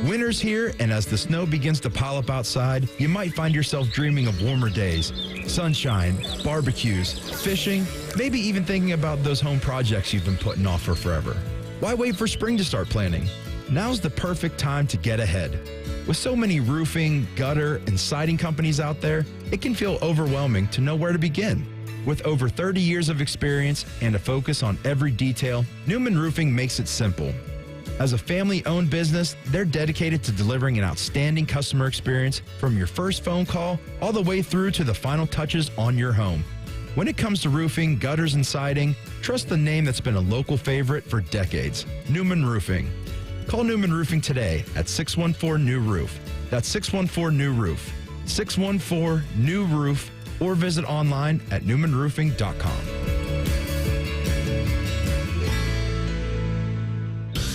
Winter's here, and as the snow begins to pile up outside, you might find yourself dreaming of warmer days, sunshine, barbecues, fishing, maybe even thinking about those home projects you've been putting off for forever. Why wait for spring to start planning? Now's the perfect time to get ahead. With so many roofing, gutter, and siding companies out there, it can feel overwhelming to know where to begin. With over 30 years of experience and a focus on every detail, Newman Roofing makes it simple. As a family-owned business, they're dedicated to delivering an outstanding customer experience from your first phone call all the way through to the final touches on your home. When it comes to roofing, gutters, and siding, trust the name that's been a local favorite for decades, Newman Roofing. Call Newman Roofing today at 614-NEW-ROOF. That's 614-NEW-ROOF. 614-NEW-ROOF, or visit online at newmanroofing.com.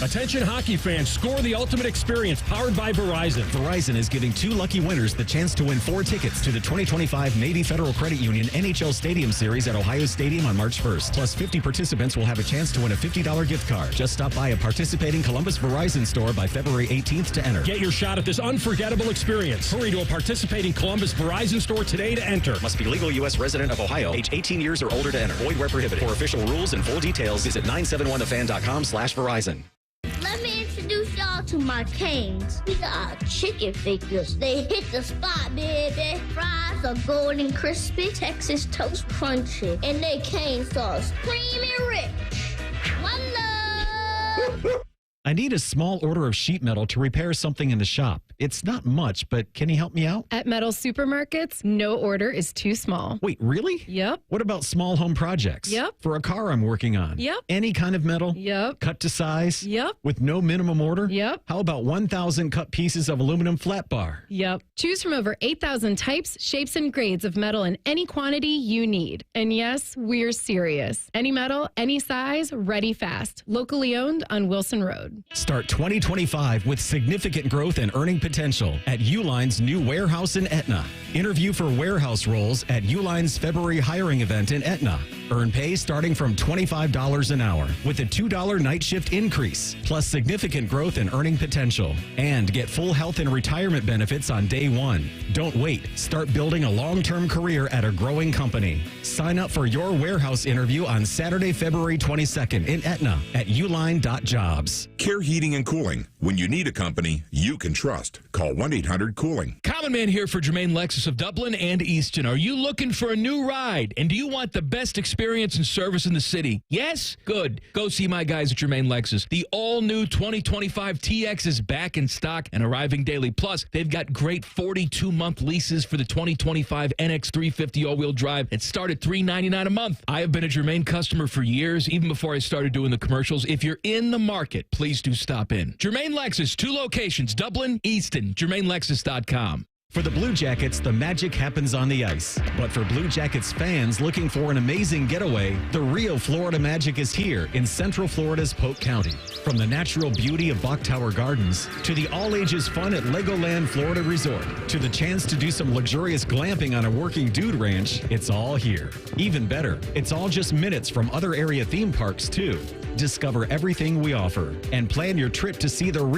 Attention hockey fans, score the ultimate experience powered by Verizon. Verizon is giving 2 lucky winners the chance to win 4 tickets to the 2025 Navy Federal Credit Union NHL Stadium Series at Ohio Stadium on March 1st. Plus, 50 participants will have a chance to win a $50 gift card. Just stop by a participating Columbus Verizon store by February 18th to enter. Get your shot at this unforgettable experience. Hurry to a participating Columbus Verizon store today to enter. Must be legal U.S. resident of Ohio, age 18 years or older to enter. Void where prohibited. For official rules and full details, visit 971thefan.com/Verizon. Let me introduce y'all to my canes. We got chicken fingers. They hit the spot, baby. Fries are golden crispy, Texas toast crunchy, and they cane sauce creamy rich. One love. I need a small order of sheet metal to repair something in the shop. It's not much, but can you help me out? At Metal Supermarkets, no order is too small. Wait, really? Yep. What about small home projects? Yep. For a car I'm working on? Yep. Any kind of metal? Yep. Cut to size? Yep. With no minimum order? Yep. How about 1,000 cut pieces of aluminum flat bar? Yep. Choose from over 8,000 types, shapes, and grades of metal in any quantity you need. And yes, we're serious. Any metal, any size, ready fast. Locally owned on Wilson Road. Start 2025 with significant growth and earning potential at Uline's new warehouse in Etna. Interview for warehouse roles at Uline's February hiring event in Etna. Earn pay starting from $25 an hour with a $2 night shift increase, plus significant growth and earning potential. And get full health and retirement benefits on day one. Don't wait. Start building a long-term career at a growing company. Sign up for your warehouse interview on Saturday, February 22nd in Etna at uline.jobs. Care Heating and Cooling. When you need a company you can trust, call 1-800-COOLING. Common Man here for Jermaine Lexus of Dublin and Easton. Are you looking for a new ride? And do you want the best experience and service in the city? Yes? Good. Go see my guys at Jermaine Lexus. The all-new 2025 TX is back in stock and arriving daily. Plus, they've got great 42-month leases for the 2025 NX350 all-wheel drive that start at $399 a month. I have been a Jermaine customer for years, even before I started doing the commercials. If you're in the market, please do stop in. Jermaine Lexus, 2 locations, Dublin, Easton, JermaineLexus.com. For the Blue Jackets, the magic happens on the ice. But for Blue Jackets fans looking for an amazing getaway, the real Florida magic is here in Central Florida's Polk County. From the natural beauty of Bok Tower Gardens, to the all-ages fun at Legoland Florida Resort, to the chance to do some luxurious glamping on a working dude ranch, it's all here. Even better, it's all just minutes from other area theme parks, too. Discover everything we offer and plan your trip to see the real